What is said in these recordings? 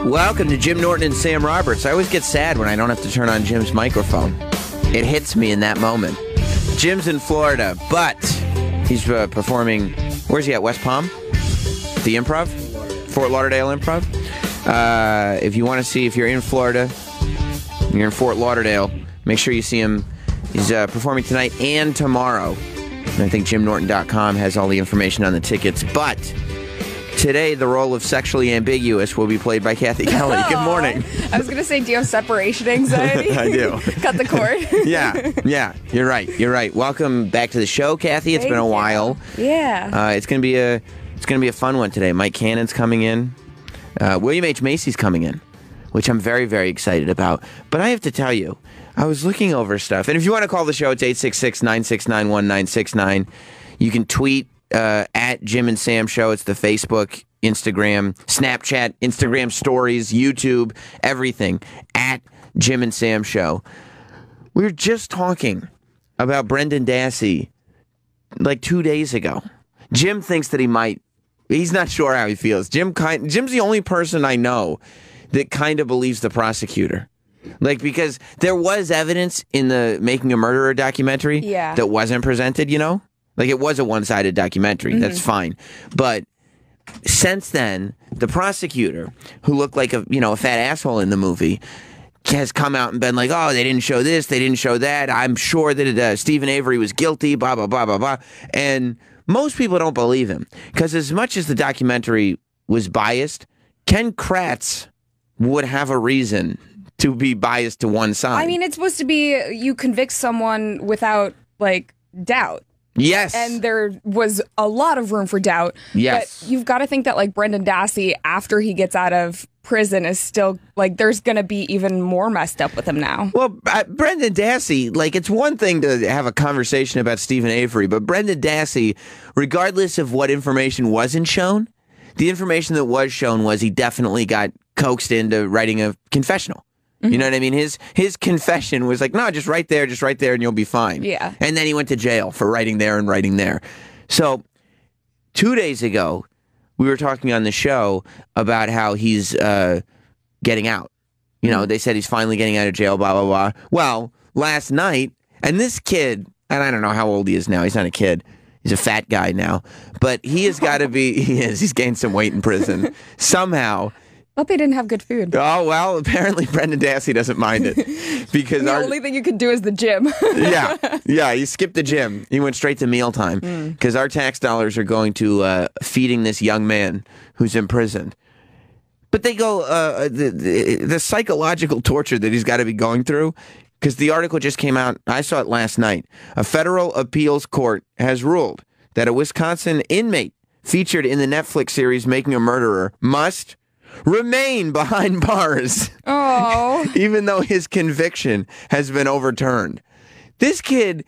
Welcome to Jim Norton and Sam Roberts. I always get sad when I don't have to turn on Jim's microphone. It hits me in that moment. Jim's in Florida, but he's performing, where's he at, West Palm? The Improv? Fort Lauderdale Improv? If you want to see, if you're in Florida, you're in Fort Lauderdale, make sure you see him. He's performing tonight and tomorrow. And I think JimNorton.com has all the information on the tickets, but today, the role of sexually ambiguous will be played by Cathy Kelley. Good morning. I was going to say, do you have separation anxiety? I do. Cut the cord. Yeah. You're right. Welcome back to the show, Cathy. It's been a while. Yeah. It's gonna be a fun one today. Mike Cannon's coming in. William H. Macy's coming in, which I'm very, very excited about. But I have to tell you, I was looking over stuff, and if you want to call the show, it's 866-969-1969. You can tweet at Jim and Sam Show. It's the Facebook, Instagram, Snapchat, Instagram stories, YouTube, everything at Jim and Sam Show. We were just talking about Brendan Dassey like 2 days ago. Jim thinks that he's not sure how he feels. Jim's the only person I know that kind of believes the prosecutor. Like, because there was evidence in the Making a Murderer documentary that wasn't presented, you know? Like, it was a one-sided documentary. Mm-hmm. That's fine. But since then, the prosecutor, who looked like a fat asshole in the movie, has come out and been like, oh, they didn't show this, they didn't show that. I'm sure that Stephen Avery was guilty, blah, blah, blah, blah, blah. And most people don't believe him. Because as much as the documentary was biased, Ken Kratz would have a reason to be biased to one side. I mean, it's supposed to be you convict someone without, like, doubt. Yes. And there was a lot of room for doubt. Yes. But you've got to think that, like, Brendan Dassey, after he gets out of prison, is still, like, there's going to be even more messed up with him now. Well, Brendan Dassey, like, it's one thing to have a conversation about Stephen Avery, but Brendan Dassey, regardless of what information wasn't shown, the information that was shown was he definitely got coaxed into writing a confessional. You know what I mean? His confession was like, no, just right there, and you'll be fine. Yeah. And then he went to jail for writing there and writing there. So 2 days ago, we were talking on the show about how he's getting out. You know, they said he's finally getting out of jail, blah, blah, blah. Well, last night, and this kid, and I don't know how old he is now. He's not a kid. He's a fat guy now. But he has got to be, he's gained some weight in prison. Somehow. Hope they didn't have good food. Oh, well, apparently Brendan Dassey doesn't mind it. Because the only thing you could do is the gym. Yeah, he skipped the gym. He went straight to mealtime. Because our tax dollars are going to feeding this young man who's in prison. But they go, the psychological torture that he's got to be going through, because the article just came out, I saw it last night. A federal appeals court has ruled that a Wisconsin inmate featured in the Netflix series Making a Murderer must remain behind bars. Oh. Even though his conviction has been overturned. This kid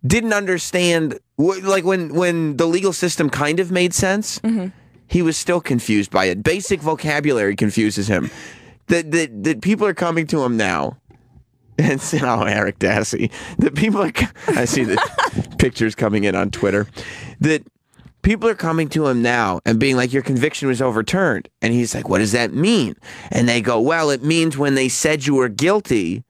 didn't understand, like, when the legal system kind of made sense, he was still confused by it. Basic vocabulary confuses him. That people are coming to him now. And Eric Dassey. That people are, I see the pictures coming in on Twitter. That people are coming to him now and being like, your conviction was overturned. And he's like, what does that mean? And they go, well, it means when they said you were guilty,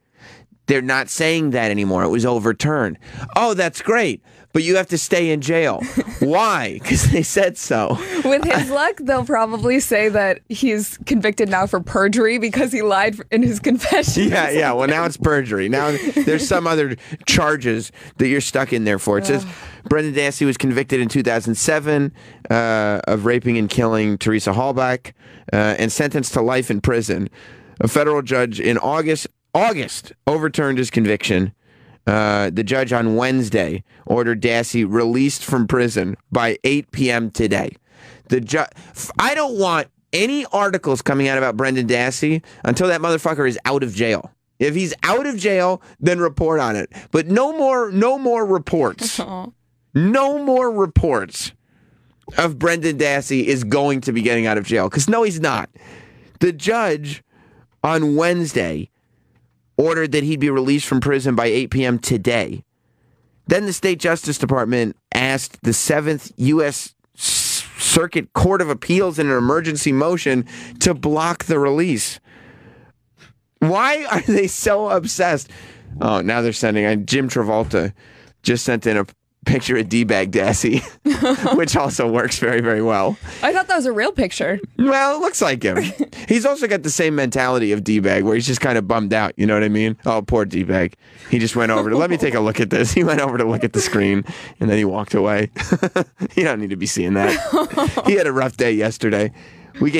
they're not saying that anymore. It was overturned. Oh, that's great. But you have to stay in jail. Why? Because they said so. With his luck, they'll probably say that he's convicted now for perjury because he lied in his confession. Yeah. Well, now it's perjury. Now there's some other charges that you're stuck in there for. It says Brendan Dassey was convicted in 2007 of raping and killing Teresa Hallback and sentenced to life in prison. A federal judge in August overturned his conviction. The judge on Wednesday ordered Dassey released from prison by 8 p.m. today. I don't want any articles coming out about Brendan Dassey until that motherfucker is out of jail. If he's out of jail, then report on it. But no more reports. No more reports of Brendan Dassey is going to be getting out of jail. Because no, he's not. The judge on Wednesday ordered that he'd be released from prison by 8 p.m. today. Then the state Justice Department asked the 7th U.S. Circuit Court of Appeals in an emergency motion to block the release. Why are they so obsessed? Oh, now they're sending. Jim Travolta just sent in a picture of D-Bag Dassey, which also works very, very well. I thought that was a real picture. Well, it looks like him. He's also got the same mentality of D-Bag, where he's just kind of bummed out. You know what I mean? Oh, poor D-Bag. He just went over to, let me take a look at this. He went over to look at the screen, and then he walked away. You don't need to be seeing that. He had a rough day yesterday. We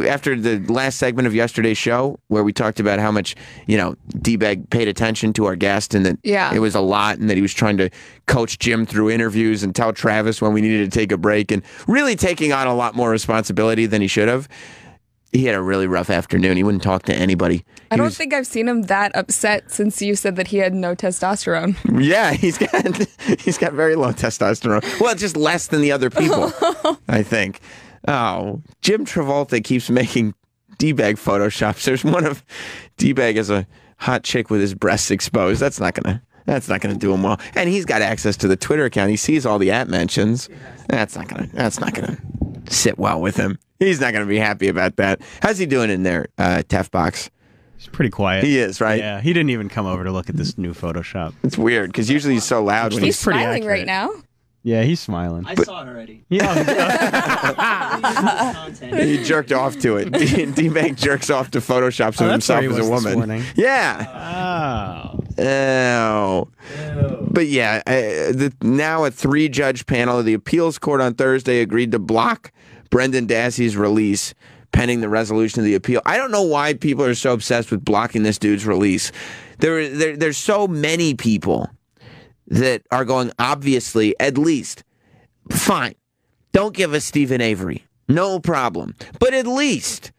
after the last segment of yesterday's show, where we talked about how much, D-Bag paid attention to our guest, and that it was a lot, and that he was trying to coach Jim through interviews and tell Travis when we needed to take a break, and really taking on a lot more responsibility than he should have. He had a really rough afternoon. He wouldn't talk to anybody. I don't think I've seen him that upset since you said that he had no testosterone. Yeah, he's got very low testosterone. Well, just less than the other people, I think. Oh, Jim Travolta keeps making D-Bag photoshops. There's one of D-Bag as a hot chick with his breasts exposed. That's not gonna do him well. And he's got access to the Twitter account. He sees all the @ mentions. That's not gonna sit well with him. He's not gonna be happy about that. How's he doing in there, Tef Box? He's pretty quiet. He is, right? Yeah, he didn't even come over to look at this new Photoshop. It's weird because usually he's so loud when He's pretty smiling accurate right now. Yeah, he's smiling. I saw it already. Yeah. He jerked off to it. D-Bag jerks off to photoshops of that's where himself he as a was this woman. morning. Yeah. Oh. But yeah, now a 3-judge panel of the appeals court on Thursday agreed to block Brendan Dassey's release pending the resolution of the appeal. I don't know why people are so obsessed with blocking this dude's release. There's so many people that are going, obviously, at least, fine, don't give us Stephen Avery. No problem. But at least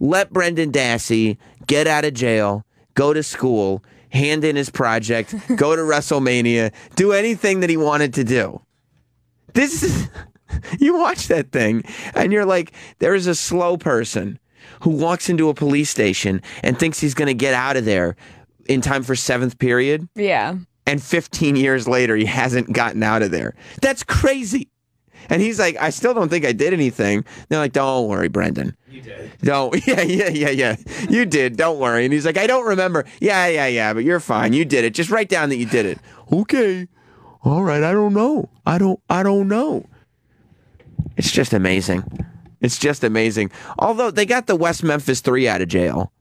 let Brendan Dassey get out of jail, go to school, hand in his project, go to WrestleMania, do anything that he wanted to do. This is... You watch that thing, and you're like, there is a slow person who walks into a police station and thinks he's going to get out of there in time for 7th period. Yeah. And 15 years later, he hasn't gotten out of there. That's crazy. And he's like, I still don't think I did anything. They're like, don't worry, Brendan. You did. Don't. Yeah. You did. Don't worry. And he's like, I don't remember. Yeah. But you're fine. You did it. Just write down that you did it. Okay. All right. I don't know. I don't know. It's just amazing. It's just amazing. Although they got the West Memphis 3 out of jail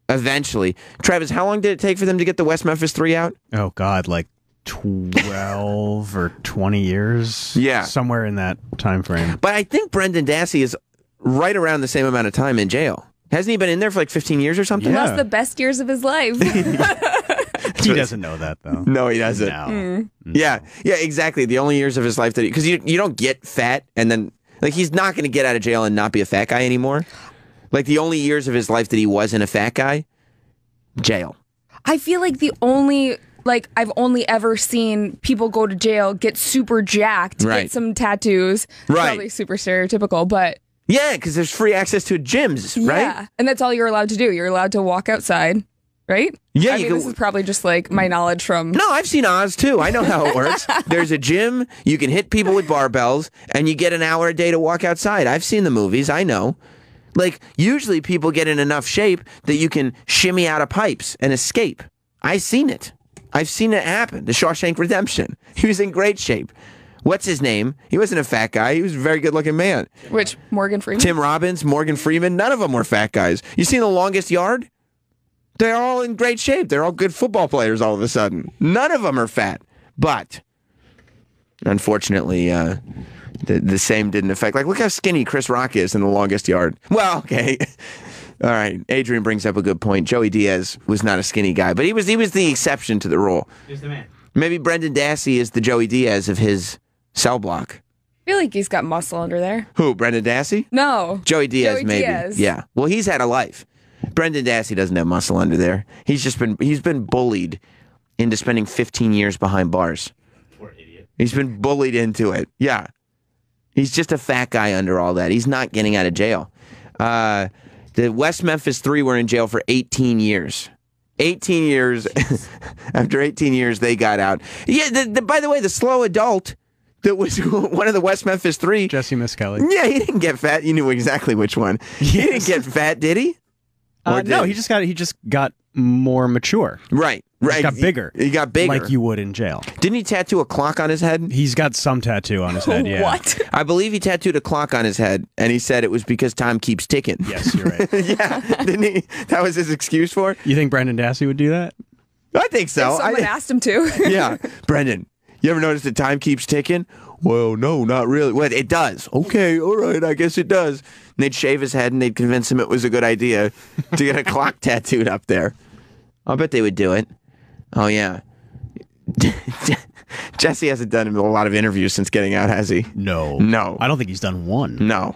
eventually. Travis, how long did it take for them to get the West Memphis 3 out? Oh, God, like 12 or 20 years? Yeah. Somewhere in that time frame. But I think Brendan Dassey is right around the same amount of time in jail. Hasn't he been in there for like 15 years or something? Yeah. Lost the best years of his life. He doesn't know that, though. No, he doesn't. No. Yeah, exactly. The only years of his life that because you don't get fat and then like he's not going to get out of jail and not be a fat guy anymore. Like the only years of his life that he wasn't a fat guy, jail. I feel like I've only ever seen people go to jail, get super jacked, Right. get some tattoos. Right. Probably super stereotypical, but Yeah, because there's free access to gyms, right? yeah. And that's all you're allowed to do. You're allowed to walk outside, right? Yeah, I you mean, can- this is probably just like my knowledge from... No, I've seen Oz too. I know how it works. There's a gym, you can hit people with barbells, and you get an hour a day to walk outside. I've seen the movies, I know. Like, usually people get in enough shape that you can shimmy out of pipes and escape. I've seen it. I've seen it happen. The Shawshank Redemption. He was in great shape. What's his name? He wasn't a fat guy. He was a very good-looking man. Which, Morgan Freeman? Tim Robbins, Morgan Freeman, none of them were fat guys. You seen The Longest Yard? They're all in great shape. They're all good football players all of a sudden. None of them are fat. But, unfortunately, the same didn't affect. Like, look how skinny Chris Rock is in The Longest Yard. Well, okay. All right. Adrian brings up a good point. Joey Diaz was not a skinny guy, but he was the exception to the rule. He's the man. Maybe Brendan Dassey is the Joey Diaz of his cell block. I feel like he's got muscle under there. Who, Brendan Dassey? No. Joey Diaz, Joey maybe. Diaz. Yeah. Well, he's had a life. Brendan Dassey doesn't have muscle under there. He's been bullied into spending 15 years behind bars. Poor idiot. He's been bullied into it. Yeah. He's just a fat guy under all that. He's not getting out of jail. The West Memphis 3 were in jail for 18 years. 18 years. After 18 years, they got out. Yeah, by the way, the slow adult that was one of the West Memphis Three. Jesse Miss Kelley. Yeah, he didn't get fat. You knew exactly which one. Yes. He didn't get fat, did he? No, he just got more mature. Right. He got bigger. He got bigger. Like you would in jail. Didn't he tattoo a clock on his head? He's got some tattoo on his head, yeah. What? I believe he tattooed a clock on his head, and he said it was because time keeps ticking. Yes, you're right. Yeah, didn't he? That was his excuse for it? You think Brendan Dassey would do that? I think so. If someone asked him to. Yeah. Brendan, you ever notice that time keeps ticking? Well, no, not really. Well, it does. Okay, all right, I guess it does. And they'd shave his head and they'd convince him it was a good idea to get a clock tattooed up there. I'll bet they would do it. Oh, yeah. Jesse hasn't done a lot of interviews since getting out, has he? No. No. I don't think he's done one. No.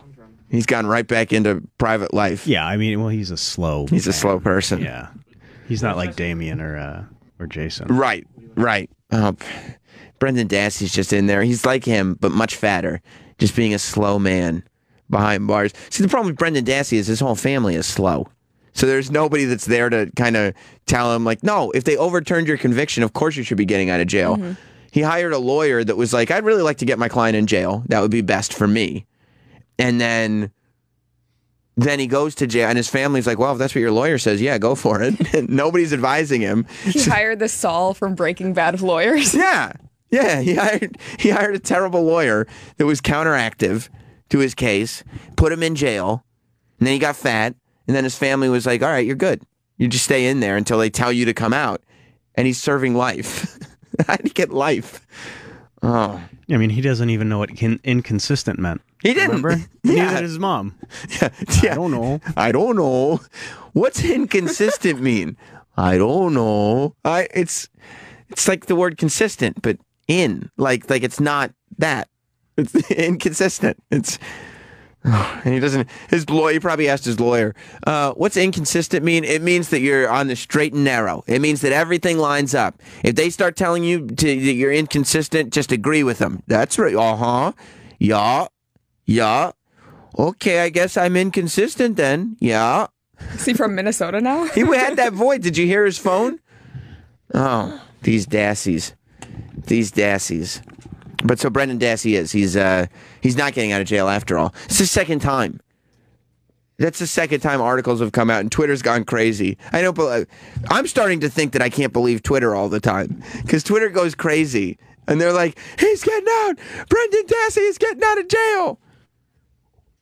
He's gone right back into private life. Yeah, I mean, well, he's a slow He's a slow person. Yeah. He's not like Damien or Jason. Right. Oh, Brendan Dassey's just in there. He's like him, but much fatter. Just being a slow man behind bars. See, the problem with Brendan Dassey is his whole family is slow. So there's nobody that's there to kind of tell him, like, no, if they overturned your conviction, of course you should be getting out of jail. Mm-hmm. He hired a lawyer that was like, I'd really like to get my client in jail. That would be best for me. And then he goes to jail, and his family's like, well, if that's what your lawyer says, yeah, go for it. And nobody's advising him. He hired the Saul from Breaking Bad of lawyers. Yeah. Yeah, he hired a terrible lawyer that was counteractive to his case, put him in jail, and then he got fat, and then his family was like, all right, you're good. You just stay in there until they tell you to come out. And he's serving life. How did he get life? Oh. I mean, he doesn't even know what inconsistent meant. He didn't. Remember? Yeah. Neither did his mom. Yeah. I don't know. I don't know. What's inconsistent mean? I don't know. It's like the word consistent, but like it's not that. It's inconsistent. And he doesn't. He probably asked his lawyer, "What's inconsistent mean?" It means that you're on the straight and narrow. It means that everything lines up. If they start telling you that you're inconsistent, just agree with them. That's right. Yeah. Okay, I guess I'm inconsistent then. Yeah. Is he from Minnesota now? He had that voice. Did you hear his phone? Oh, these Dasseys. But so Brendan Dassey he's not getting out of jail after all. It's the second time. That's the second time articles have come out and Twitter's gone crazy. I'm starting to think that I can't believe Twitter all the time because Twitter goes crazy and they're like, he's getting out. Brendan Dassey is getting out of jail.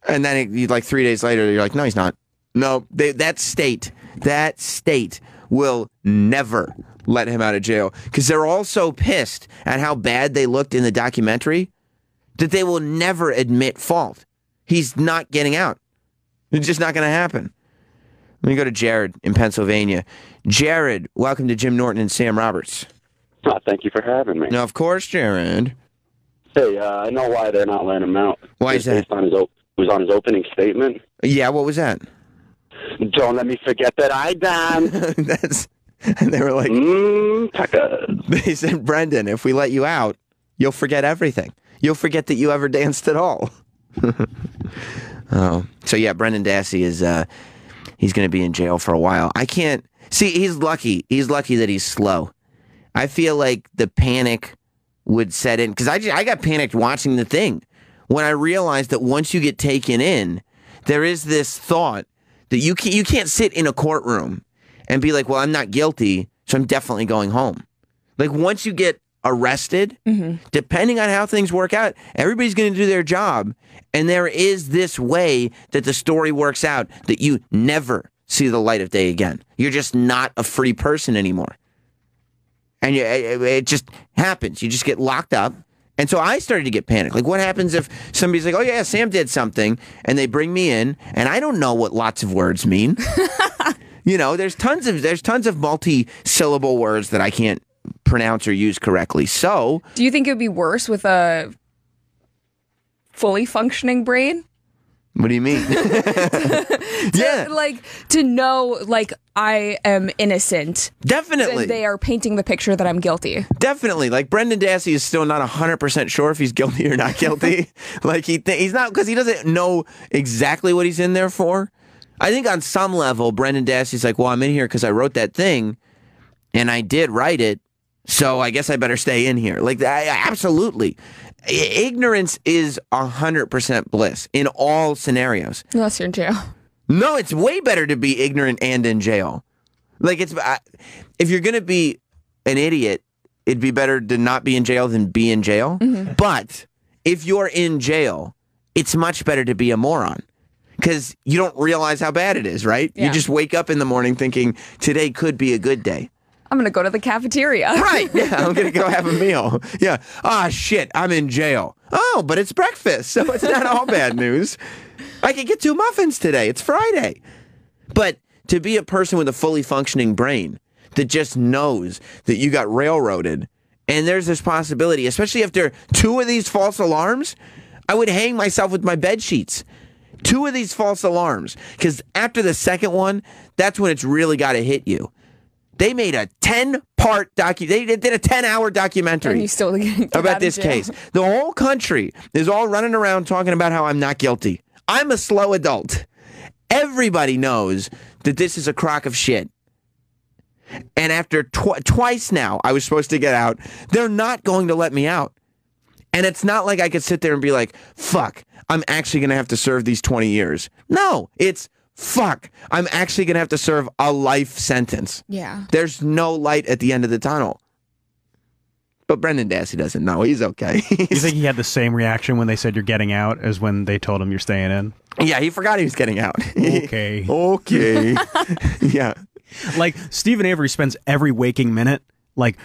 And then like 3 days later, you're like, no, he's not. No, that state will never let him out of jail because they're all so pissed at how bad they looked in the documentary that they will never admit fault. He's not getting out. It's just not going to happen. Let me go to Jared in Pennsylvania. Jared, welcome to Jim Norton and Sam Roberts. Thank you for having me. No, of course, Jared. Hey, I know why they're not letting him out. Why is that? It was on his opening statement. Yeah, what was that? Don't let me forget that I done. And they were like, Tucker. They said, Brendan, if we let you out, you'll forget everything. You'll forget that you ever danced at all. Oh, so yeah, Brendan Dassey is he's going to be in jail for a while. I can't see. He's lucky. He's lucky that he's slow. I feel like the panic would set in because I got panicked watching the thing when I realized that once you get taken in, there is this thought that you can't sit in a courtroom and be like, well, I'm not guilty, so I'm definitely going home. Like once you get arrested, depending on how things work out, everybody's going to do their job. And there is this way that the story works out that you never see the light of day again. You're just not a free person anymore. And it just happens. You just get locked up. And so I started to get panicked. Like, what happens if somebody's like, oh, yeah, Sam did something, and they bring me in, and I don't know what lots of words mean. You know, there's tons of multi-syllable words that I can't pronounce or use correctly. So, do you think it would be worse with a fully functioning brain? What do you mean? Yeah, like to know, like I am innocent. Definitely, and they are painting the picture that I'm guilty. Definitely, like Brendan Dassey is still not 100% sure if he's guilty or not guilty. Like he's not because he doesn't know exactly what he's in there for. I think on some level, Brendan Dassey's like, well, I'm in here because I wrote that thing, and I did write it. So I guess I better stay in here. Like, absolutely. ignorance is 100% bliss in all scenarios. Unless you're in jail. No, it's way better to be ignorant and in jail. Like, if you're going to be an idiot, it'd be better to not be in jail than be in jail. Mm-hmm. But if you're in jail, it's much better to be a moron because you don't realize how bad it is, right? Yeah. You just wake up in the morning thinking today could be a good day. I'm going to go to the cafeteria. Right. Yeah, I'm going to go have a meal. Yeah. Ah, shit, I'm in jail. Oh, but it's breakfast, so it's not all bad news. I could get 2 muffins today. It's Friday. But to be a person with a fully functioning brain that just knows that you got railroaded, and there's this possibility, especially after 2 of these false alarms, I would hang myself with my bed sheets. 2 of these false alarms. Because after the second one, that's when it's really got to hit you. They made a 10-part they did a 10-hour documentary And you still get about this case. The whole country is all running around talking about how I'm not guilty. I'm a slow adult. Everybody knows that this is a crock of shit. And after twice now, I was supposed to get out. They're not going to let me out. And it's not like I could sit there and be like, fuck, I'm actually going to have to serve these 20 years. No, it's fuck, I'm actually going to have to serve a life sentence. Yeah. There's no light at the end of the tunnel. But Brendan Dassey doesn't know. He's okay. You think he had the same reaction when they said you're getting out as when they told him you're staying in? Yeah, he forgot he was getting out. Okay. Okay. Yeah. Like, Stephen Avery spends every waking minute, like,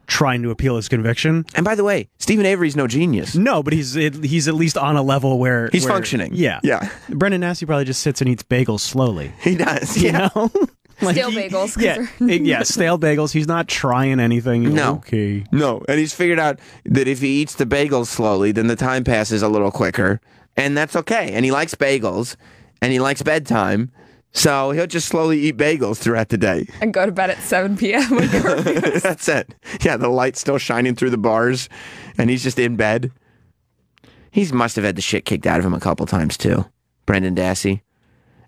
trying to appeal his conviction. And by the way, Stephen Avery's no genius. No, but he's at least on a level where... He's functioning. Yeah. Yeah. Brendan Dassey probably just sits and eats bagels slowly. He does. You Yeah. know? Like Stale bagels. Yeah, stale bagels. He's not trying anything. No. Okay. No. And he's figured out that if he eats the bagels slowly, then the time passes a little quicker. And that's okay. And he likes bagels. And he likes bedtime. So he'll just slowly eat bagels throughout the day. And go to bed at 7 p.m. when curfew is. That's it. Yeah, the light's still shining through the bars, and he's just in bed. He must have had the shit kicked out of him a couple times, too. Brendan Dassey.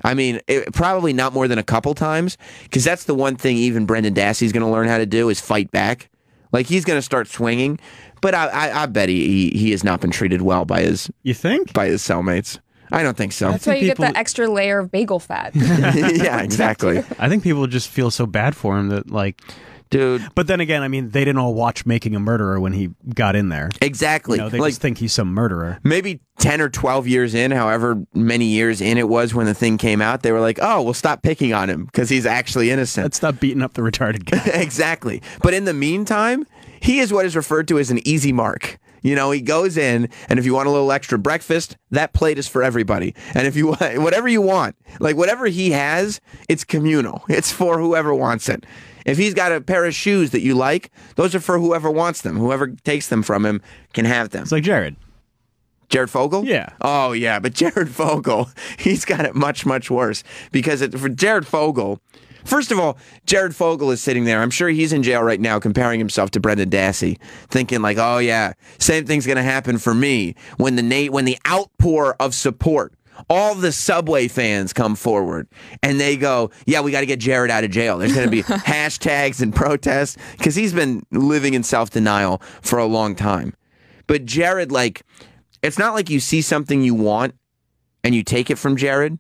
I mean, probably not more than a couple times, because that's the one thing even Brendan Dassey's going to learn how to do is fight back. Like, he's going to start swinging, but I bet he has not been treated well by his... You think? By his cellmates. I don't think so. That's why you get the extra layer of bagel fat. Yeah, exactly. I think people just feel so bad for him that, like... Dude. But then again, I mean, they didn't all watch Making a Murderer when he got in there. Exactly. You know, they just think he's some murderer. Maybe 10 or 12 years in, however many years in it was when the thing came out, they were like, oh, we'll stop picking on him because he's actually innocent. Let's stop beating up the retarded guy. Exactly. But in the meantime, he is what is referred to as an easy mark. You know, he goes in, and if you want a little extra breakfast, that plate is for everybody. And if you want, whatever you want, like whatever he has, it's communal. It's for whoever wants it. If he's got a pair of shoes that you like, those are for whoever wants them. Whoever takes them from him can have them. It's like Jared. Jared Fogle? Yeah. Oh, yeah, but Jared Fogle, he's got it much, much worse. Because for Jared Fogle... First of all, Jared Fogle is sitting there. I'm sure he's in jail right now comparing himself to Brendan Dassey, thinking like, oh, yeah, same thing's going to happen for me when the outpour of support, all the Subway fans come forward and they go, yeah, we got to get Jared out of jail. There's going to be hashtags and protests because he's been living in self-denial for a long time. But Jared, like, it's not like you see something you want and you take it from Jared.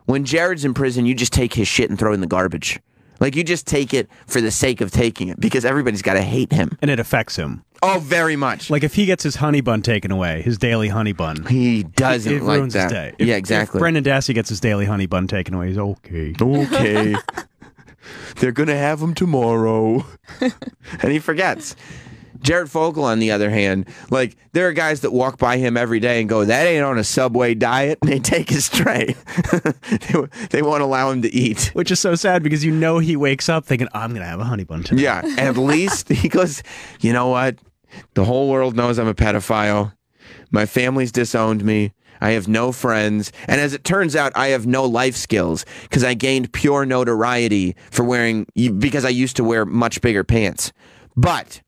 When Jared's in prison, you just take his shit and throw it in the garbage. Like, you just take it for the sake of taking it because everybody's got to hate him. And it affects him. Oh, very much. Like, if he gets his honey bun taken away, his daily honey bun. He doesn't it like ruins that. His day. Yeah, exactly. If Brendan Dassey gets his daily honey bun taken away, he's okay. Okay. They're going to have him tomorrow. And he forgets. Jared Fogle, on the other hand, like, there are guys that walk by him every day and go, that ain't on a Subway diet, and they take his tray. They won't allow him to eat. Which is so sad because you know he wakes up thinking, I'm going to have a honey bun today. Yeah, at least he goes, you know what? The whole world knows I'm a pedophile. My family's disowned me. I have no friends. And as it turns out, I have no life skills because I gained pure notoriety because I used to wear much bigger pants. But...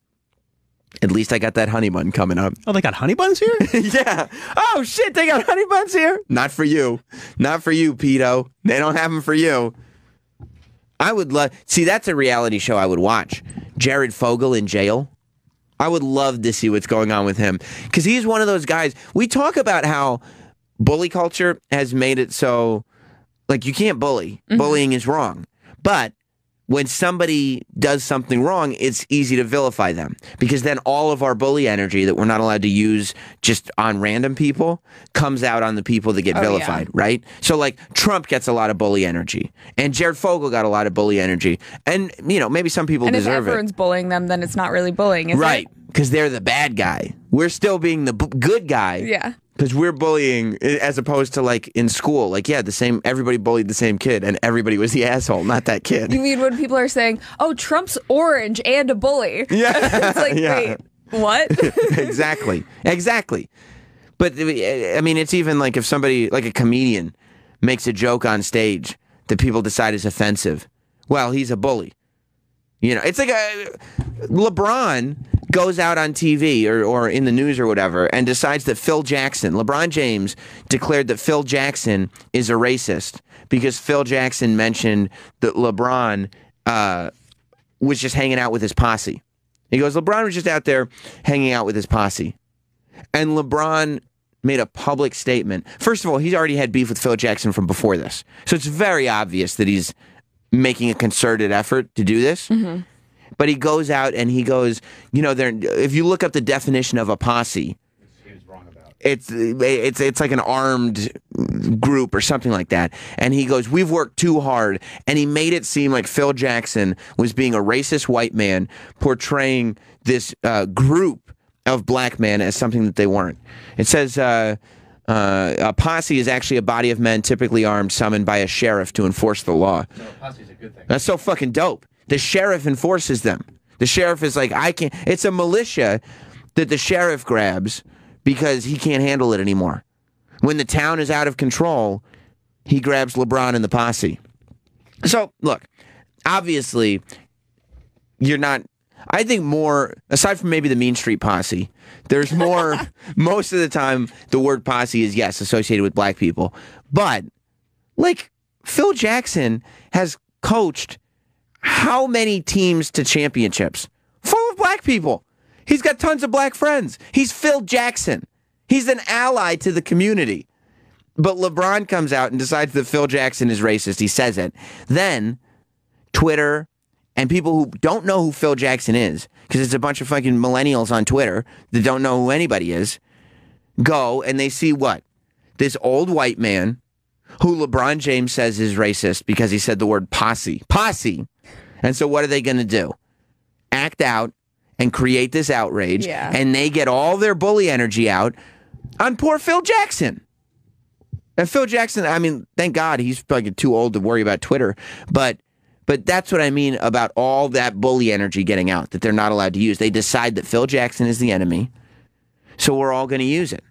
at least I got that honey bun coming up. Oh, they got honey buns here? Yeah. Oh, shit, they got honey buns here? Not for you. Not for you, pedo. They don't have them for you. I would love... See, that's a reality show I would watch. Jared Fogle in jail. I would love to see what's going on with him because he's one of those guys. We talk about how bully culture has made it so, like, you can't bully. Bullying is wrong. But when somebody does something wrong, it's easy to vilify them because then all of our bully energy that we're not allowed to use just on random people comes out on the people that get vilified, right? So, like, Trump gets a lot of bully energy, and Jared Fogle got a lot of bully energy, and, you know, maybe some people deserve it. And if everyone's bullying them, then it's not really bullying, is it? Right, because they're the bad guy. We're still being the good guy. Yeah. Because we're bullying as opposed to, like, in school. Like, yeah, everybody bullied the same kid and everybody was the asshole, not that kid. You mean when people are saying, oh, Trump's orange and a bully? Yeah. It's like, wait, what? Exactly. But, I mean, it's even like if somebody, like a comedian, makes a joke on stage that people decide is offensive. Well, he's a bully. You know, it's like LeBron goes out on TV or in the news or whatever and decides that LeBron James declared that Phil Jackson is a racist because Phil Jackson mentioned that LeBron was just hanging out with his posse. He goes, LeBron was just out there hanging out with his posse. And LeBron made a public statement. First of all, he's already had beef with Phil Jackson from before this. So it's very obvious that he's making a concerted effort to do this. But he goes out and he goes, you know, if you look up the definition of a posse, it's like an armed group or something like that. And he goes, we've worked too hard. And he made it seem like Phil Jackson was being a racist white man portraying this group of black men as something that they weren't. It says a posse is actually a body of men typically armed, summoned by a sheriff to enforce the law. No, a posse is a good thing. That's so fucking dope. The sheriff enforces them. The sheriff is like, it's a militia that the sheriff grabs because he can't handle it anymore. When the town is out of control, he grabs LeBron and the posse. So, look, obviously, you're not, I think more, aside from maybe the Mean Street Posse, there's more, most of the time, the word posse is, yes, associated with black people. But, like, Phil Jackson has coached how many teams to championships? Full of black people. He's got tons of black friends. He's Phil Jackson. He's an ally to the community. But LeBron comes out and decides that Phil Jackson is racist. He says it. Then Twitter and people who don't know who Phil Jackson is, because it's a bunch of fucking millennials on Twitter that don't know who anybody is, go and they see what? This old white man who LeBron James says is racist because he said the word posse. Posse. And so what are they going to do? Act out and create this outrage. Yeah. And they get all their bully energy out on poor Phil Jackson. And Phil Jackson, I mean, thank God he's like too old to worry about Twitter. But that's what I mean about all that bully energy getting out that they're not allowed to use. They decide that Phil Jackson is the enemy. So we're all going to use it.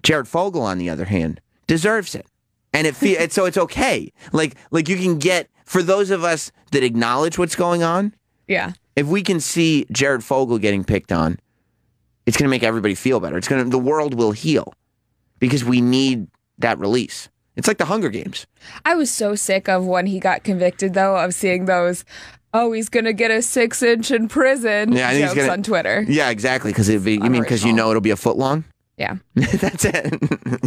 Jared Fogle, on the other hand, deserves it. And so it's okay. Like you can get, for those of us that acknowledge what's going on, Yeah. if we can see Jared Fogle getting picked on, it's going to make everybody feel better. The world will heal because we need that release. It's like the Hunger Games. I was so sick of when he got convicted, though, of seeing those, oh, he's going to get a 6-inch in prison jokes on Twitter. Yeah, exactly. Because you know it'll be a foot long? Yeah. That's it.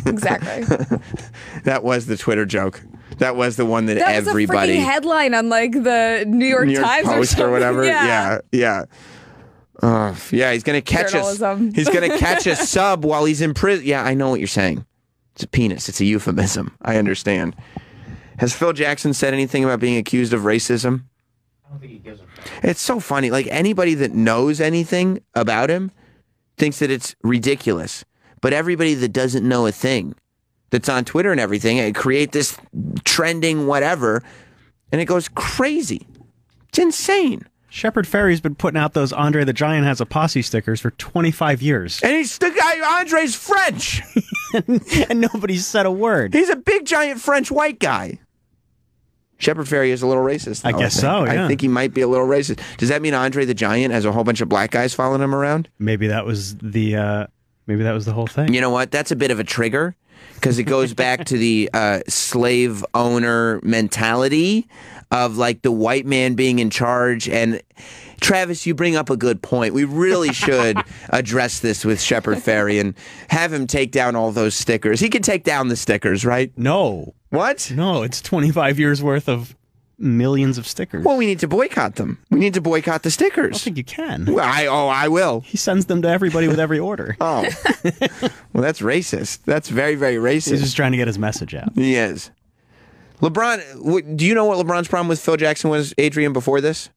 Exactly. That was the Twitter joke. That was the one that everybody... That was a freaking headline on, like, the New York Times Post or whatever. Yeah. Yeah, he's going to catch Journalism. He's going to catch a sub while he's in prison. Yeah, I know what you're saying. It's a penis. It's a euphemism. I understand. Has Phil Jackson said anything about being accused of racism? I don't think he gives a fuck. It's so funny. Like, anybody that knows anything about him thinks that it's ridiculous. But everybody that doesn't know a thing that's on Twitter and everything, and create this trending whatever, and it goes crazy. It's insane. Shepard Fairey's been putting out those Andre the Giant has a posse stickers for 25 years. And he's the guy, Andre's French. And nobody's said a word. He's a big, giant French white guy. Shepard Fairey is a little racist. I guess so, yeah. I think he might be a little racist. Does that mean Andre the Giant has a whole bunch of black guys following him around? Maybe that was the Maybe that was the whole thing. You know what? That's a bit of a trigger because it goes back to the slave owner mentality of like the white man being in charge. And Travis, you bring up a good point. We really should address this with Shepard Fairey and have him take down all those stickers. He can take down the stickers, right? No. What? No, it's 25 years worth of millions of stickers. Well, we need to boycott them. We need to boycott the stickers. I don't think you can. Well, I will. He sends them to everybody with every order. Oh. Well, that's racist. That's very, very racist. He's just trying to get his message out. He is. LeBron, do you know what LeBron's problem with Phil Jackson was, Adrian, before this?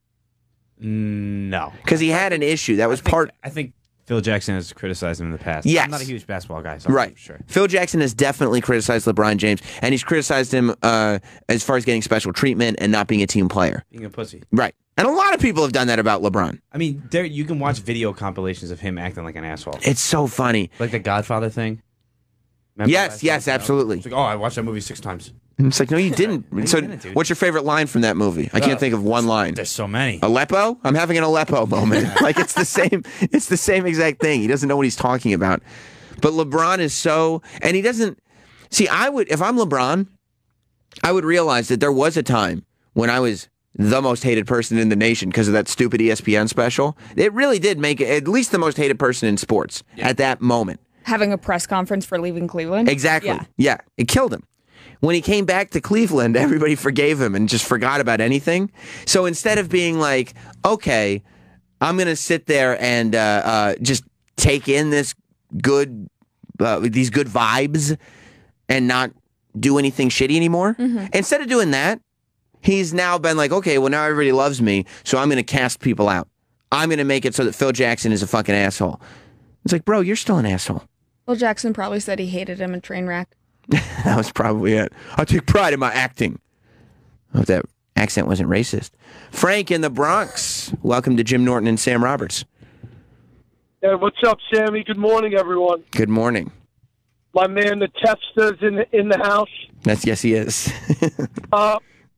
No. Because he had an issue. That was I think Phil Jackson has criticized him in the past. Yes. I'm not a huge basketball guy, so right. I'm sure. Phil Jackson has definitely criticized LeBron James, and he's criticized him as far as getting special treatment and not being a team player. Being a pussy. Right. And a lot of people have done that about LeBron. I mean, you can watch video compilations of him acting like an asshole. It's so funny. Like the Godfather thing. Remember Yes, absolutely. It's like, I watched that movie 6 times. And it's like, no, you didn't. No, you so, didn't, dude. what's your favorite line from that movie? I can't think of one line. There's so many. Aleppo? I'm having an Aleppo moment. Like it's the same. It's the same exact thing. He doesn't know what he's talking about. But LeBron is so, and he doesn't. See, if I'm LeBron, I would realize that there was a time when I was the most hated person in the nation because of that stupid ESPN special. It really did make it at least the most hated person in sports at that moment. Having a press conference for leaving Cleveland? Exactly. Yeah, it killed him. When he came back to Cleveland, everybody forgave him and just forgot about anything. So instead of being like, okay, I'm going to sit there and just take in these good vibes and not do anything shitty anymore, instead of doing that, he's now been like, okay, well, now everybody loves me, so I'm going to cast people out. I'm going to make it so that Phil Jackson is a fucking asshole. It's like, bro, you're still an asshole. Phil Jackson probably said he hated him in Trainwreck. That was probably it. I take pride in my acting. I hope that accent wasn't racist. Frank in the Bronx. Welcome to Jim Norton and Sam Roberts. Hey, what's up, Sammy? Good morning, everyone. Good morning. My man, the Testa's in the house. Yes, he is.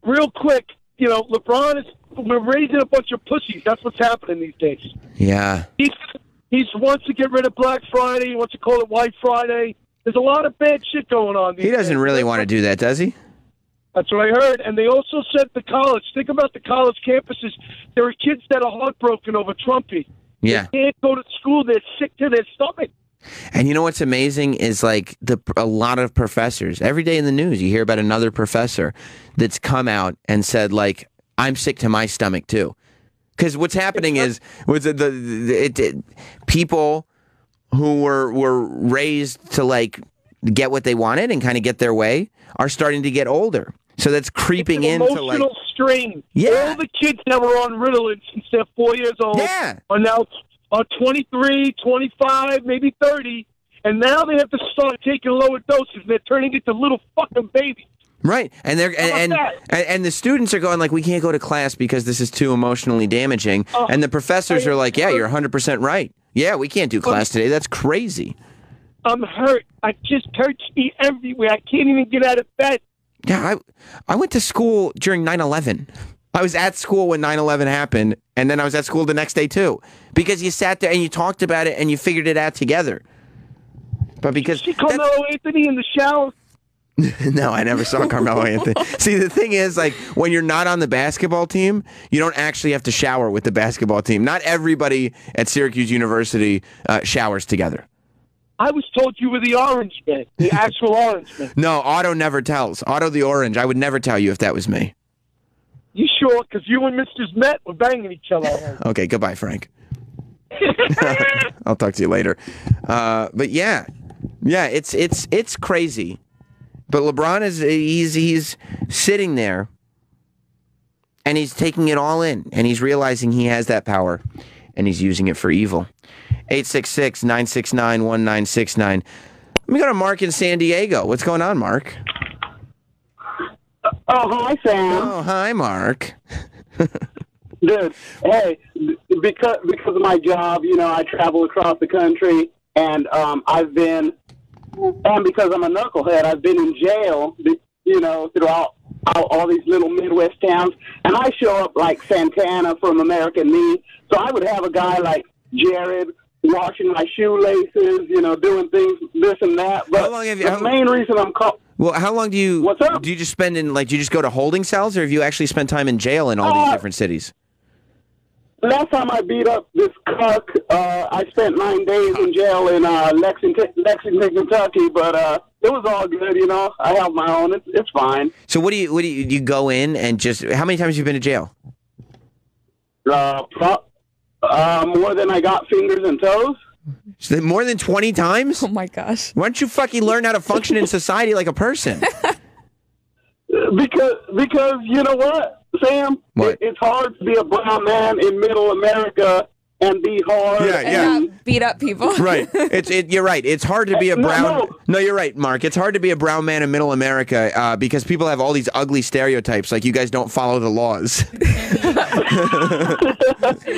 Real quick, LeBron we're raising a bunch of pussies. That's what's happening these days. Yeah. He wants to get rid of Black Friday. He wants to call it White Friday. There's a lot of bad shit going on these days. He doesn't really want to do that, does he? That's what I heard. And they also said the college. Think about the college campuses. There are kids that are heartbroken over Trumpy. Yeah. They can't go to school. They're sick to their stomach. And you know what's amazing is like a lot of professors, every day in the news, you hear about another professor that's come out and said, like, I'm sick to my stomach, too. Because what's happening is people who were raised to like get what they wanted and kind of get their way are starting to get older. So that's creeping into like emotional strain. Yeah. All the kids that were on Ritalin since they're 4 years old are now 23, 25, maybe 30, and now they have to start taking lower doses. They're turning into little fucking babies. Right, and they're and the students are going like, we can't go to class because this is too emotionally damaging, and the professors are like, yeah, you're 100% right. Yeah, we can't do class today. That's crazy. I'm hurt. I just hurts me everywhere. I can't even get out of bed. Yeah, I went to school during 9/11. I was at school when 9/11 happened, and then I was at school the next day too, because you sat there and you talked about it and you figured it out together. But because she Carmelo Anthony in the shower. No, I never saw Carmelo Anthony. See, the thing is, like, when you're not on the basketball team, you don't actually have to shower with the basketball team. Not everybody at Syracuse University showers together. I was told you were the orange man, the actual orange man. No, Otto never tells. Otto the orange. I would never tell you if that was me. You sure? Because you and Mr. Met were banging each other. Okay, goodbye, Frank. I'll talk to you later. But yeah, it's crazy. But LeBron he's sitting there, and he's taking it all in, and he's realizing he has that power, and he's using it for evil. 866-969-1969. Let me go to Mark in San Diego. What's going on, Mark? Oh, hi, Sam. Oh, hi, Mark. Dude, hey, because of my job, I travel across the country, and and because I'm a knucklehead, I've been in jail, throughout all these little Midwest towns, and I show up like Santana from American Me, so I would have a guy like Jared washing my shoelaces, doing things, this and that. But the main reason I'm called... Well, how long do you... What's up? Do you just spend in, do you just go to holding cells, or have you actually spent time in jail in all these different cities? Last time I beat up this cuck, I spent 9 days in jail in Lexington, Kentucky, but it was all good, I have my own. It's fine. So what do you go in and just... How many times have you been to jail? More than I got fingers and toes. More than 20 times? Oh, my gosh. Why don't you fucking learn how to function in society like a person? Because you know what, Sam? What? It's hard to be a brown man in middle America and be hard. And not beat up people. Right. You're right. It's hard to be a brown... No, you're right, Mark. It's hard to be a brown man in middle America because people have all these ugly stereotypes, like you guys don't follow the laws.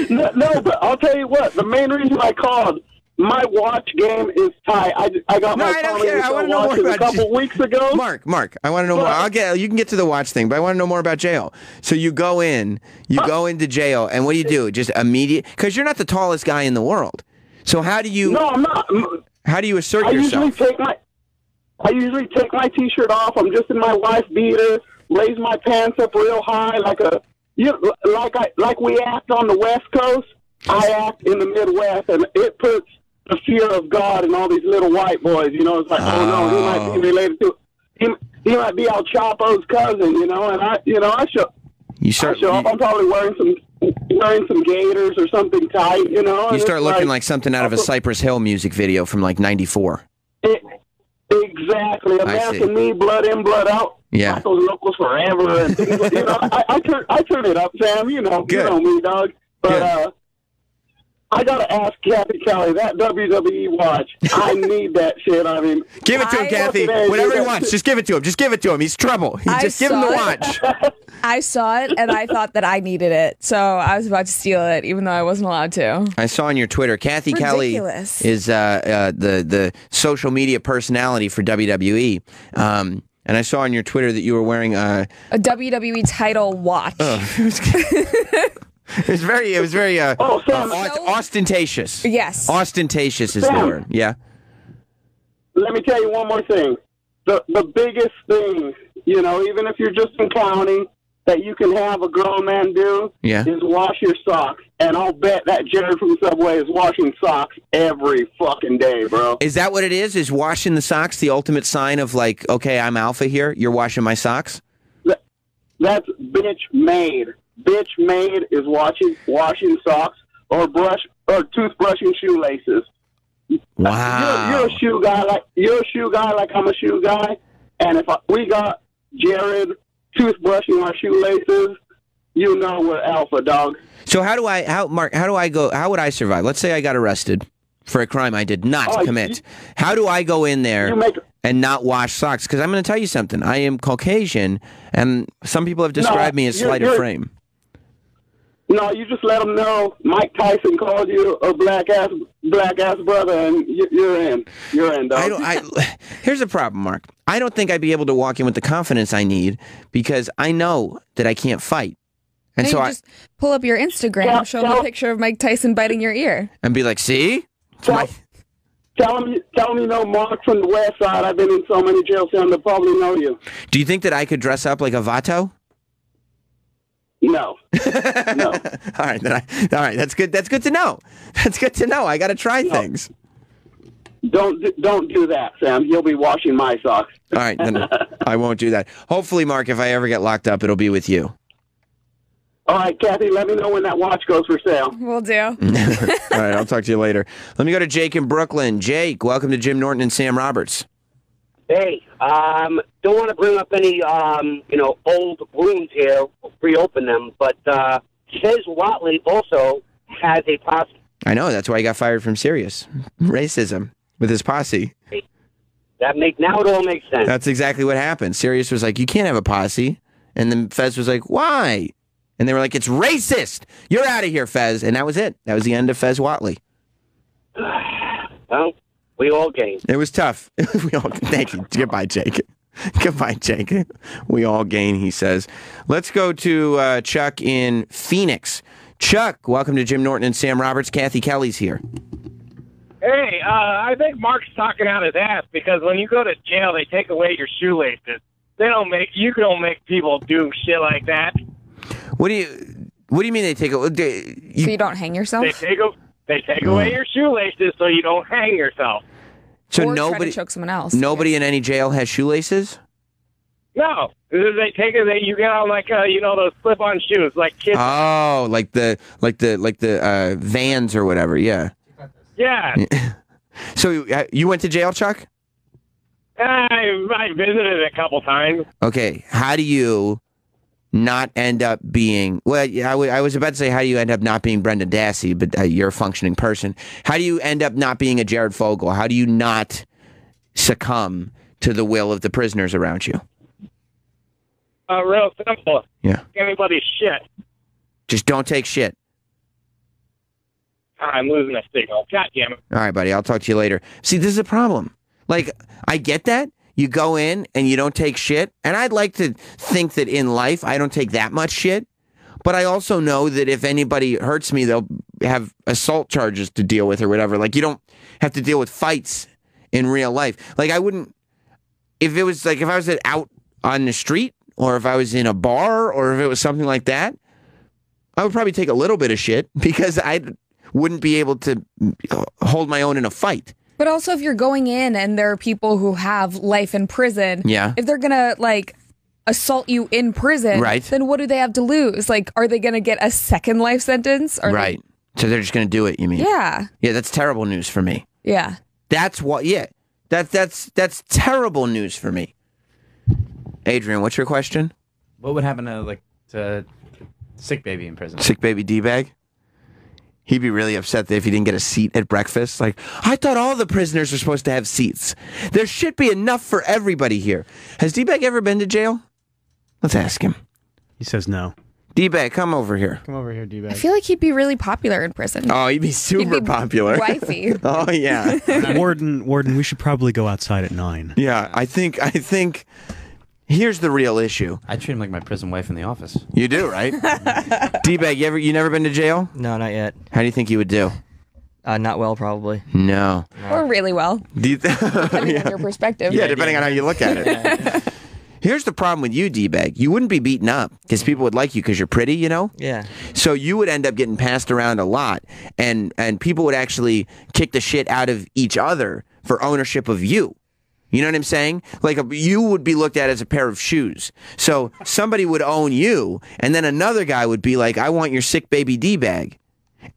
No, but I'll tell you what. The main reason I called... My watch game is tight. I got my watch a couple weeks ago. Mark, I want to know more. You can get to the watch thing, but I want to know more about jail. So you go into jail, and what do you do? Just immediate? Because you're not the tallest guy in the world. So how do you? No, I'm not. How do you assert yourself? I usually take my t-shirt off. I'm just in my wife's beater. Raise my pants up real high, like we act on the West Coast. I act in the Midwest, and it puts the fear of God in all these little white boys. It's like, oh no, he might be related to, he might be El Chapo's cousin. And I show up. I'm probably wearing some gaiters or something tight. You start looking like something out of a Cypress Hill music video from like '94. Exactly, American Me, blood in, blood out. Yeah, those locals forever and things. I turn it up, Sam. You know me, dog. But I gotta ask Cathy, Kelley, that WWE watch, I need that shit. I mean, give it to him, Cathy. Whatever he wants, just give it to him. Just give it to him. He's trouble. Just give him the watch. I saw it, and I thought that I needed it, so I was about to steal it, even though I wasn't allowed to. I saw on your Twitter, Cathy Kelley is the social media personality for WWE. And I saw on your Twitter that you were wearing a WWE title watch. It was very ostentatious. Yes. Ostentatious is the word. Yeah. Let me tell you one more thing. The biggest thing, even if you're just in county, that you can have a grown man do is wash your socks. And I'll bet that Jared from Subway is washing socks every fucking day, bro. Is that what it is? Is washing the socks the ultimate sign of like, okay, I'm alpha here, you're washing my socks? That's bitch made. Bitch made is washing socks or toothbrushing shoelaces. Wow. You're a shoe guy like I'm a shoe guy, and if we got Jared toothbrushing our shoelaces, we're alpha, dog. So Mark, how would I survive? Let's say I got arrested for a crime I did not commit. How do I go in there and not wash socks? Because I'm going to tell you something. I am Caucasian, and some people have described me as slight of frame. No, you just let them know Mike Tyson called you a black ass brother, and you're in. You're in, dog. Here's the problem, Mark. I don't think I'd be able to walk in with the confidence I need because I know that I can't fight. And so just pull up your Instagram, show them a picture of Mike Tyson biting your ear, and be like, "See." Tell them Mark from the West Side. I've been in so many jails, and they'll probably know you. Do you think that I could dress up like a Vato? No. No. All right. That's good. That's good to know. That's good to know. I got to try things. Don't do that, Sam. You'll be washing my socks. All right. Then I won't do that. Hopefully, Mark, if I ever get locked up, it'll be with you. All right, Cathy, let me know when that watch goes for sale. Will do. All right, I'll talk to you later. Let me go to Jake in Brooklyn. Jake, welcome to Jim Norton and Sam Roberts. Hey, don't want to bring up any, old wounds here, reopen them, but Fez Whatley also has a posse. I know, that's why he got fired from Sirius. Racism with his posse. Now it all makes sense. That's exactly what happened. Sirius was like, you can't have a posse. And then Fez was like, why? And they were like, it's racist. You're out of here, Fez. And that was it. That was the end of Fez Whatley. Well, we all gain. It was tough. Thank you. Goodbye, Jake. Goodbye, Jake. We all gain, he says. Let's go to Chuck in Phoenix. Chuck, welcome to Jim Norton and Sam Roberts. Cathy Kelley's here. Hey, I think Mark's talking out his ass because when you go to jail, they take away your shoelaces. You don't make people do shit like that. What do you mean they take it? So you don't hang yourself? They take away your shoelaces so you don't hang yourself. So or nobody try to choke someone else. Nobody in any jail has shoelaces? No, they take it. You get on like those slip-on shoes, like kids. Oh, like the Vans or whatever. Yeah. Yeah. So you went to jail, Chuck? I visited a couple times. Okay, how do you not end up being? Well, I was about to say how do you end up not being Brendan Dassey, but you're a functioning person. How do you end up not being a Jared Fogle? How do you not succumb to the will of the prisoners around you? Real simple. Yeah. Anybody's shit. Just don't take shit. I'm losing a signal. God damn it. All right, buddy. I'll talk to you later. See, this is a problem. Like, I get that. You go in and you don't take shit. And I'd like to think that in life I don't take that much shit. But I also know that if anybody hurts me, they'll have assault charges to deal with or whatever. Like, you don't have to deal with fights in real life. Like, I wouldn't... If I was out on the street or if I was in a bar or if it was something like that, I would probably take a little bit of shit because I wouldn't be able to hold my own in a fight. But also, if you're going in and there are people who have life in prison, if they're going to, like, assault you in prison, then what do they have to lose? Like, are they going to get a second life sentence? Right. So they're just going to do it, you mean? Yeah. Yeah, that's terrible news for me. Yeah. That's what, that's terrible news for me. Adrian, what's your question? What would happen to sick baby in prison? Sick baby D-bag? He'd be really upset that if he didn't get a seat at breakfast. Like, I thought all the prisoners were supposed to have seats. There should be enough for everybody here. Has D-bag ever been to jail? Let's ask him. He says no. D-bag, come over here. Come over here, D-bag. I feel like he'd be really popular in prison. Oh, he'd be super popular. Wifey. Oh, yeah. Warden, we should probably go outside at 9. Yeah, I think... Here's the real issue. I treat him like my prison wife in the office. You do, right? D-bag, you never been to jail? No, not yet. How do you think you would do? Not well, probably. No. Or really well. Depending on your perspective. Yeah, depending on how you look at it. Here's the problem with you, D-bag. You wouldn't be beaten up because people would like you because you're pretty, you know? Yeah. So you would end up getting passed around a lot, and people would actually kick the shit out of each other for ownership of you. You know what I'm saying? Like, you would be looked at as a pair of shoes. So somebody would own you, and then another guy would be like, I want your sick baby D-bag.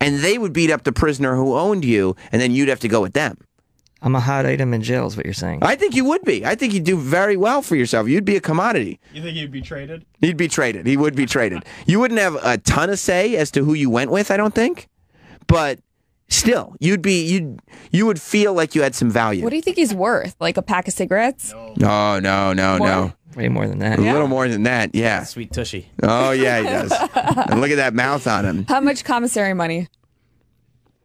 And they would beat up the prisoner who owned you, and then you'd have to go with them. I'm a hot item in jail is what you're saying. I think you would be. I think you'd do very well for yourself. You'd be a commodity. You think he'd be traded? He'd be traded. He would be traded. You wouldn't have a ton of say as to who you went with, I don't think. But... still, you would feel like you had some value. What do you think he's worth? Like a pack of cigarettes? No. Way more than that. A little more than that, yeah. Sweet tushy. Oh, yeah, he does. And look at that mouth on him. How much commissary money?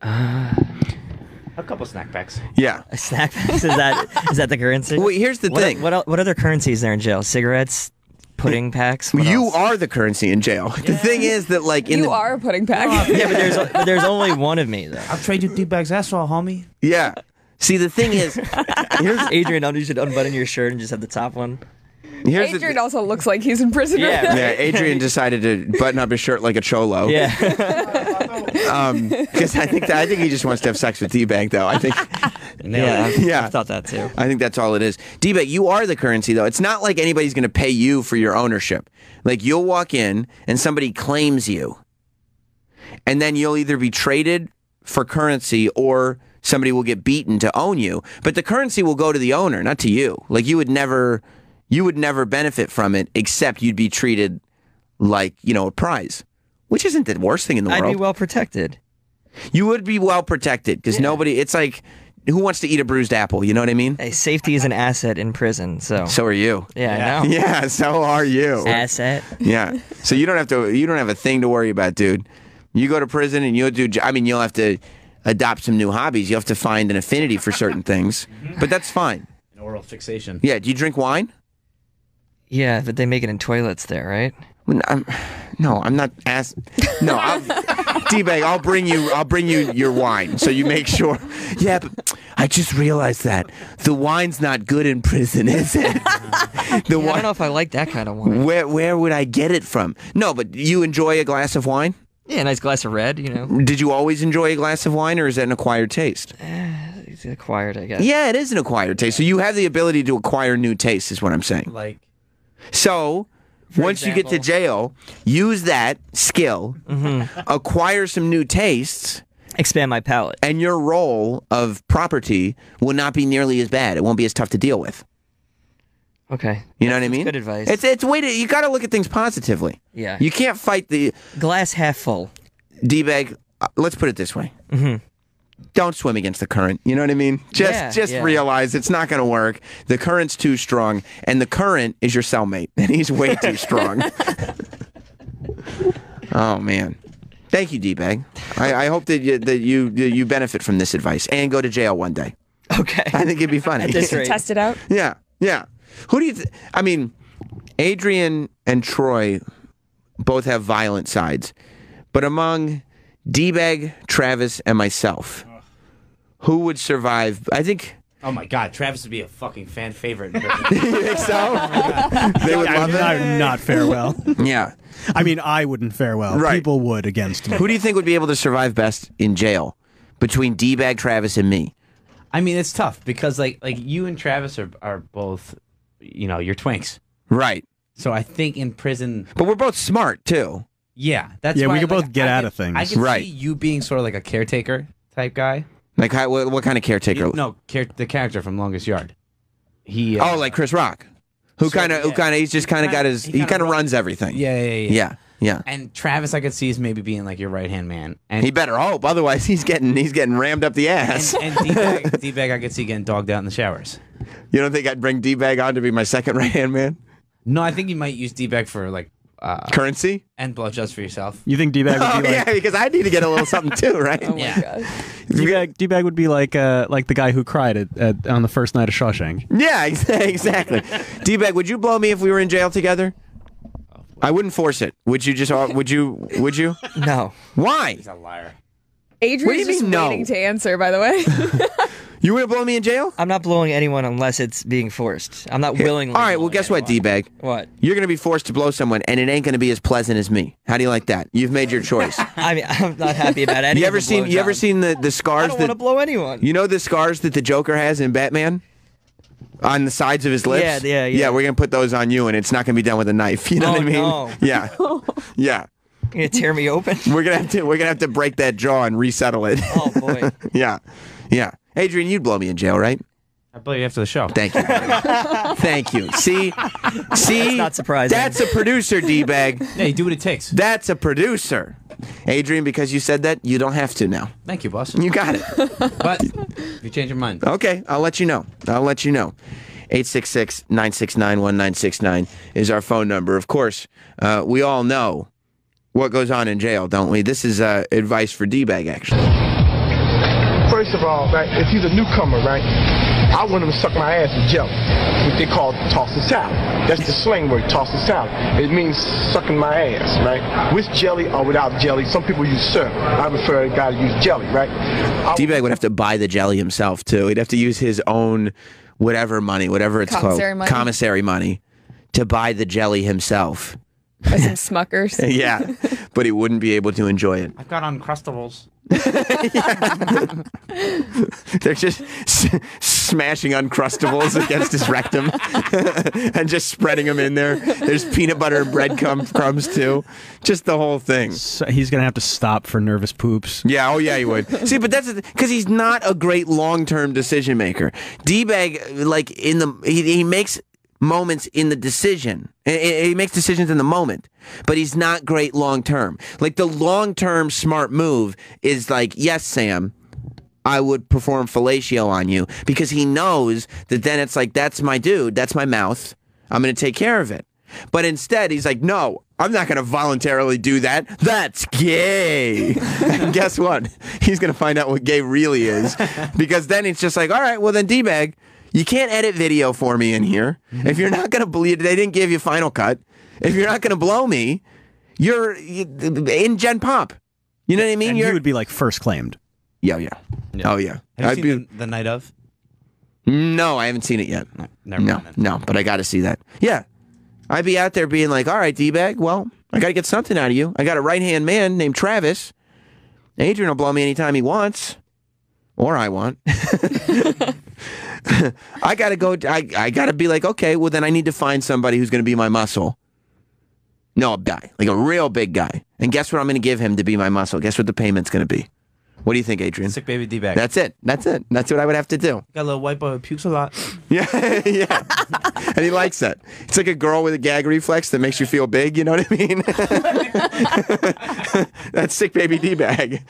A couple snack packs. Yeah. A snack packs? Is that the currency? Well, here's the thing. What other currencies there in jail? Cigarettes? Pudding packs? You are the currency in jail. Yeah. The thing is that, like, you are a pudding pack. Yeah, but there's only one of me, though. I'll trade you D-bags. That's all, homie. Yeah. See, the thing is, Adrian, you should unbutton your shirt and just have the top one. Adrian also looks like he's in prison. Yeah, Adrian decided to button up his shirt like a cholo. Yeah. Because I think he just wants to have sex with D-bag, though. I think. I thought that too. I think that's all it is. D-bag, you are the currency, though. It's not like anybody's going to pay you for your ownership. Like, you'll walk in and somebody claims you, and then you'll either be traded for currency or somebody will get beaten to own you. But the currency will go to the owner, not to you. Like, you would never benefit from it, except you'd be treated like, a prize, which isn't the worst thing in the world. I'd be well protected. You would be well protected because nobody. It's like, who wants to eat a bruised apple? You know what I mean? Hey, safety is an asset in prison. So are you. Yeah, I know. Yeah, so are you. Asset. Yeah. So you don't have a thing to worry about, dude. You go to prison and you'll have to adopt some new hobbies. You have to find an affinity for certain things, but that's fine. An oral fixation. Yeah. Do you drink wine? Yeah, but they make it in toilets there, right? No, I'm not asking. No, D-Bag, I'll bring you your wine, so you make sure. Yeah, but I just realized that the wine's not good in prison, is it? I don't know if I like that kind of wine. Where would I get it from? No, but you enjoy a glass of wine? Yeah, a nice glass of red, you know. Did you always enjoy a glass of wine, or is that an acquired taste? It's acquired, I guess. Yeah, it is an acquired taste. So you have the ability to acquire new tastes, is what I'm saying. Like, so once you get to jail, use that skill, acquire some new tastes, expand my palate, and your role of property will not be nearly as bad. It won't be as tough to deal with. Okay. You know what I mean? Good advice. It's a way to, you got to look at things positively. Yeah. You can't fight the glass half full. D-Bag, let's put it this way. Don't swim against the current. You know what I mean? Just realize it's not going to work. The current's too strong, and the current is your cellmate, and he's way too strong. Oh man. Thank you, D-Bag. I hope that you benefit from this advice and go to jail one day. Okay. I think it'd be funny. At this rate. Test it out. Yeah. Who do you? I mean, Adrian and Troy both have violent sides, but among D-Bag, Travis, and myself, who would survive? I think. Oh my God, Travis would be a fucking fan favorite. You think so? They would love it. Not fare well. Yeah. I mean, I wouldn't fare well. Right. People would against me. Who do you think would be able to survive best in jail between D-Bag, Travis, and me? I mean, it's tough because like you and Travis are both, you know, you're twinks. Right. So I think in prison, but we're both smart too. Yeah, that's yeah. why, We could both get out of things. I can see you being sort of like a caretaker type guy. Like what kind of caretaker? The character from Longest Yard. He like Chris Rock, who kind of he's just kind of got his he kind of runs everything. Yeah. Yeah. And Travis, I could see is maybe being like your right hand man. And he better hope, otherwise he's getting rammed up the ass. And D-Bag, I could see getting dogged out in the showers. You don't think I'd bring D-Bag on to be my second right hand man? No, I think you might use D-Bag for like currency and blowjobs for yourself. You think D-Bag would be like? Yeah, because I need to get a little something too, right? Oh my God. D-Bag would be like the guy who cried on the first night of Shawshank. Yeah, exactly. D-Bag, would you blow me if we were in jail together? I wouldn't force it. Would you just? Would you? No. Why? He's a liar. Adrian's just waiting to answer, by the way. You want to blow me in jail? I'm not blowing anyone unless it's being forced. I'm not willingly. All right, well, guess what, D-Bag? What? You're going to be forced to blow someone, and it ain't going to be as pleasant as me. How do you like that? You've made your choice. I mean, I'm not happy about any. You ever seen the scars? I don't want to blow anyone. You know the scars that the Joker has in Batman? On the sides of his lips? Yeah. Yeah, we're going to put those on you, and it's not going to be done with a knife. You know what I mean? No. Yeah. Yeah. You're gonna tear me open? We're gonna have to break that jaw and resettle it. Oh boy. Yeah. Adrian, you'd blow me in jail, right? I'll blow you after the show. Thank you. Thank you. See, that's not surprising. That's a producer, D-Bag. Yeah, you do what it takes. That's a producer. Adrian, because you said that, you don't have to now. Thank you, boss. You got it. But if you change your mind. Okay, I'll let you know. 866-969-1969 is our phone number. Of course, we all know what goes on in jail, don't we? This is advice for D-Bag, actually. First of all, right, if he's a newcomer, right, I want him to suck my ass with jelly, what they call toss the salad. That's the slang word, toss the salad. It means sucking my ass, right? With jelly or without jelly. Some people use syrup. I prefer a guy to use jelly, right? D-Bag would have to buy the jelly himself, too. He'd have to use his own whatever money, whatever it's called. Commissary money, to buy the jelly himself. Buy some Smuckers. Yeah, but he wouldn't be able to enjoy it. I've got Uncrustables. They're just smashing Uncrustables against his rectum and just spreading them in there. There's peanut butter and bread crumbs too. Just the whole thing. So he's going to have to stop for nervous poops. Yeah, oh yeah, he would. See, but that's because he's not a great long-term decision maker. D-Bag, like he makes moments in the decision. He makes decisions in the moment, but he's not great long term. Like the long term smart move is like, yes, Sam, I would perform fellatio on you, because he knows that then it's like, that's my dude, that's my mouth, I'm going to take care of it. But instead, he's like, no, I'm not going to voluntarily do that. That's gay. And guess what? He's going to find out what gay really is, because then it's just like, all right, well then D-Bag, you can't edit video for me in here. If you're not going to believe, they didn't give you Final Cut. If you're not going to blow me, You're in Gen Pop. You know what I mean? And you would be like first claimed. Yeah. Oh, yeah. Have you seen the Night of? No, I haven't seen it yet. No, but I got to see that. Yeah. I'd be out there being like, all right, D-Bag, well, I got to get something out of you. I got a right-hand man named Travis. Adrian will blow me anytime he wants. Or I want. I got to go. I got to be like, okay, well, then I need to find somebody who's going to be my muscle. No, a guy. Like a real big guy. And guess what I'm going to give him to be my muscle? Guess what the payment's going to be? What do you think, Adrian? Sick baby D-bag. That's it. That's what I would have to do. Got a little white boy who pukes a lot. Yeah. And he likes that. It's like a girl with a gag reflex that makes you feel big, you know what I mean? That's sick baby D-bag.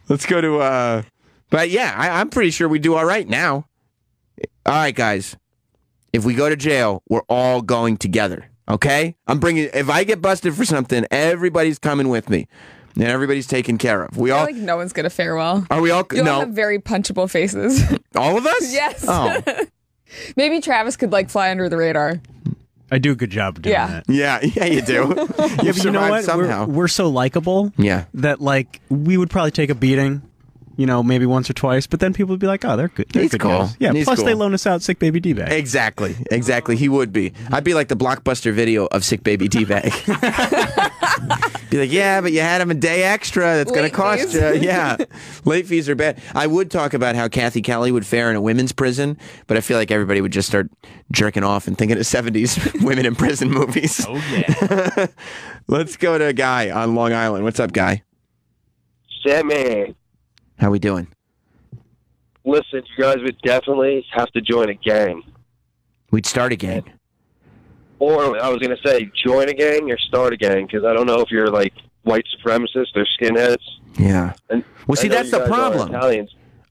Let's go to, but yeah, I'm pretty sure we do all right now. All right, guys. If we go to jail, we're all going together, okay? If I get busted for something, everybody's coming with me. And everybody's taken care of. I feel like no one's going to fare well. Are we all? You all no. have very punchable faces. All of us? Yes. Oh. Maybe Travis could fly under the radar. I do a good job of doing that. Yeah, you do. Yeah, but you know what? Somehow. We're so likable. Yeah. That we would probably take a beating. Maybe once or twice, but then people would be like, "Oh, they're good. They're He's good cool. guys." Yeah. He's Plus, cool. they loan us out sick baby D-bag. Exactly. He would be. I'd be like the Blockbuster video of sick baby D-bag. Be like, yeah, but you had him a day extra. That's going to cost you. Yeah. Late fees are bad. I would talk about how Cathy Kelley would fare in a women's prison, but I feel like everybody would just start jerking off and thinking of 70s women in prison movies. Oh, yeah. Let's go to a Guy on Long Island. What's up, Guy? Sammy. How we doing? Listen, you guys would definitely have to join a gang. We'd start a gang. Or I was going to say join a gang or start a gang, because I don't know if you're like white supremacists or skinheads. Yeah. And well, see, that's the problem.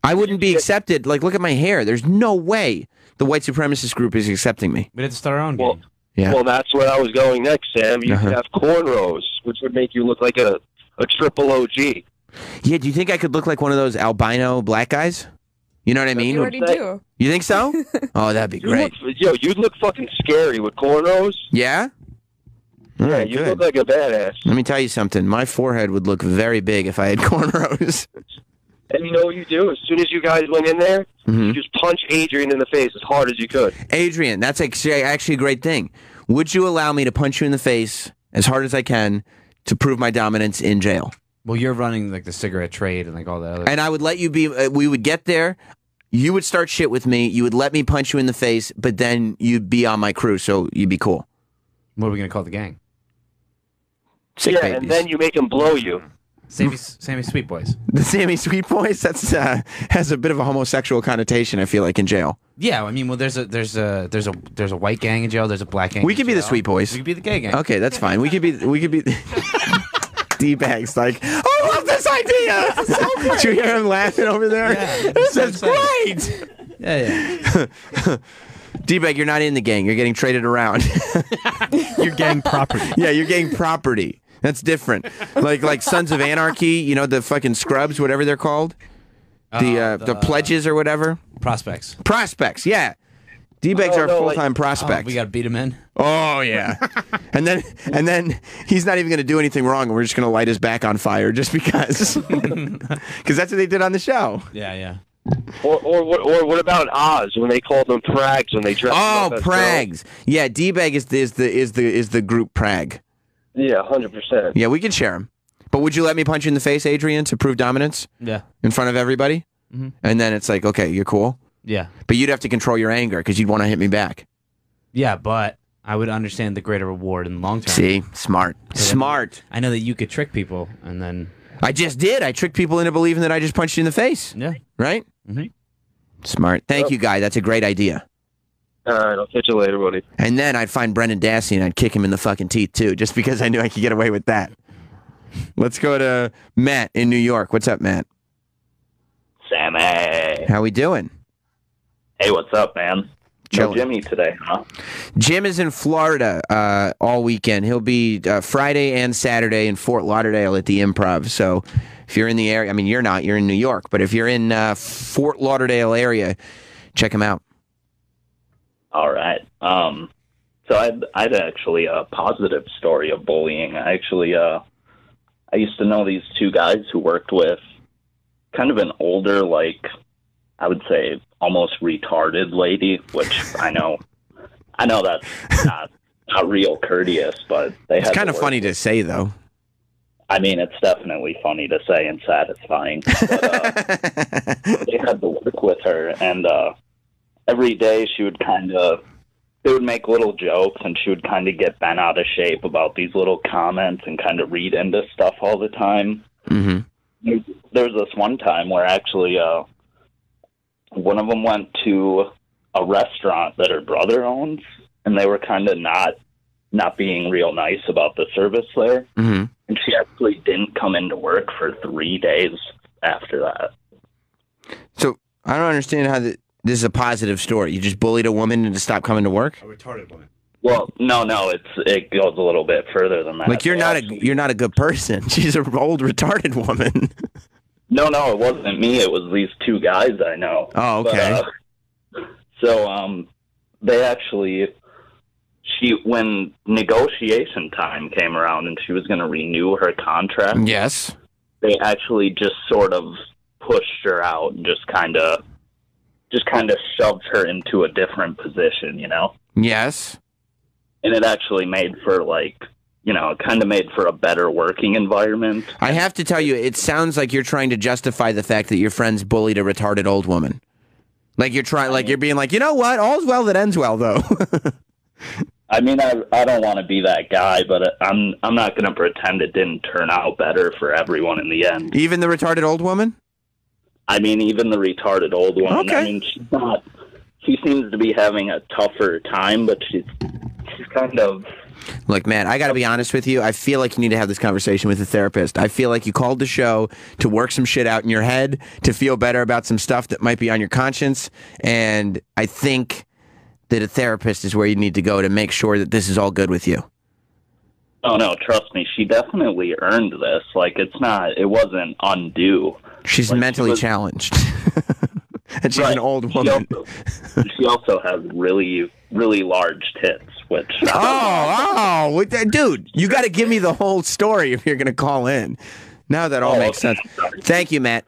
I wouldn't be accepted. Like, look at my hair. There's no way the white supremacist group is accepting me. We'd have to start our own gang. Yeah. Well, that's where I was going next, Sam. You could have cornrows, which would make you look like a triple OG. Yeah, do you think I could look like one of those albino black guys? You know what I mean? You already do. You think so? Oh, that'd be great. You'd look fucking scary with cornrows. Yeah? All right, you look like a badass. Let me tell you something. My forehead would look very big if I had cornrows. And you know what you do? As soon as you guys went in there, you just punch Adrian in the face as hard as you could. Adrian, that's actually a great thing. Would you allow me to punch you in the face as hard as I can to prove my dominance in jail? Well, you're running the cigarette trade and all that other. And I would let you be. We would get there. You would start shit with me. You would let me punch you in the face, but then you'd be on my crew, so you'd be cool. What are we gonna call the gang? Sick babies. And then you make them blow you. Sammy Sweet Boys. The Sammy Sweet Boys. That's has a bit of a homosexual connotation. I feel like in jail. Yeah, I mean, well, there's a white gang in jail. There's a black gang. We could be the Sweet Boys. We could be the gay gang. Okay, that's fine. We could be. D-bags like, I love this idea. This is so great. Did you hear him laughing over there? Yeah, this is great. Yeah. D-bag, you're not in the gang. You're getting traded around. You're gang property. Yeah, you're gang property. That's different. Like Sons of Anarchy, the fucking scrubs, whatever they're called. The pledges or whatever. Prospects. Prospects, yeah. D-bag's our full-time prospect. We got to beat him in. Oh, yeah. and then he's not even going to do anything wrong, and we're just going to light his back on fire just because. Because that's what they did on the show. Yeah. Or what about Oz when they called them Prags when they dressed up as Prags. girls? Yeah, D-bag is the group Prag. Yeah, 100%. Yeah, we can share him. But would you let me punch you in the face, Adrian, to prove dominance? Yeah. In front of everybody? Mm-hmm. And then it's like, okay, you're cool? Yeah. But you'd have to control your anger because you'd want to hit me back. Yeah, but I would understand the greater reward in the long term. See? Smart. Smart. I know that you could trick people and then... I just did. I tricked people into believing that I just punched you in the face. Yeah. Right? Mm-hmm. Smart. Thank you, Guy. That's a great idea. All right, I'll catch you later, buddy. And then I'd find Brendan Dassey and I'd kick him in the fucking teeth, too, just because I knew I could get away with that. Let's go to Matt in New York. What's up, Matt? Sammy. How we doing? Hey, what's up, man? Chilling. No Jimmy today, huh? Jim is in Florida all weekend. He'll be Friday and Saturday in Fort Lauderdale at the Improv. So if you're in the area, I mean, you're not. You're in New York. But if you're in Fort Lauderdale area, check him out. All right. So I'd actually a positive story of bullying. I actually, I used to know these two guys who worked with kind of an older, like, I would say almost retarded lady, which I know that's not real courteous, but it's kind of funny to say, though. I mean, it's definitely funny to say and satisfying. But, they had to work with her, and every day they would make little jokes, and she would kind of get bent out of shape about these little comments and kind of read into stuff all the time. Mm-hmm. There was this one time where actually one of them went to a restaurant that her brother owns, and they were kind of not being real nice about the service there. Mm-hmm. And she actually didn't come into work for 3 days after that. So I don't understand how this is a positive story. You just bullied a woman into stop coming to work? A retarded woman. Well, no, it goes a little bit further than that. Like you're not a good person. She's an old retarded woman. No, it wasn't me. It was these two guys I know. Oh, okay. So they actually, when negotiation time came around and she was going to renew her contract, yes, they actually just sort of pushed her out and just kind of shoved her into a different position, you know? Yes. And it actually made for kind of made for a better working environment. I have to tell you, it sounds like you're trying to justify the fact that your friends bullied a retarded old woman. Like you're being like, you know what? All's well that ends well, though. I mean, I don't want to be that guy, but I'm not going to pretend it didn't turn out better for everyone in the end. Even the retarded old woman? I mean, even the retarded old woman. Okay. I mean, she seems to be having a tougher time, but she's kind of... Look, Matt, I got to be honest with you. I feel like you need to have this conversation with a therapist. I feel like you called the show to work some shit out in your head, to feel better about some stuff that might be on your conscience, and I think that a therapist is where you need to go to make sure that this is all good with you. Oh, no, trust me. She definitely earned this. Like, it wasn't undue. She's mentally challenged. And she's an old woman. She also has really, really large tits, which... Dude, you got to give me the whole story if you're going to call in. Now that all makes sense. Thank you, Matt.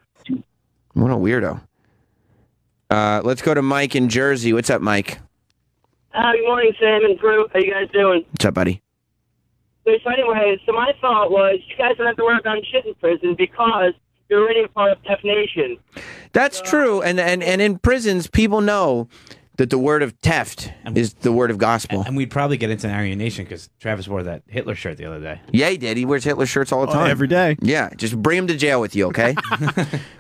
What a weirdo. Let's go to Mike in Jersey. What's up, Mike? Good morning, Sam and crew. How you guys doing? What's up, buddy? So anyway, my thought was you guys don't have to work on shit in prison because you're already a part of Tef Nation. That's true, and in prisons, people know that the word of theft is the word of gospel. And we'd probably get into an Aryan Nation because Travis wore that Hitler shirt the other day. Yeah, he did. He wears Hitler shirts all the time. Every day. Yeah, just bring him to jail with you, okay?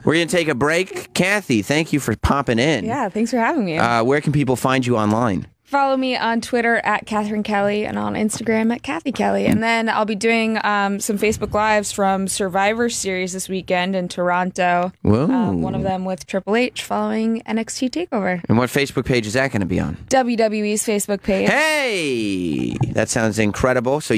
We're going to take a break. Cathy, thank you for popping in. Yeah, thanks for having me. Where can people find you online? Follow me on Twitter at Catherine Kelley and on Instagram at Cathy Kelley. And then I'll be doing some Facebook Lives from Survivor Series this weekend in Toronto. Whoa. One of them with Triple H following NXT TakeOver. And what Facebook page is that going to be on? WWE's Facebook page. Hey! That sounds incredible. So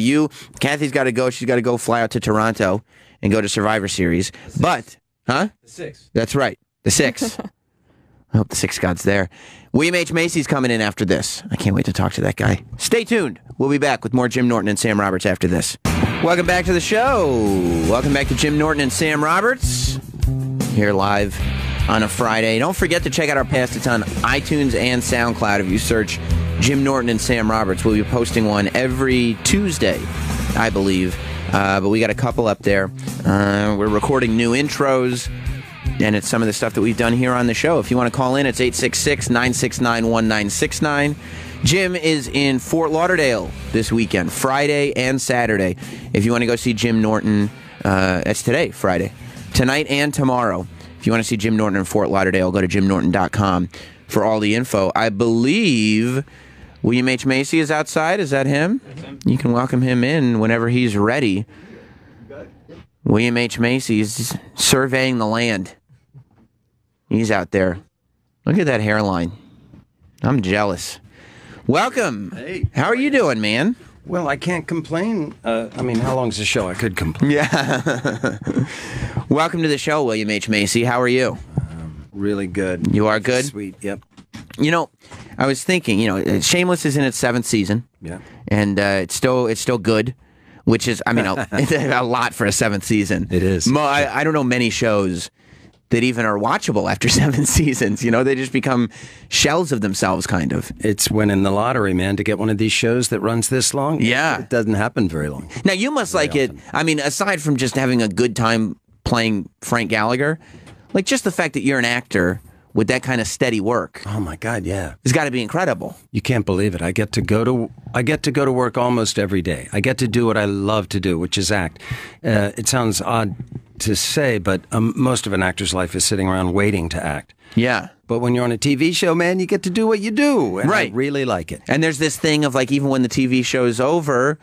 Cathy's got to go. She's got to go fly out to Toronto and go to Survivor Series. But, huh? The 6. That's right. The 6. I hope the 6 God's there. William H. Macy's coming in after this. I can't wait to talk to that guy. Stay tuned. We'll be back with more Jim Norton and Sam Roberts after this. Welcome back to the show. Welcome back to Jim Norton and Sam Roberts. Here live on a Friday. Don't forget to check out our past. It's on iTunes and SoundCloud. If you search Jim Norton and Sam Roberts, we'll be posting one every Tuesday, I believe. But we got a couple up there. We're recording new intros. And it's some of the stuff that we've done here on the show. If you want to call in, it's 866-969-1969. Jim is in Fort Lauderdale this weekend, Friday and Saturday. If you want to go see Jim Norton, that's today, Friday. Tonight and tomorrow. If you want to see Jim Norton in Fort Lauderdale, go to jimnorton.com for all the info. I believe William H. Macy is outside. Is that him? You can welcome him in whenever he's ready. William H. Macy is surveying the land. He's out there. Look at that hairline. I'm jealous. Welcome. Hey. How are you doing, man? Well, I can't complain. I mean, how long's the show? I could complain. Yeah. Welcome to the show, William H. Macy. How are you? Really good. You are good? Sweet, yep. You know, I was thinking, Shameless is in its 7th season. Yeah. And it's still good, which is, it's a lot for a 7th season. It is. I don't know many shows that even are watchable after 7 seasons. They just become shells of themselves, kind of. It's winning the lottery, man, to get one of these shows that runs this long. Yeah. It doesn't happen very long. Now, you must like it. Aside from just having a good time playing Frank Gallagher, like just the fact that you're an actor with that kind of steady work. Oh my God, yeah. It's got to be incredible. You can't believe it. I get to go to work almost every day. I get to do what I love to do, which is act. It sounds odd to say, but most of an actor's life is sitting around waiting to act. Yeah. But when you're on a TV show, man, you get to do what you do. And right. I really like it. And there's this thing of like, even when the TV show's over,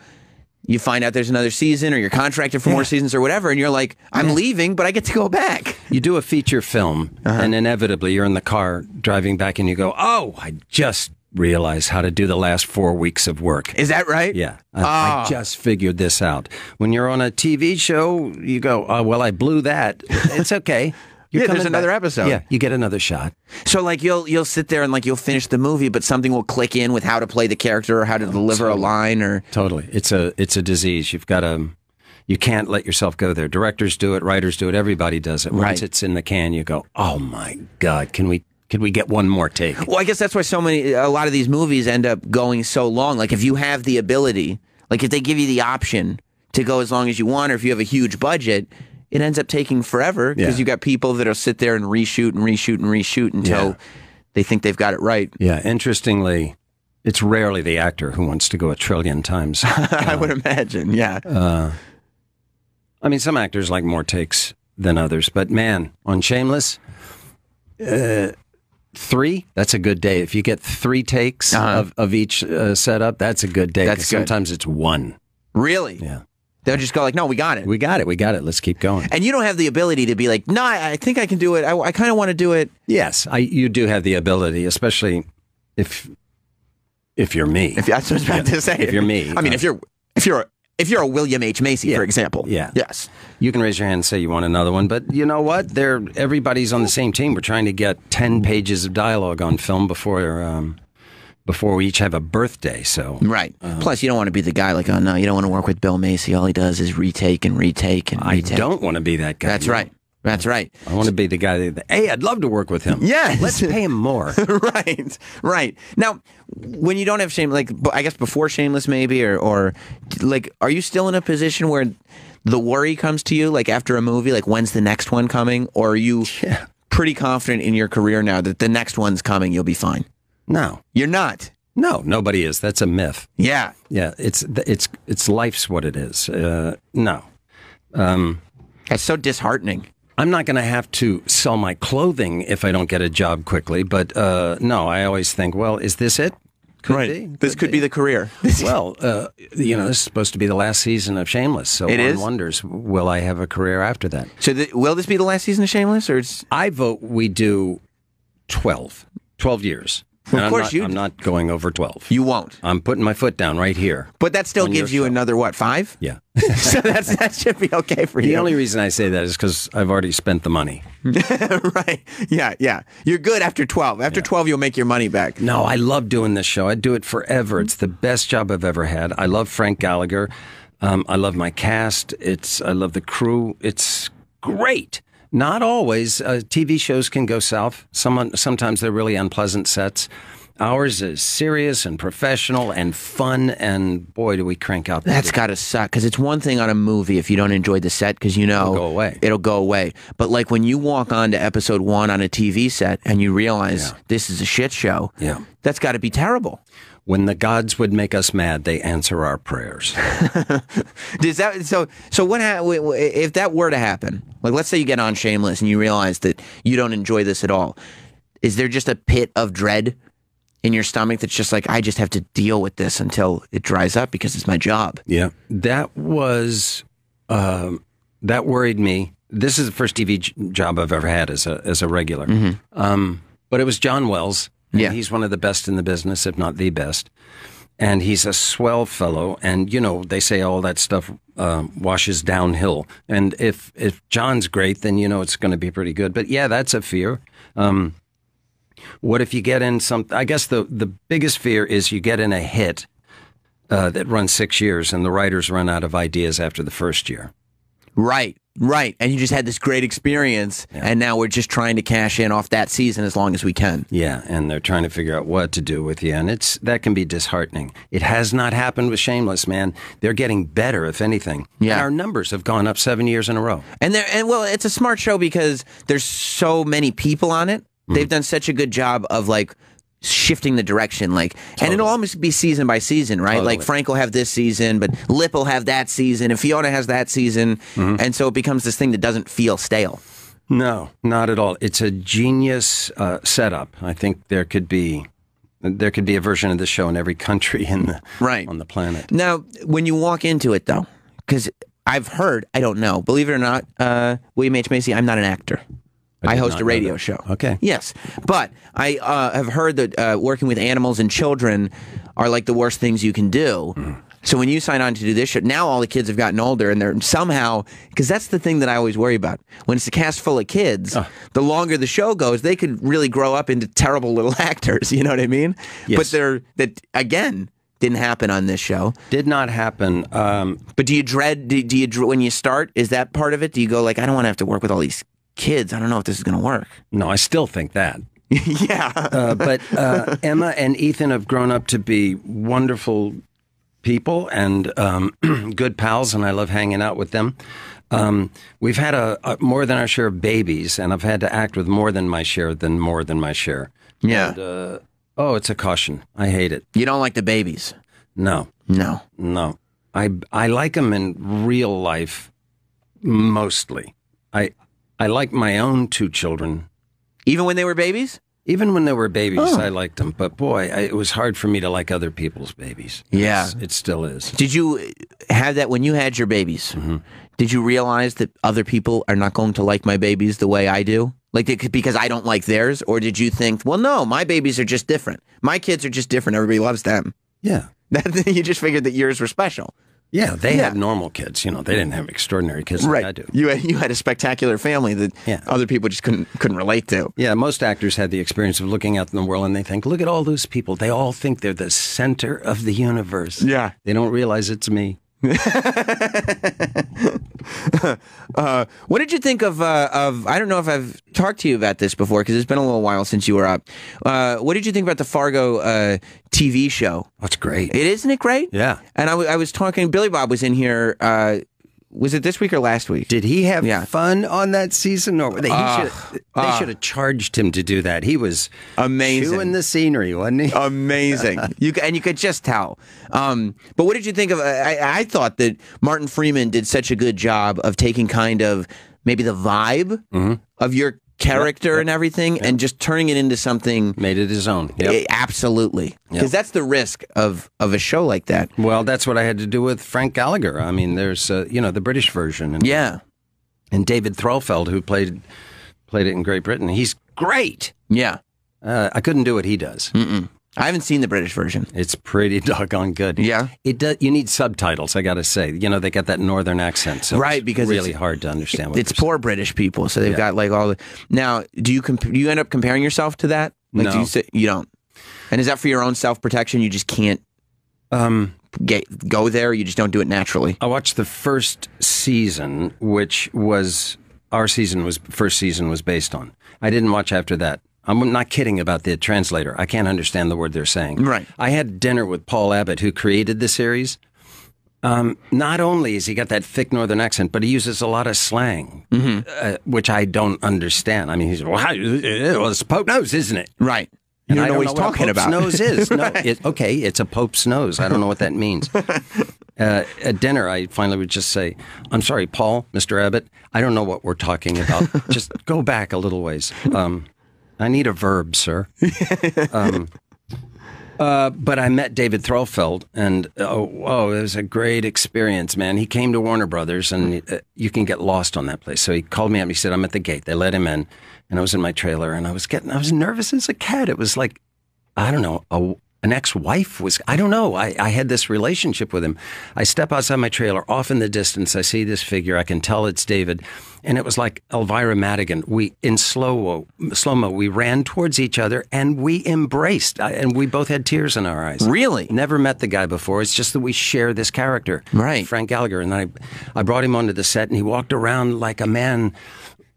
you find out there's another season or you're contracted for more seasons or whatever, and you're like, I'm leaving, but I get to go back. You do a feature film, and inevitably you're in the car driving back, and you go, oh, I just realized how to do the last 4 weeks of work. Is that right? Yeah. I just figured this out. When you're on a TV show, you go, oh, well, I blew that. It's okay. There's another episode. Yeah, you get another shot. So like you'll sit there and like you'll finish the movie, but something will click in with how to play the character or how to deliver a line or totally. It's a disease. You've got to. You can't let yourself go there. Directors do it. Writers do it. Everybody does it. Once it's in the can, you go, oh my God, can we get one more take? Well, I guess that's why a lot of these movies end up going so long. Like if you have the ability, like if they give you the option to go as long as you want, or if you have a huge budget, it ends up taking forever because you got people that'll sit there and reshoot until they think they've got it right. Yeah, interestingly, it's rarely the actor who wants to go 1 trillion times. I would imagine, yeah. Some actors like more takes than others, but man, on Shameless, 3, that's a good day. If you get 3 takes of each setup, that's a good day. That's good. Sometimes it's 1. Really? Yeah. They'll just go like, no, we got it. We got it. Let's keep going. And you don't have the ability to be like, no, I think I can do it. I kind of want to do it. Yes, you do have the ability, especially if you're me. That's what I was about to say. If you're me. If you're a William H. Macy, for example. Yeah. Yes. You can raise your hand and say you want another one, but you know what? Everybody's on the same team. We're trying to get 10 pages of dialogue on film before we each have a birthday, so... Right. Plus, you don't want to be the guy like, oh, no, you don't want to work with Bill Macy. All he does is retake and retake and retake. I don't want to be that guy. That's right. That's right. I want to be the guy that, hey, I'd love to work with him. Yes. Let's pay him more. Right. Now, when you don't have Shameless, like, I guess before Shameless maybe, or like, are you still in a position where the worry comes to you, like after a movie, like when's the next one coming? Or are you pretty confident in your career now that the next one's coming, you'll be fine? No. You're not? No, nobody is. That's a myth. Yeah. Yeah, it's life's what it is. No. That's so disheartening. I'm not going to have to sell my clothing if I don't get a job quickly, but no, I always think, well, is this it? This could be the career. Well, this is supposed to be the last season of Shameless, so one wonders, will I have a career after that? So will this be the last season of Shameless? Or I vote we do 12 years. Of course I'm not going over 12. You won't. I'm putting my foot down right here. But that still gives you another, 5? Yeah. So that should be okay for you. The only reason I say that is because I've already spent the money. Right. Yeah. You're good after 12. After 12, you'll make your money back. No, I love doing this show. I'd do it forever. It's the best job I've ever had. I love Frank Gallagher. I love my cast. I love the crew. It's great. Not always. TV shows can go south. Sometimes they're really unpleasant sets. Ours is serious and professional and fun, and boy, do we crank out. That's got to suck, because it's one thing on a movie if you don't enjoy the set, because it'll go away. But like when you walk on to episode 1 on a TV set and you realize this is a shit show, that's got to be terrible. When the gods would make us mad, they answer our prayers. So what if that were to happen? Like, let's say you get on Shameless and you realize that you don't enjoy this at all. Is there just a pit of dread in your stomach that's just like, I just have to deal with this until it dries up because it's my job? Yeah, that worried me. This is the first TV job I've ever had as a regular. Mm-hmm. But it was John Wells. And he's one of the best in the business, if not the best. And he's a swell fellow. And, they say all that stuff washes downhill. And if John's great, then, it's going to be pretty good. But, yeah, that's a fear. What if you get in some? I guess the biggest fear is you get in a hit that runs 6 years, and the writers run out of ideas after the first year. Right. And you just had this great experience, and now we're just trying to cash in off that season as long as we can. Yeah, and they're trying to figure out what to do with you, and that can be disheartening. It has not happened with Shameless, man. They're getting better, if anything. Yeah, and our numbers have gone up 7 years in a row. And well, it's a smart show because there's so many people on it. They've done such a good job of like shifting the direction, like, and it'll almost be season by season, right? Totally. Like Frank will have this season, but Lip will have that season, and Fiona has that season, and so it becomes this thing that doesn't feel stale. No, not at all. It's a genius setup. I think there could be a version of the show in every country on the planet. Now, when you walk into it, though, because I've heard, I don't know, believe it or not, William H. Macy, I'm not an actor. I host a radio show. Okay. Yes. But I have heard that working with animals and children are like the worst things you can do. So when you sign on to do this show, now all the kids have gotten older and they're somehow, because that's the thing that I always worry about. When it's a cast full of kids, the longer the show goes, they could really grow up into terrible little actors. You know what I mean? Yes. But again, didn't happen on this show. Did not happen. But do you dread, when you start, is that part of it? Do you go like, I don't want to have to work with all these kids, I don't know if this is going to work. No, I still think that. Yeah. But Emma and Ethan have grown up to be wonderful people and good pals, and I love hanging out with them. We've had a more than our share of babies, and I've had to act with more than my share. Yeah. And, it's a caution. I hate it. You don't like the babies? No. I like them in real life, mostly. I like my own 2 children. Even when they were babies? Even when they were babies, I liked them. But boy, it was hard for me to like other people's babies. Yeah. It still is. Did you have that when you had your babies? Did you realize that other people are not going to like my babies the way I do? Like, because I don't like theirs? Or did you think, well, no, my babies are just different. My kids are just different. Everybody loves them. Yeah. You just figured that yours were special. Yeah, they had normal kids. You know, they didn't have extraordinary kids like I do. You had a spectacular family that other people just couldn't relate to. Yeah, most actors had the experience of looking out in the world and they think, look at all those people. They all think they're the center of the universe. Yeah. They don't realize it's me. What did you think of I don't know if I've talked to you about this before because it's been a little while since you were up. What did you think about the Fargo TV show? That's great. Isn't it great? Yeah. And I was talking, Billy Bob was in here, was it this week or last week? Did he have fun on that season? Or they should have charged him to do that. He was amazing, chewing the scenery, wasn't he? Amazing. You could just tell. But what did you think of? I thought that Martin Freeman did such a good job of taking kind of maybe the vibe of your character and everything, and just turning it into something. Made it his own. Absolutely. Because that's the risk of a show like that. Well, that's what I had to do with Frank Gallagher. I mean, there's, the British version. And, and David Threlfeld, who played it in Great Britain. He's great. Yeah. I couldn't do what he does. I haven't seen the British version. It's pretty doggone good. Yeah. You need subtitles, I got to say. You know, they got that northern accent, so because it's really hard to understand what it's poor British people, so they've got like all the... Now, do you end up comparing yourself to that? Like, no. You don't. And is that for your own self-protection? You just can't go there? You just don't do it naturally? I watched the first season, which was... first season was based on. I didn't watch after that. I'm not kidding about the translator. I can't understand the word they're saying. Right. I had dinner with Paul Abbott, who created the series. Not only has he got that thick northern accent, but he uses a lot of slang, which I don't understand. I mean, he's it's a Pope nose, isn't it? Right. You don't know what he's talking about. Pope's nose is. No, it's a Pope's nose. I don't know what that means. At dinner, I finally would just say, I'm sorry, Paul, Mr. Abbott, I don't know what we're talking about. Just go back a little ways. I need a verb, sir. But I met David Threlfeld, and it was a great experience, man. He came to Warner Brothers, and you can get lost on that place. So he called me up. He said, "I'm at the gate." They let him in, and I was in my trailer, and I was nervous as a cat. It was like, I don't know, an ex-wife was, I don't know. I had this relationship with him. I step outside my trailer, off in the distance, I see this figure. I can tell it's David. And it was like Elvira Madigan. We, in slow-mo, we ran towards each other and we embraced. And we both had tears in our eyes. Really? Never met the guy before. It's just that we share this character. Right. Frank Gallagher. And I brought him onto the set and he walked around like a man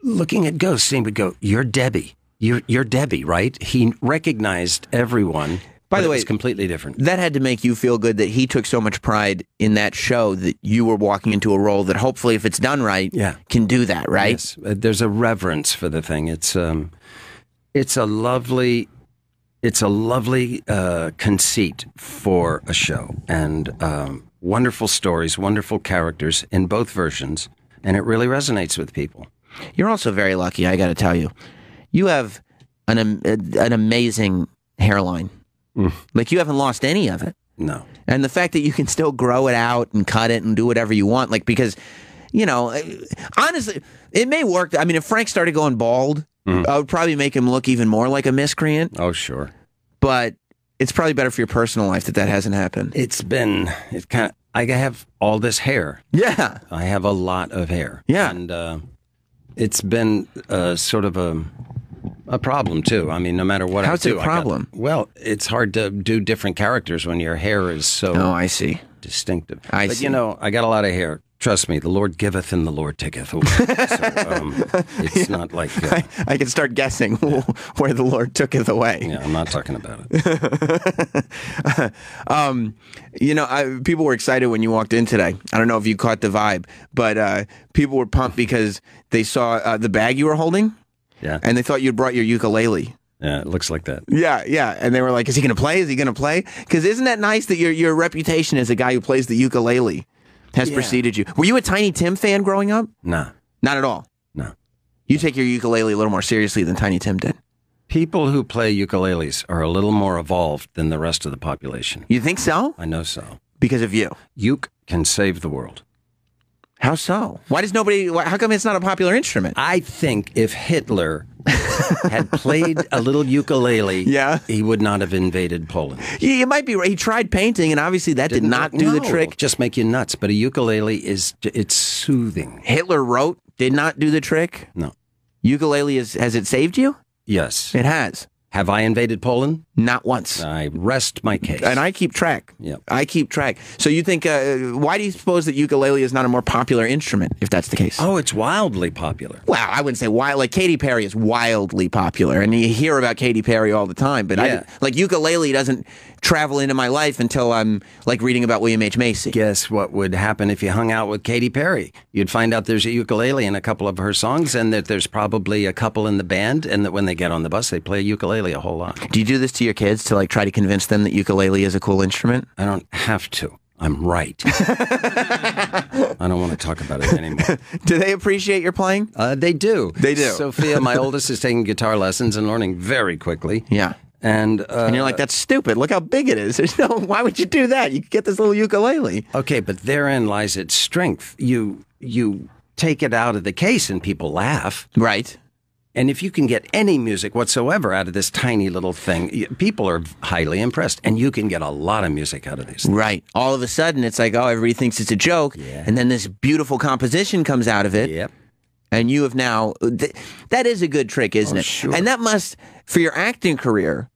looking at ghosts. And he would go, "You're Debbie. You're Debbie, right?" He recognized everyone. By the way, it's completely different. That had to make you feel good that he took so much pride in that show that you were walking into a role that hopefully, if it's done right, can do that, right? Yes. There's a reverence for the thing. It's a lovely conceit for a show, and wonderful stories, wonderful characters in both versions, and it really resonates with people. You're also very lucky, I got to tell you. You have an amazing hairline. Like, you haven't lost any of it. No. And the fact that you can still grow it out and cut it and do whatever you want, like, because, you know, honestly, it may work. I mean, if Frank started going bald, I would probably make him look even more like a miscreant. Oh, sure. But it's probably better for your personal life that hasn't happened. I have all this hair. Yeah. I have a lot of hair. Yeah. And it's been sort of a problem, too. I mean, no matter what How's I do. it a problem? Well, it's hard to do different characters when your hair is so I see. distinctive. I but, see. you know, I got a lot of hair. Trust me, the Lord giveth and the Lord taketh away. So, it's not like... I can start guessing where the Lord tooketh away. Yeah, I'm not talking about it. You know, people were excited when you walked in today. I don't know if you caught the vibe, but people were pumped because they saw the bag you were holding. Yeah. And they thought you'd brought your ukulele. Yeah, it looks like that. Yeah, yeah. And they were like, is he going to play? Is he going to play? Because isn't that nice that your reputation as a guy who plays the ukulele has preceded you? Were you a Tiny Tim fan growing up? No. Not at all? No. You take your ukulele a little more seriously than Tiny Tim did. People who play ukuleles are a little more evolved than the rest of the population. You think so? I know so. Because of you? Uke can save the world. How so? How come it's not a popular instrument? I think if Hitler had played a little ukulele, he would not have invaded Poland. You might be right. He tried painting, and obviously that did not do the trick. Just make you nuts. But a ukulele it's soothing. Hitler did not do the trick? No. Ukulele, has it saved you? Yes. It has. Have I invaded Poland? Not once. I rest my case. And I keep track. Yep. I keep track. So you think, why do you suppose that ukulele is not a more popular instrument, if that's the case? Oh, it's wildly popular. Well, I wouldn't say wild. Like, Katy Perry is wildly popular, and you hear about Katy Perry all the time. But like, ukulele doesn't travel into my life until I'm, like, reading about William H. Macy. Guess what would happen if you hung out with Katy Perry? You'd find out there's a ukulele in a couple of her songs, and that there's probably a couple in the band, and that when they get on the bus, they play ukulele a whole lot. Do you do this to your kids to, like, try to convince them that ukulele is a cool instrument? I don't have to. I'm right. I don't want to talk about it anymore. Do they appreciate your playing? They do. They do. Sophia, my oldest, is taking guitar lessons and learning very quickly. Yeah. And you're like, that's stupid. Look how big it is. Why would you do that? You could get this little ukulele. Okay, but therein lies its strength. You take it out of the case and people laugh. Right. And if you can get any music whatsoever out of this tiny little thing, people are highly impressed. And you can get a lot of music out of these things. Right. All of a sudden, it's like, oh, everybody thinks it's a joke. Yeah. And then this beautiful composition comes out of it. Yep. And you have now... that is a good trick, isn't it? Sure. And that must, for your acting career,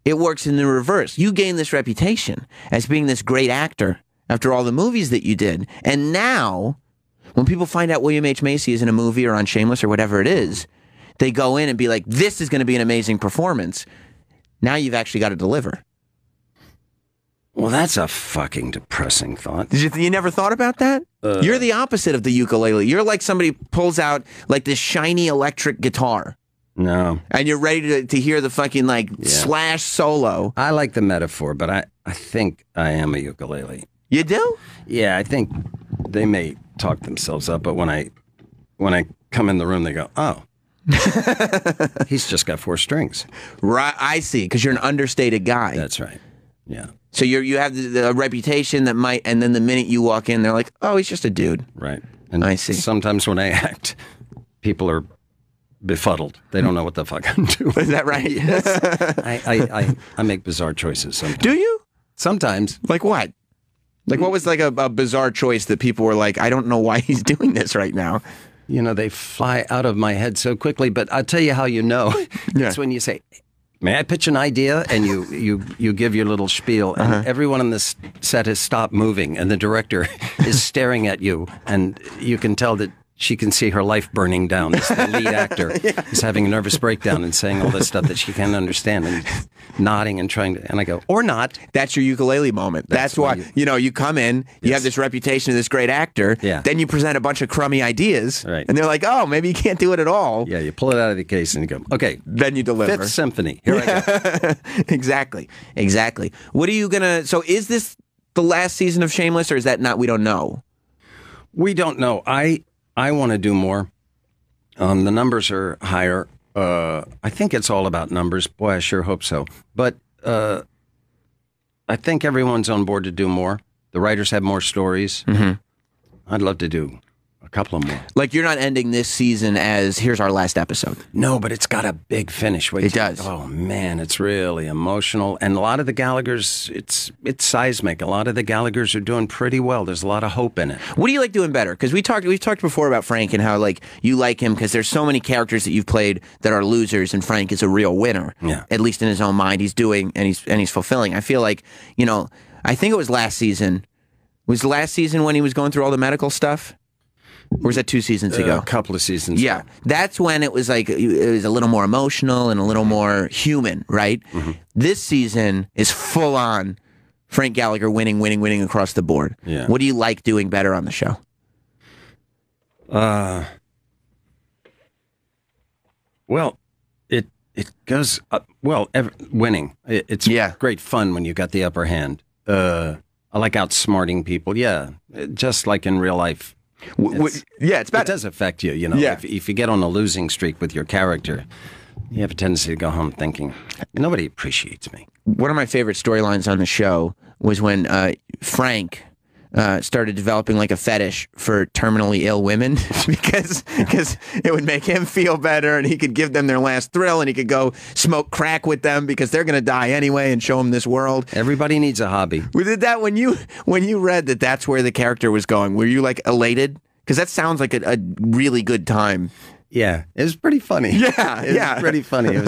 it works in the reverse. You gain this reputation as being this great actor after all the movies that you did. And now, when people find out William H. Macy is in a movie or on Shameless or whatever it is, they go in and be like, this is going to be an amazing performance. Now you've actually got to deliver. Well, that's a fucking depressing thought. You never thought about that? You're the opposite of the ukulele. You're like somebody pulls out like this shiny electric guitar. No. And you're ready to hear the fucking slash solo. I like the metaphor, but I think I am a ukulele. You do? Yeah, I think they may talk themselves up, but when I come in the room, they go, oh. He's just got 4 strings. Right, I see, because you're an understated guy. That's right. Yeah. So you have the reputation that might, and then the minute you walk in, they're like, oh, he's just a dude. Right. And I see. Sometimes when I act, people are befuddled. They don't know what the fuck I'm doing. Is that right? Yes. I make bizarre choices sometimes. Do you? Sometimes. Like what? Like what was like a bizarre choice that people were like, I don't know why he's doing this right now? You know, they fly out of my head so quickly, but I'll tell you how you know. It's when you say, may I pitch an idea? And you give your little spiel, and everyone on this set has stopped moving, and the director is staring at you, and you can tell that she can see her life burning down. The lead actor is having a nervous breakdown and saying all this stuff that she can't understand, and nodding and trying to, and I go, or not. That's your ukulele moment. That's why, you come in, you have this reputation of this great actor, then you present a bunch of crummy ideas, and they're like, oh, maybe you can't do it at all. Yeah, you pull it out of the case and you go, okay. Then you deliver. Fifth Symphony. Here I go. Exactly. What are you so is this the last season of Shameless, or is that not, we don't know? We don't know. I want to do more. The numbers are higher. I think it's all about numbers. Boy, I sure hope so. But I think everyone's on board to do more. The writers have more stories. I'd love to do a couple of more. Like, you're not ending this season as, here's our last episode. No, but it's got a big finish. It does. Oh, man, it's really emotional. And a lot of the Gallaghers, it's seismic. A lot of the Gallaghers are doing pretty well. There's a lot of hope in it. What do you like doing better? Because we've talked before about Frank and how, like, you like him because there's so many characters that you've played that are losers, and Frank is a real winner. Yeah. At least in his own mind, he's doing, and he's fulfilling. I feel like, I think it was last season. Was last season when he was going through all the medical stuff? Or was that 2 seasons ago? A couple of seasons ago. That's when it was like, it was a little more emotional and a little more human, right? This season is full on Frank Gallagher winning across the board. Yeah. What do you like doing better on the show? Well, it goes up, winning. It's great fun when you got the upper hand. I like outsmarting people. Yeah, just like in real life. It's bad. It does affect you, If you get on a losing streak with your character, you have a tendency to go home thinking, nobody appreciates me. One of my favorite storylines on the show was when Frank started developing like a fetish for terminally ill women because it would make him feel better, and he could give them their last thrill, and he could go smoke crack with them because they're going to die anyway, and show them this world. Everybody needs a hobby. We did that when you read that that's where the character was going. Were you like elated? Because that sounds like a really good time. Yeah, it was pretty funny. Yeah, it was pretty funny.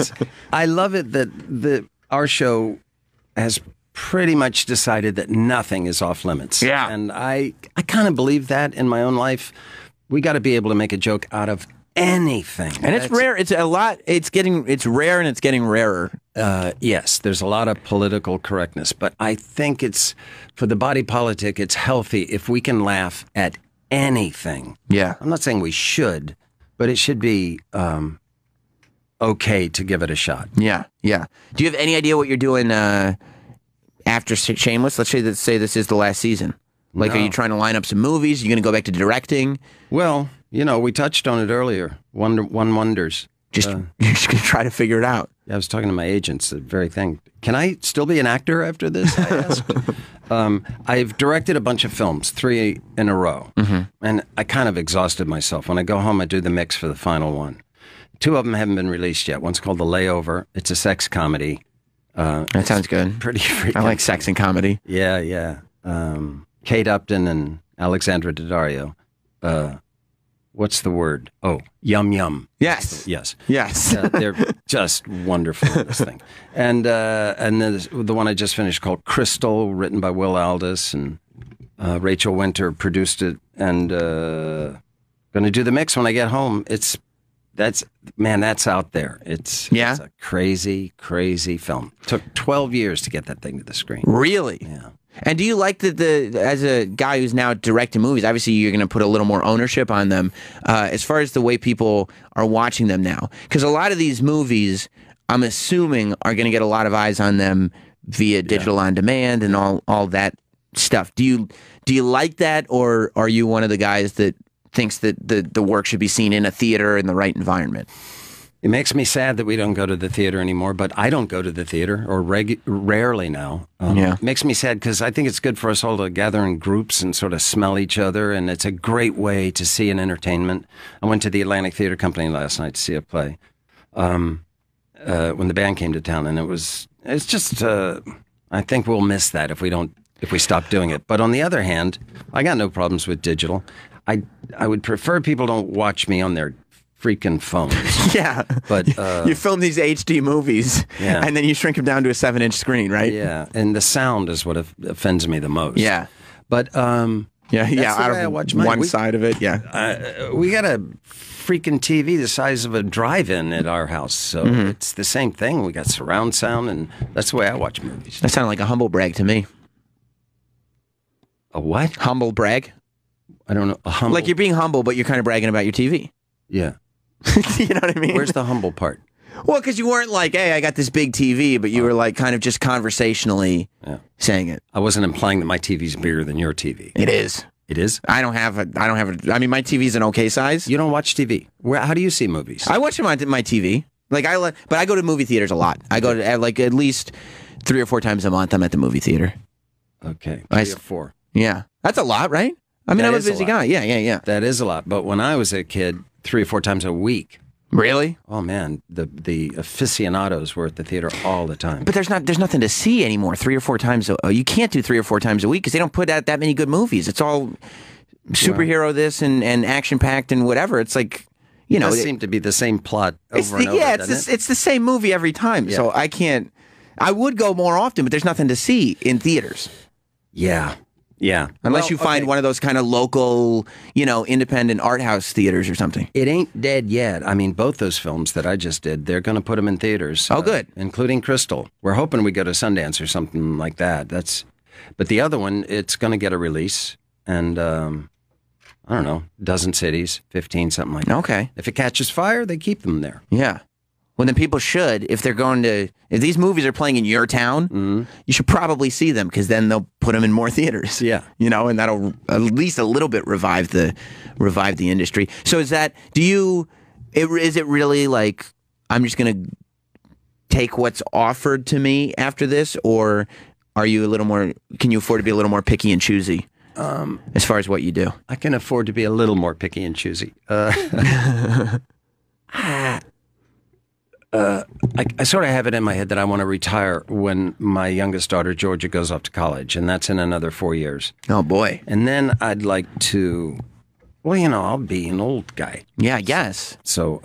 I love it that our show has pretty much decided that nothing is off limits. Yeah. And I kind of believe that in my own life. We got to be able to make a joke out of anything. And it's rare. It's rare, and it's getting rarer. Yes, there's a lot of political correctness, but I think it's, for the body politic, it's healthy if we can laugh at anything. Yeah. I'm not saying we should, but it should be okay to give it a shot. Yeah. Do you have any idea what you're doing after Shameless? Let's say this is the last season. Like, Are you trying to line up some movies? Are you going to go back to directing? Well, we touched on it earlier. One wonders. You're just going to try to figure it out. I was talking to my agents, the very thing. Can I still be an actor after this? I asked. I've directed a bunch of films, 3 in a row. And I kind of exhausted myself. When I go home, I do the mix for the final one. 2 of them haven't been released yet. One's called The Layover. It's a sex comedy. That sounds good. Pretty freaking. I like sex and comedy. Yeah. Kate Upton and Alexandra Daddario. What's the word? Oh, yum yum. Yes. Yes. They're just wonderful in this thing. And then the one I just finished called Crystal, written by Will Aldous, and Rachel Winter produced it. And going to do the mix when I get home. That's out there. It's a crazy, crazy film. Took 12 years to get that thing to the screen. Really? Yeah. And do you like that as a guy who's now directing movies, obviously you're going to put a little more ownership on them as far as the way people are watching them now? Because a lot of these movies, I'm assuming, are going to get a lot of eyes on them via digital on demand and all that stuff. Do you like that, or are you one of the guys that thinks that the work should be seen in a theater in the right environment? It makes me sad that we don't go to the theater anymore, but I don't go to the theater, or rarely now. It makes me sad because I think it's good for us all to gather in groups and sort of smell each other, and it's a great way to see an entertainment. I went to the Atlantic Theater Company last night to see a play when the band came to town, and it's just, I think we'll miss that if we stop doing it. But on the other hand, I got no problems with digital. I would prefer people don't watch me on their freaking phones. Yeah. But you film these HD movies, and then you shrink them down to a 7-inch screen, right? Yeah. And the sound is what offends me the most. Yeah. But out of one side of it, we got a freaking TV the size of a drive-in at our house, so it's the same thing. We got surround sound, and that's the way I watch movies. That sounded like a humble brag to me. A what? Humble brag? I don't know. A humble... Like you're being humble, but you're kind of bragging about your TV. Yeah. You know what I mean? Where's the humble part? Well, because you weren't like, hey, I got this big TV, but you were like kind of just conversationally saying it. I wasn't implying that my TV's bigger than your TV. It is. It is? I don't have a, I mean, my TV's an okay size. You don't watch TV? How do you see movies? I watch them on my TV. But I go to movie theaters a lot. I go to like at least 3 or 4 times a month I'm at the movie theater. Okay. 3 or 4. Yeah. That's a lot, right? I mean, I'm a busy guy. Yeah. That is a lot. But when I was a kid, 3 or 4 times a week. Really? Oh man, the aficionados were at the theater all the time. But there's nothing to see anymore. 3 or 4 times. You can't do 3 or 4 times a week because they don't put out that many good movies. It's all superhero this and action packed and whatever. It's like, you know, it does seem to be the same plot over and over. Yeah, it's the same movie every time. Yeah. So I can't. I would go more often, but there's nothing to see in theaters. Yeah. Yeah. Unless you find one of those kind of local, you know, independent art house theaters or something. It ain't dead yet. I mean, both those films that I just did, they're going to put them in theaters. Oh, good. Including Crystal. We're hoping we go to Sundance or something like that. But the other one, it's going to get a release. And, I don't know, a dozen cities, 15, something like that. Okay. If it catches fire, they keep them there. Yeah. Well, then people should, if these movies are playing in your town, you should probably see them because then they'll put them in more theaters. Yeah. You know, and that'll at least a little bit revive the industry. So is it really like, I'm just going to take what's offered to me after this, or are you can you afford to be a little more picky and choosy? As far as what you do? I can afford to be a little more picky and choosy. I sort of have it in my head that I want to retire when my youngest daughter, Georgia, goes off to college, and that's in another 4 years. Oh, boy. And then I'd like to, well, you know, I'll be an old guy. Yeah, I guess. So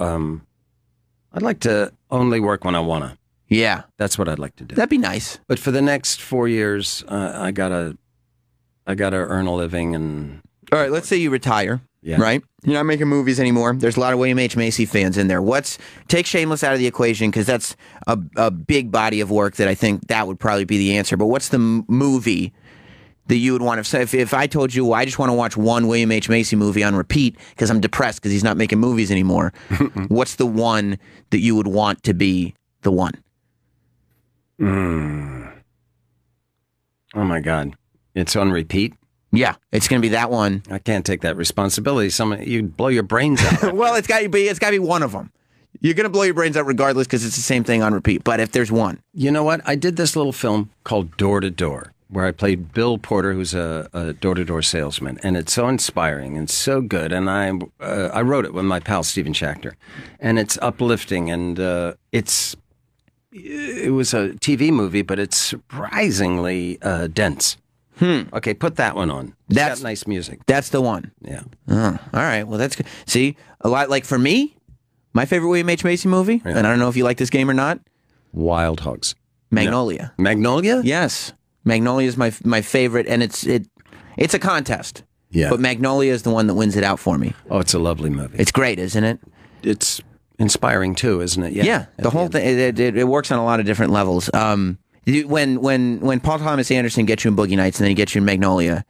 I'd like to only work when I want to. Yeah. That's what I'd like to do. That'd be nice. But for the next 4 years, I gotta earn a living. And all right, let's say you retire. Yeah. Right? You're not making movies anymore. There's a lot of William H. Macy fans in there. Take Shameless out of the equation because that's a big body of work that I think that would probably be the answer. But what's the movie that you would want to say? If I told you, I just want to watch one William H. Macy movie on repeat because I'm depressed because he's not making movies anymore, what's the one that you would want to be the one? Oh, my God. It's on repeat? Yeah, it's going to be that one. I can't take that responsibility. You blow your brains out. Well, it's got to be one of them. You're going to blow your brains out regardless because it's the same thing on repeat. But if there's one. You know what? I did this little film called Door to Door where I played Bill Porter, who's a door-to-door salesman. And it's so inspiring and so good. And I wrote it with my pal, Stephen Schachter. And it's uplifting. And it was a TV movie, but it's surprisingly dense. Okay, put that one on. That's got nice music. That's the one. Yeah. Oh, all right. Well, that's good. See, a lot like for me, my favorite William H. Macy movie, and I don't know if you like this game or not. Wild Hogs. Magnolia. No. Magnolia? Yes. Magnolia is my favorite, and it's a contest. Yeah. But Magnolia is the one that wins it out for me. Oh, it's a lovely movie. It's great, isn't it? It's inspiring too, isn't it? Yeah. The whole thing. It works on a lot of different levels. When Paul Thomas Anderson gets you in Boogie Nights and then he gets you in Magnolia,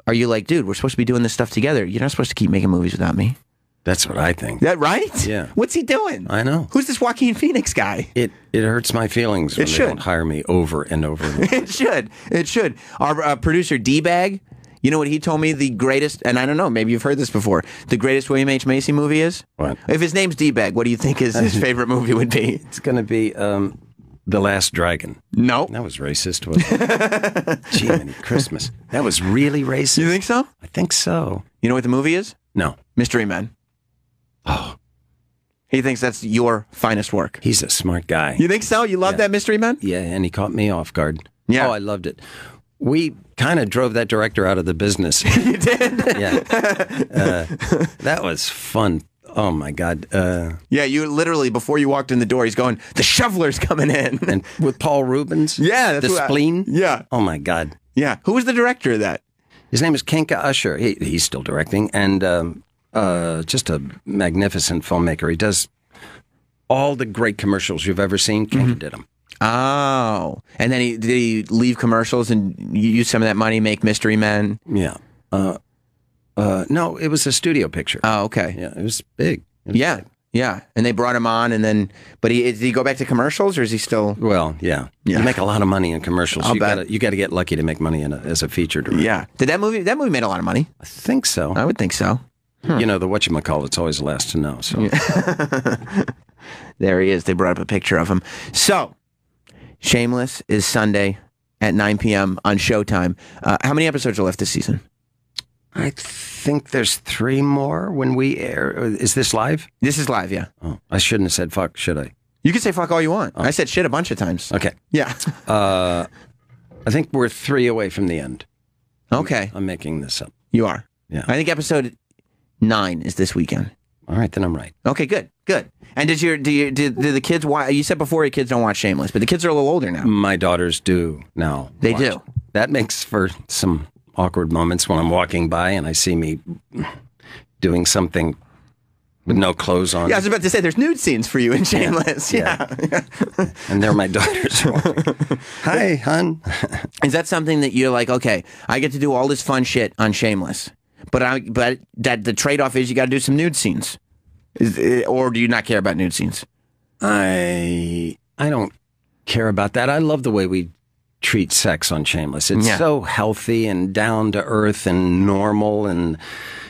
are you like, dude, we're supposed to be doing this stuff together? You're not supposed to keep making movies without me. That's what I think. That right? Yeah. What's he doing? I know. Who's this Joaquin Phoenix guy? It hurts my feelings when they don't hire me over and over. It should. Our producer D-Bag, You know what he told me the greatest, and I don't know, maybe you've heard this before, the greatest William H. Macy movie is? What? If his name's D-Bag, what do you think his favorite movie would be? It's going to be The Last Dragon. No. That was racist, wasn't it? Gee, many Christmas. That was really racist. You think so? I think so. You know what the movie is? No. Mystery Men. Oh. He thinks that's your finest work. He's a smart guy. You think so? You love that Mystery Men? Yeah, and he caught me off guard. Yeah. Oh, I loved it. We kind of drove that director out of the business. You did? Yeah. That was fun. Oh, my God. Yeah, you literally, before you walked in the door, he's going, the shoveler's coming in. And with Paul Rubens? Yeah. The Spleen? Yeah. Oh, my God. Yeah. Who was the director of that? His name is Kinka Usher. He's still directing, and just a magnificent filmmaker. He does all the great commercials you've ever seen. Kinka did them. Oh. And then did he leave commercials and use some of that money, make Mystery Men? Yeah. No, it was a studio picture. Oh, okay. Yeah, it was big. Yeah. And they brought him on, and then, but did he go back to commercials, or is he still? Well, yeah. You make a lot of money in commercials. I'll You bet. got to get lucky to make money as a feature director. Yeah. Did that movie made a lot of money? I think so. I would think so. You know, the whatchamacallit's always the last to know. So there he is. They brought up a picture of him. So, Shameless is Sunday at 9 p.m. on Showtime. How many episodes are left this season? I think there's 3 more when we air. Is this live? This is live, yeah. Oh, I shouldn't have said fuck, should I? You can say fuck all you want. I said shit a bunch of times. Okay. Yeah. I think we're 3 away from the end. Okay. I'm making this up. You are? Yeah. I think episode 9 is this weekend. All right, then I'm right. Okay, good. And did the kids watch? You said before your kids don't watch Shameless, but the kids are a little older now. My daughters do now. They do. That makes for some awkward moments when I'm walking by and I see me doing something with no clothes on. Yeah, I was about to say, there's nude scenes for you in Shameless. Yeah. And they're my daughters. Hi, hon. Is that something that you're like, okay, I get to do all this fun shit on Shameless, but that the trade-off is you got to do some nude scenes? Or do you not care about nude scenes? I don't care about that. I love the way we treat sex on Shameless. It's so healthy and down to earth and normal, and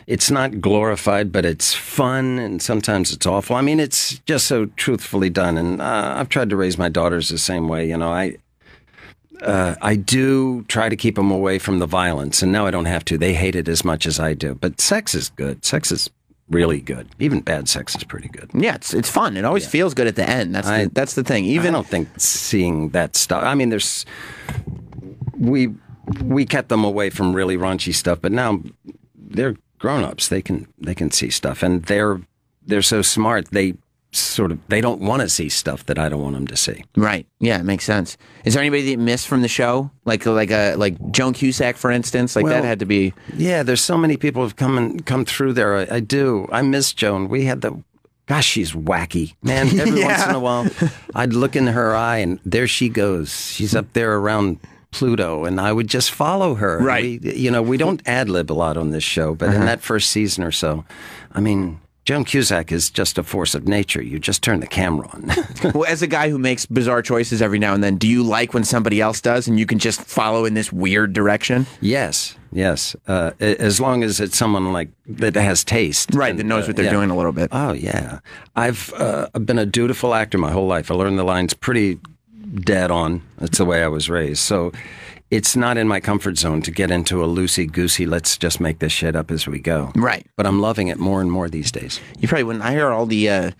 it's not glorified, but it's fun, and sometimes it's awful. I mean, it's just so truthfully done, and I've tried to raise my daughters the same way. You know, I do try to keep them away from the violence, and now I don't have to. They hate it as much as I do, but sex is good. Sex is really good. Even bad sex is pretty good. Yeah, it's fun. It always feels good at the end. That's the thing. Even I don't think seeing that stuff. I mean, we kept them away from really raunchy stuff, but now they're grown-ups. They can see stuff, and they're so smart. They don't want to see stuff that I don't want them to see. Right. Yeah, it makes sense. Is there anybody that you missed from the show? Like Joan Cusack, for instance? That had to be... Yeah, there's so many people who've come through there. I do. I miss Joan. We had gosh, she's wacky. Man, every once in a while, I'd look in her eye, and there she goes. She's up there around Pluto, and I would just follow her. Right. We don't ad-lib a lot on this show, but in that first season or so, I mean... Joan Cusack is just a force of nature. You just turn the camera on. Well, as a guy who makes bizarre choices every now and then, do you like when somebody else does and you can just follow in this weird direction? Yes. As long as it's someone that has taste. Right, that knows what they're doing a little bit. Oh, yeah. I've been a dutiful actor my whole life. I learned the lines pretty dead on. That's the way I was raised. So it's not in my comfort zone to get into a loosey-goosey, let's just make this shit up as we go. Right. But I'm loving it more and more these days. You probably wouldn't. I hear all the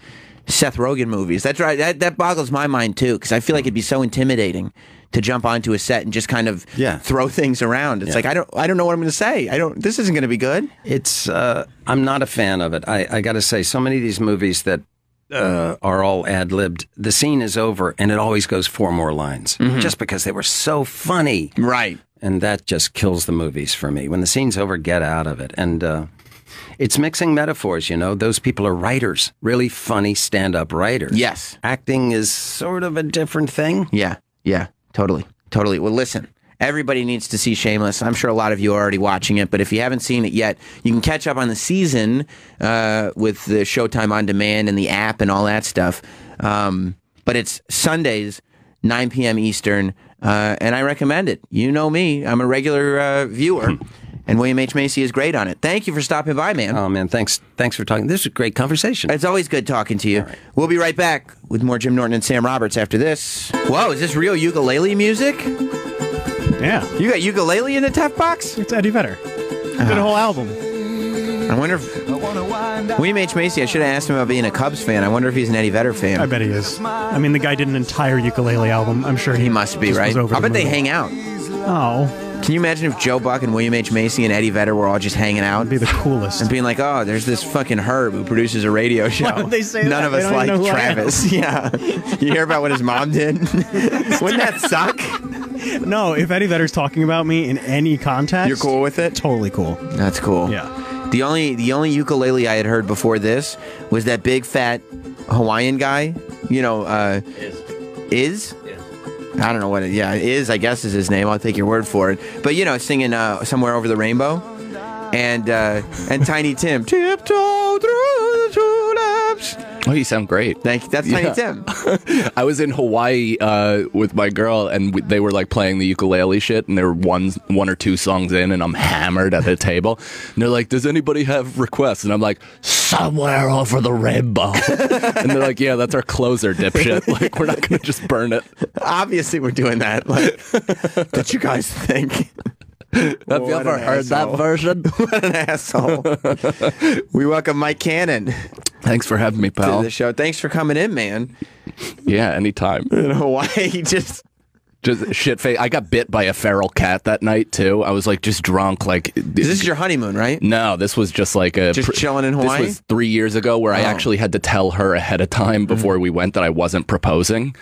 Seth Rogen movies. That's right. That boggles my mind, too, because I feel like it'd be so intimidating to jump onto a set and just kind of throw things around. It's like, I don't know what I'm going to say. This isn't going to be good. I'm not a fan of it. I got to say, so many of these movies that are all ad-libbed. The scene is over, and it always goes 4 more lines, just because they were so funny. Right. And that just kills the movies for me. When the scene's over, get out of it. And it's mixing metaphors, Those people are writers, really funny stand-up writers. Yes. Acting is sort of a different thing. Yeah, totally. Well, listen. Everybody needs to see Shameless. I'm sure a lot of you are already watching it, but if you haven't seen it yet, you can catch up on the season with the Showtime On Demand and the app and all that stuff. But it's Sundays, 9 p.m. Eastern, and I recommend it. You know me. I'm a regular viewer. And William H. Macy is great on it. Thank you for stopping by, man. Oh, man, thanks for talking. This is a great conversation. It's always good talking to you. Right. We'll be right back with more Jim Norton and Sam Roberts after this. Whoa, is this real ukulele music? Yeah. You got ukulele in the Tef box? It's Eddie Vedder. Did a whole album. I wonder if William H. Macy, I should have asked him about being a Cubs fan. I wonder if he's an Eddie Vedder fan. I bet he is. I mean, the guy did an entire ukulele album. I'm sure he must be, right? I bet they hang out. Oh. Can you imagine if Joe Buck and William H. Macy and Eddie Vedder were all just hanging out? It'd be the coolest. And being like, oh, there's this fucking Herb who produces a radio show. Why would they say None that? of us like Travis. Yeah. You hear about what his mom did? Wouldn't that suck? No, if Eddie Vedder's talking about me in any context... You're cool with it? Totally cool. That's cool. Yeah. The only ukulele I had heard before this was that big fat Hawaiian guy. You know, Is? I don't know what Is, I guess, is his name. I'll take your word for it. But, you know, singing Somewhere Over the Rainbow. And Tiny Tim, tiptoe through the tulips. Oh, you sound great. Thank you. That's Tiny Tim. I was in Hawaii with my girl, and they were like playing the ukulele shit, and there were one or two songs in, and I'm hammered at the table. And they're like, does anybody have requests? And I'm like, Somewhere Over the Rainbow. And they're like, yeah, that's our closer, dipshit. Like, we're not going to just burn it. Obviously, we're doing that. Like, what you guys think? Have you ever heard that version? What an asshole. We welcome Mike Cannon. Thanks for having me, pal. To the show. Thanks for coming in, man. Yeah, anytime. In Hawaii, just shit face. I got bit by a feral cat that night, too. I was like just drunk. Like, this is your honeymoon, right? No, this was just like just chilling in Hawaii? This was 3 years ago where I actually had to tell her ahead of time before we went that I wasn't proposing.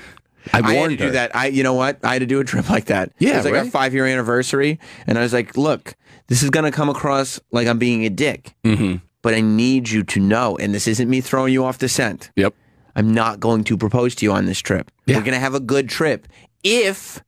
I warned had to her. do that. You know what? I had to do a trip like that. Yeah, it was like right? our 5-year anniversary, and I was like, "Look, this is going to come across like I'm being a dick, but I need you to know, and this isn't me throwing you off the scent. Yep, I'm not going to propose to you on this trip. Yeah. We're going to have a good trip if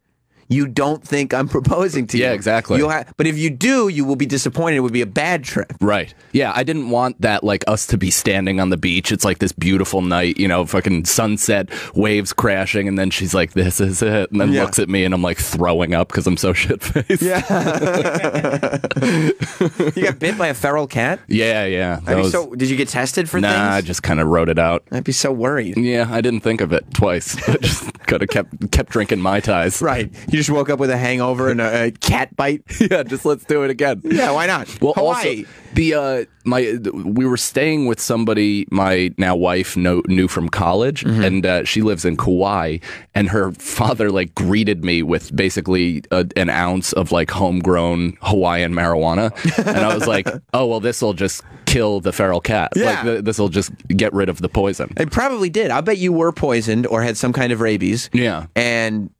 you don't think I'm proposing to you. Yeah, exactly. But if you do, you will be disappointed. It would be a bad trip. Right. Yeah, I didn't want that, like, us to be standing on the beach. It's like this beautiful night, you know, fucking sunset, waves crashing, and then she's like, this is it, and then looks at me, and I'm like throwing up because I'm so shit-faced. Yeah. You got bit by a feral cat? Yeah. Did you get tested for things? Nah, I just kind of wrote it out. I'd be so worried. Yeah, I didn't think of it twice. I just could have kept drinking Mai Tais. Right. You just woke up with a hangover and a cat bite? Yeah, just let's do it again. Yeah, why not? Well, Hawaii. Also, we were staying with somebody my now wife knew from college, and she lives in Kauai, and her father like greeted me with basically an ounce of like homegrown Hawaiian marijuana, and I was like, oh well, this will just kill the feral cat. Yeah. Like, this will just get rid of the poison. It probably did. I'll bet you were poisoned or had some kind of rabies. Yeah. And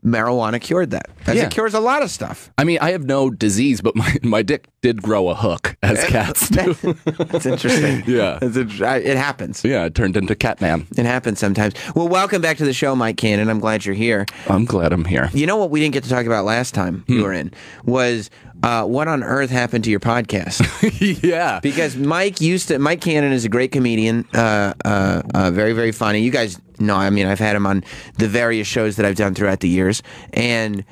marijuana cured that. As it cures a lot of stuff. I mean, I have no disease, but my dick did grow a hook, as cats do. That's interesting. Yeah. It happens. Yeah, it turned into Catman. It happens sometimes. Well, welcome back to the show, Mike Cannon. I'm glad you're here. I'm glad I'm here. You know what we didn't get to talk about last time you were in was what on earth happened to your podcast? Yeah. Because Mike Cannon is a great comedian, very, very funny. You guys know, I mean, I've had him on the various shows that I've done throughout the years. And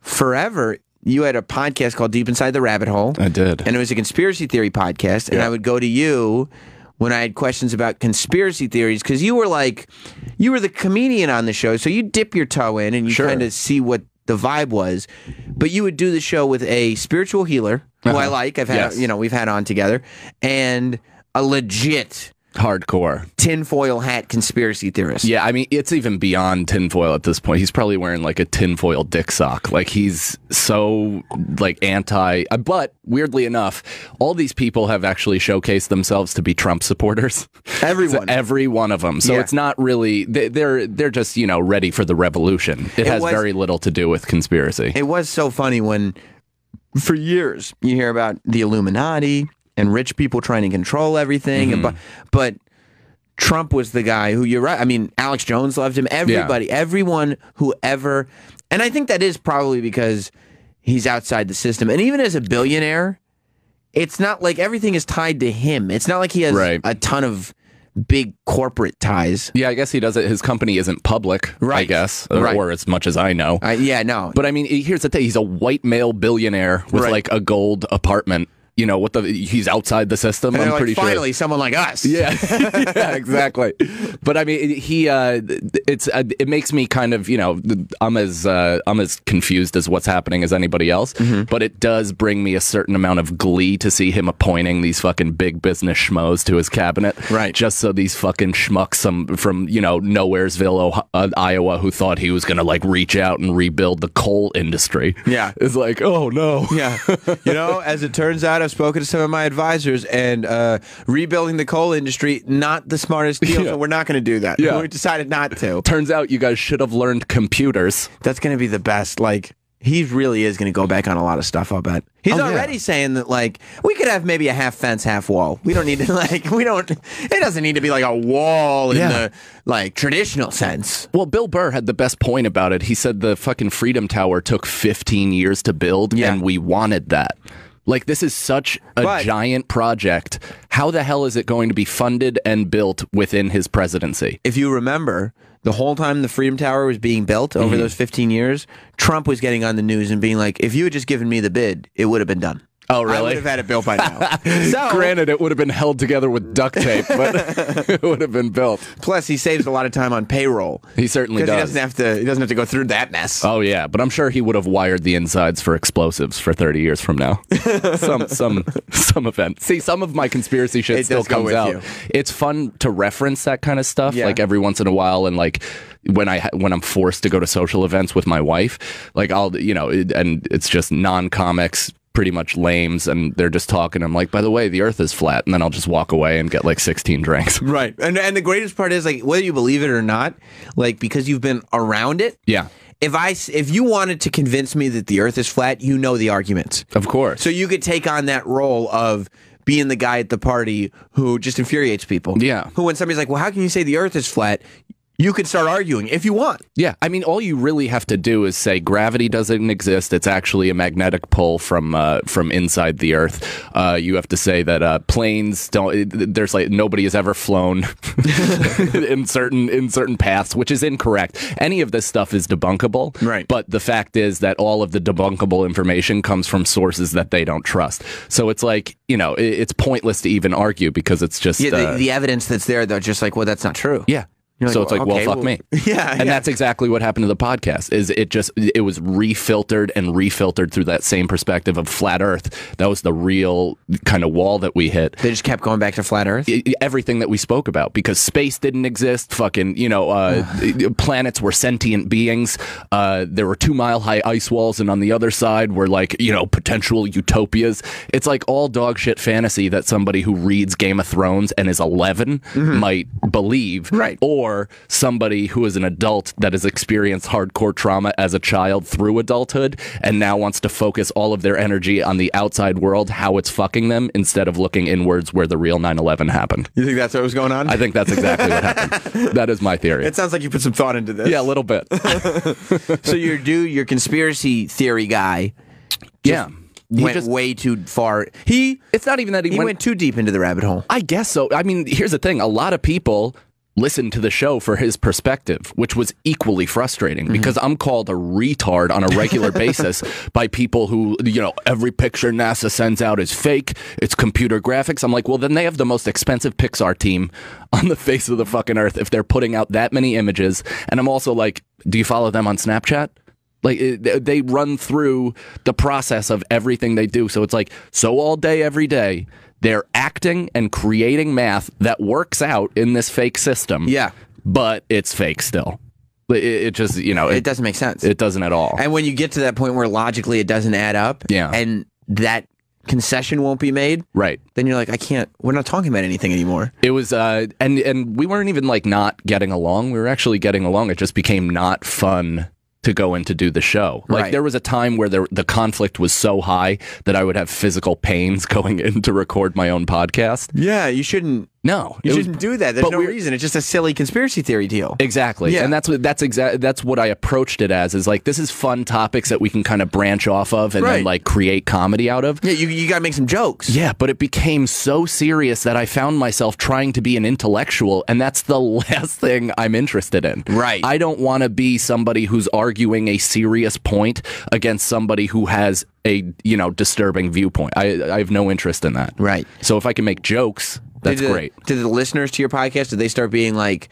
forever, you had a podcast called Deep Inside the Rabbit Hole. I did. And it was a conspiracy theory podcast. And I would go to you when I had questions about conspiracy theories, because you were the comedian on the show, so you dip your toe in and you kind of see what the vibe was. But you would do the show with a spiritual healer, who I like. I've had, we've had on together, and a legit hardcore tinfoil hat conspiracy theorist. Yeah, I mean, it's even beyond tinfoil at this point. He's probably wearing like a tinfoil dick sock. Like, he's so like anti. But weirdly enough, all these people have actually showcased themselves to be Trump supporters. Everyone, so every one of them. So it's not really. They're just ready for the revolution. It has very little to do with conspiracy. It was so funny when, for years, you hear about the Illuminati and rich people trying to control everything. But Trump was the guy who, you're right, I mean, Alex Jones loved him. Everybody, everyone who ever, and I think that is probably because he's outside the system. And even as a billionaire, it's not like everything is tied to him. It's not like he has a ton of big corporate ties. Yeah, I guess he does it. His company isn't public, I guess, or as much as I know. No. But I mean, here's the thing. He's a white male billionaire with like a gold apartment. You know, he's outside the system. And I'm pretty sure. Finally, someone like us. Yeah, yeah, exactly. But I mean, it makes me kind of, you know, I'm as confused as what's happening as anybody else. Mm-hmm. But it does bring me a certain amount of glee to see him appointing these fucking big business schmoes to his cabinet, right? Just so these fucking schmucks from you know Nowheresville, Iowa, who thought he was gonna like reach out and rebuild the coal industry. Yeah, is like, oh no. Yeah, you know, as it turns out, I've spoken to some of my advisors, and rebuilding the coal industry, not the smartest deal, so we're not going to do that. Yeah. We decided not to. Turns out you guys should have learned computers. That's going to be the best. Like, he really is going to go back on a lot of stuff, I'll bet. He's already saying that, like, we could have maybe a half fence, half wall. We don't need to, it doesn't need to be like a wall in the, like, traditional sense. Well, Bill Burr had the best point about it. He said the fucking Freedom Tower took 15 years to build, and we wanted that. Like, this is such a giant project. How the hell is it going to be funded and built within his presidency? If you remember, the whole time the Freedom Tower was being built over those 15 years, Trump was getting on the news and being like, if you had just given me the bid, it would have been done. Oh, really? I would have had it built by now. So, granted, it would have been held together with duct tape, but it would have been built. Plus, he saves a lot of time on payroll. He certainly does. He doesn't have to go through that mess. Oh yeah, but I'm sure he would have wired the insides for explosives for 30 years from now. some event. See, some of my conspiracy shit still comes out. It's fun to reference that kind of stuff, like every once in a while, and like when I'm forced to go to social events with my wife, like and it's just non-comics. Pretty much lames, and they're just talking. I'm like, by the way, the earth is flat, and then I'll just walk away and get like 16 drinks. Right. And the greatest part is, like, whether you believe it or not, like, because you've been around it. Yeah. If you wanted to convince me that the earth is flat, you know the arguments. Of course. So you could take on that role of being the guy at the party who just infuriates people. Yeah. Who, when somebody's like, well, how can you say the earth is flat? You could start arguing if you want. Yeah, I mean, all you really have to do is say gravity doesn't exist. It's actually a magnetic pull from inside the Earth. You have to say that planes don't. There's like nobody has ever flown in certain paths, which is incorrect. Any of this stuff is debunkable. Right. But the fact is that all of the debunkable information comes from sources that they don't trust. So it's like, you know, it's pointless to even argue because it's just the evidence that's there. They're just like, well, that's not true. Yeah. So it's like, okay, well, fuck me. Yeah, and that's exactly what happened to the podcast. Is it was refiltered through that same perspective of flat Earth. That was the real kind of wall that we hit. They just kept going back to flat Earth. Everything that we spoke about, because space didn't exist. Fucking, planets were sentient beings. There were 2-mile-high ice walls, and on the other side were like, potential utopias. It's like all dog shit fantasy that somebody who reads Game of Thrones and is 11 might believe, right? Or somebody who is an adult that has experienced hardcore trauma as a child through adulthood and now wants to focus all of their energy on the outside world, how it's fucking them, instead of looking inwards where the real 9/11 happened. You think that's what was going on? I think that's exactly what happened. That is my theory. It sounds like you put some thought into this. Yeah, a little bit. So your conspiracy theory guy. Yeah. He went way too far. It's not even that he went too deep into the rabbit hole. I guess so. I mean, here's the thing. A lot of people listen to the show for his perspective, which was equally frustrating because I'm called a retard on a regular basis by people who, every picture NASA sends out is fake. It's computer graphics. I'm like, well, then they have the most expensive Pixar team on the face of the fucking earth if they're putting out that many images. And I'm also like, do you follow them on Snapchat? Like, they run through the process of everything they do. So it's like, all day, every day, they're acting and creating math that works out in this fake system. Yeah. But it's fake still. It just, it doesn't make sense. It doesn't at all. And when you get to that point where logically it doesn't add up, and that concession won't be made, right? Then you're like, we're not talking about anything anymore. It was, and we weren't even like not getting along. We were actually getting along. It just became not fun to go in to do the show. Like, there was a time where the conflict was so high that I would have physical pains going in to record my own podcast. Yeah, you shouldn't No, you shouldn't do that. There's no reason. It's just a silly conspiracy theory deal. Exactly. Yeah. And that's what I approached it as, is like, this is fun topics that we can kind of branch off of and then like create comedy out of. Yeah, you got to make some jokes. Yeah, but it became so serious that I found myself trying to be an intellectual, and that's the last thing I'm interested in. Right. I don't want to be somebody who's arguing a serious point against somebody who has a, disturbing viewpoint. I have no interest in that. Right. So if I can make jokes, that's great. Did the listeners to your podcast, did they start being like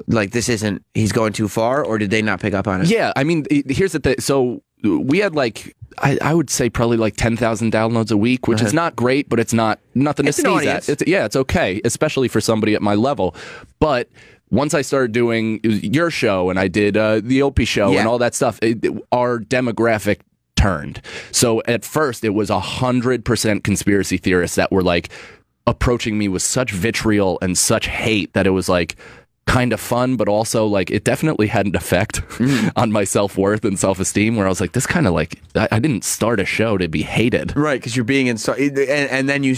this isn't, he's going too far, or did they not pick up on it? Yeah, I mean, here's the thing. So we had I would say probably 10,000 downloads a week, which is not great, but it's nothing to sneeze at. It's okay, especially for somebody at my level. But once I started doing your show and I did the Opie show and all that stuff, our demographic turned. So at first it was 100% conspiracy theorists that were approaching me with such vitriol and such hate that it was kind of fun, but also it definitely had an effect on my self-worth and self-esteem, where I was this kind of I didn't start a show to be hated. Right, because you're being and then you're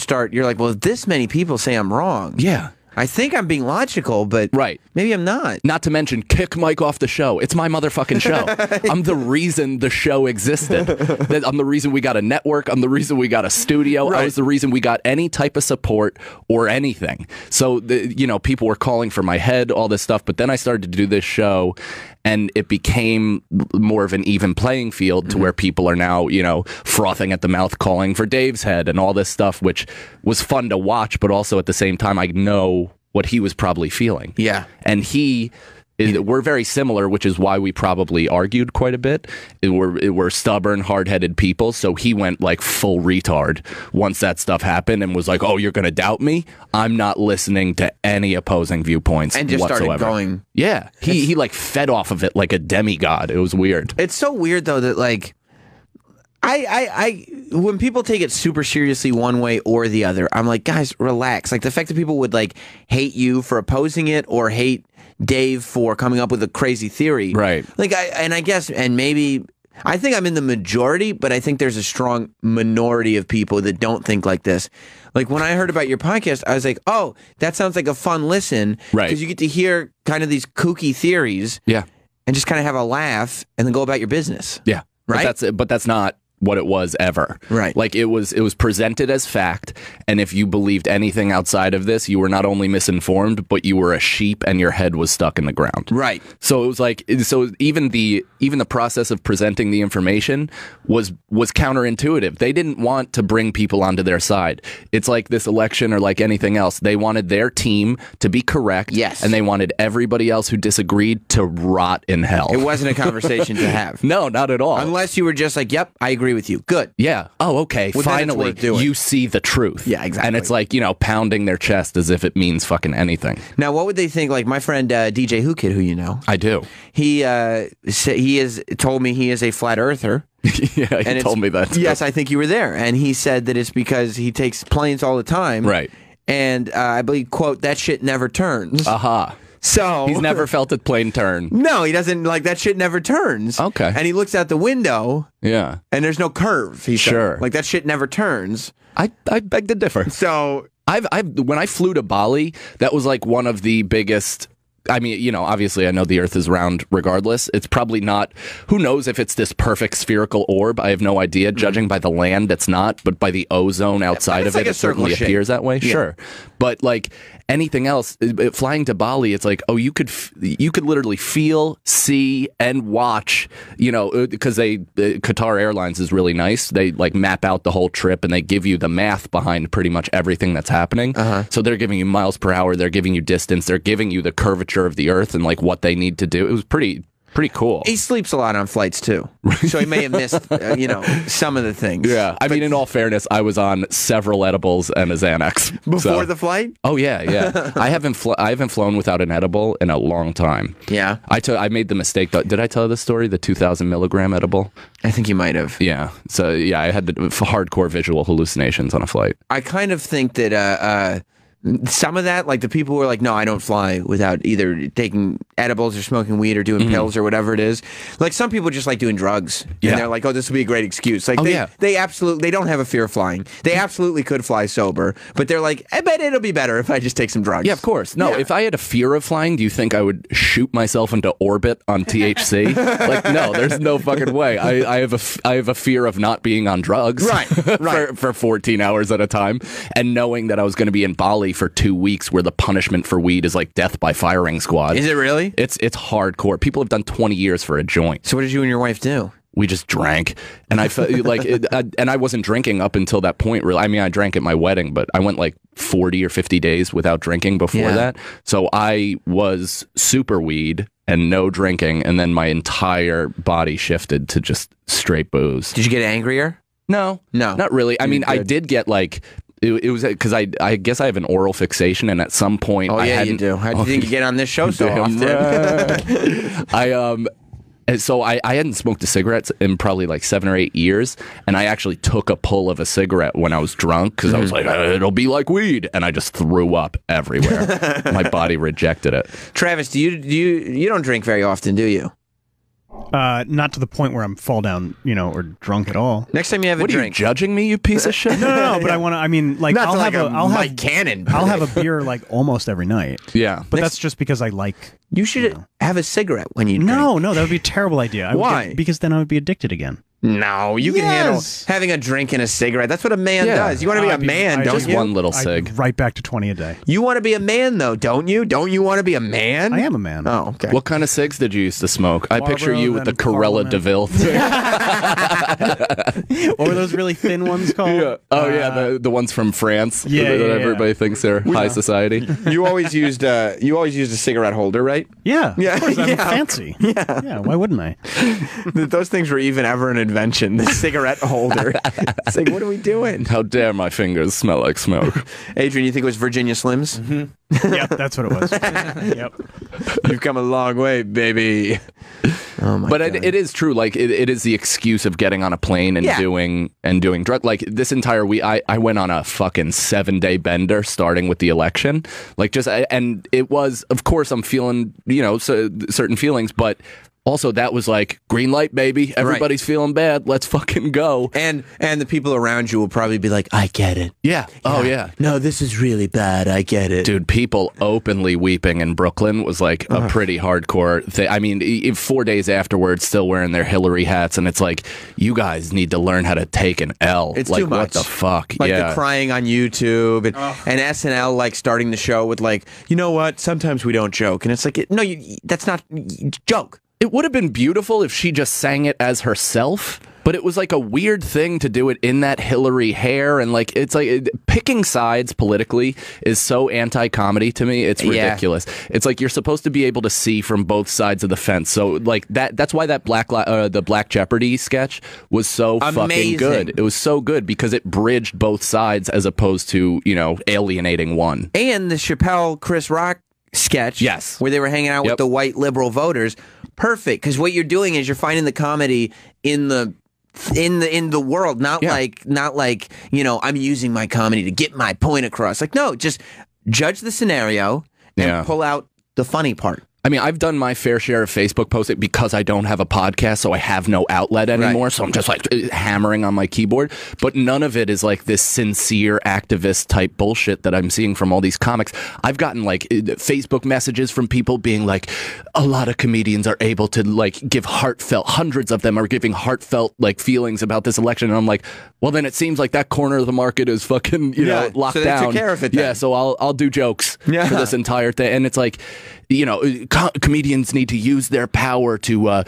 well, this many people say I'm wrong. Yeah. I think I'm being logical, but maybe I'm not. Not to mention, kick Mike off the show. It's my motherfucking show. I'm the reason the show existed. I'm the reason we got a network. I'm the reason we got a studio. Right. I was the reason we got any type of support or anything. So, people were calling for my head, all this stuff. But then I started to do this show, and it became more of an even playing field to where people are now, frothing at the mouth, calling for Dave's head and all this stuff, which was fun to watch. But also at the same time, I know what he was probably feeling. Yeah. And we're very similar, which is why we probably argued quite a bit. We're stubborn, hard-headed people, so he went full retard once that stuff happened and was oh, you're going to doubt me? I'm not listening to any opposing viewpoints and just whatsoever. Started going. Yeah. He fed off of it like a demigod. It was weird. It's so weird, though, that I when people take it super seriously one way or the other, I'm guys, relax. The fact that people would hate you for opposing it or hate Dave for coming up with a crazy theory. Right. I guess, and maybe, I think I'm in the majority, but I think there's a strong minority of people that don't think like this. When I heard about your podcast, I was oh, that sounds like a fun listen. Right. Because you get to hear kind of these kooky theories. Yeah. And just kind of have a laugh and then go about your business. Yeah. Right. But that's not what it was ever. Right. It was presented as fact, and if you believed anything outside of this, you were not only misinformed, but you were a sheep and your head was stuck in the ground. Right. So it was so even the process of presenting the information was counterintuitive. They didn't want to bring people onto their side. It's like this election or anything else. They wanted their team to be correct. Yes. And they wanted everybody else who disagreed to rot in hell. It wasn't a conversation to have. No, not at all. Unless you were just yep, I agree with you. Good. Yeah. Oh, okay. Well, finally, you see the truth. Yeah, exactly. And it's pounding their chest as if it means fucking anything. Now, what would they think? My friend DJ Who Kid, who you know. I do. He told me he is a flat earther. Yeah, he told me that. Yes, I think you were there. And he said that it's because he takes planes all the time. Right. And I believe, quote, that shit never turns. Aha. So he's never felt a plane turn. No, he doesn't. That shit never turns. Okay. And he looks out the window. Yeah. And there's no curve. He sure. Said. That shit never turns. I beg to differ. So when I flew to Bali, that was one of the biggest. I mean, obviously I know the Earth is round regardless. It's probably not, who knows if it's this perfect spherical orb. I have no idea. Judging by the land, it's not, but by the ozone outside of it certainly appears that way. Yeah. Sure. But anything else, flying to Bali, it's oh, you could literally feel, see, and watch, because Qatar Airlines is really nice. They map out the whole trip and they give you the math behind pretty much everything that's happening. So they're giving you miles per hour, they're giving you distance, they're giving you the curvature of the Earth and what they need to do. It was pretty cool. He sleeps a lot on flights too, so he may have missed some of the things. Yeah, I mean, in all fairness, I was on several edibles and a Xanax before the flight. Oh yeah. I haven't flown without an edible in a long time. Yeah, I made the mistake. Did I tell the story? The 2,000 milligram edible. I think you might have. Yeah. So yeah, I had the hardcore visual hallucinations on a flight. I kind of think that Some of that, like the people who are like, no, I don't fly without either taking edibles or smoking weed or doing pills or whatever it is. Like some people just like doing drugs. And they're like, oh, this will be a great excuse. Like they absolutely, they don't have a fear of flying. They absolutely could fly sober, but they're like, I bet it'll be better if I just take some drugs. Yeah, of course. No, if I had a fear of flying, do you think I would shoot myself into orbit on THC? Like, no, there's no fucking way. I have a fear of not being on drugs for 14 hours at a time, and knowing that I was going to be in Bali for 2 weeks where the punishment for weed is like death by firing squad. Is it really? It's hardcore. People have done 20 years for a joint. So what did you and your wife do? We just drank, and I felt like, and I wasn't drinking up until that point. Really, I mean, I drank at my wedding, but I went like 40 or 50 days without drinking before that. So I was super weed and no drinking, and then my entire body shifted to just straight booze. Did you get angrier? No, not really. I mean, I did get like. It was because I guess I have an oral fixation, and at some point, you do. How do you think you get on this show so often? So I hadn't smoked a cigarette in probably like 7 or 8 years, and I actually took a pull of a cigarette when I was drunk because I was like, it'll be like weed, and I just threw up everywhere. My body rejected it. Travis, you don't drink very often, do you? Not to the point where I'm fall down, or drunk at all. Next time you have a drink, are you judging me, you piece of shit? No, but I want to. I mean, like, Not I'll like have Cannon. I'll have a beer like almost every night. Yeah, but that's just because I like. You should have a cigarette when you drink. No, that would be a terrible idea. Why? Because then I would be addicted again. No, you can handle having a drink and a cigarette. That's what a man does. You want to be a man, don't just you? One little cig. Right back to 20 a day. You want to be a man, though, don't you? Don't you want to be a man? I am a man. Oh, okay. What kind of cigs did you used to smoke? I picture you with the Corella DeVille thing. What were those really thin ones called? Yeah. Oh, the ones from France. Yeah, that everybody thinks they're high society. You always used a cigarette holder, right? Yeah. Of course, I'm fancy. Yeah. Why wouldn't I? Those things were even ever an invention. The cigarette holder. It's like, what are we doing? How dare my fingers smell like smoke? Adrian, you think it was Virginia Slims? Mm-hmm. Yep, that's what it was. Yep. You've come a long way, baby. Oh my God. It is true. Like it is the excuse of getting on a plane and doing drug. Like this entire week, I went on a fucking 7-day bender, starting with the election. Like and it was, of course, I'm feeling certain feelings, but. Also, that was like, green light, baby. Everybody's feeling bad. Let's fucking go. And the people around you will probably be like, I get it. Yeah. Oh, yeah. No, this is really bad. I get it. Dude, people openly weeping in Brooklyn was like a pretty hardcore thing. I mean, 4 days afterwards, still wearing their Hillary hats. And it's like, you guys need to learn how to take an L. It's like, too much. What the fuck? Like the crying on YouTube and SNL, like starting the show with like, you know what? Sometimes we don't joke. And it's like, no, that's not joke. It would have been beautiful if she just sang it as herself, but it was like a weird thing to do it in that Hillary hair, and like it's like picking sides politically is so anti-comedy to me. It's ridiculous. It's like you're supposed to be able to see from both sides of the fence. So like that's why that the Black Jeopardy sketch was so fucking good. It was so good because it bridged both sides as opposed to, alienating one. And the Chappelle Chris Rock sketch, where they were hanging out with the white liberal voters. Perfect, because what you're doing is you're finding the comedy in the world, not like I'm using my comedy to get my point across. Like, no, just judge the scenario and pull out the funny part. I mean, I've done my fair share of Facebook posts because I don't have a podcast, so I have no outlet anymore. So I'm just like hammering on my keyboard. But none of it is like this sincere activist type bullshit that I'm seeing from all these comics. I've gotten like Facebook messages from people being like, a lot of comedians are able to like give hundreds of them are giving heartfelt like feelings about this election. And I'm like, well, then it seems like that corner of the market is fucking locked so down. They took care of it then. Yeah, so I'll do jokes for this entire thing, and it's like. Comedians need to use their power to,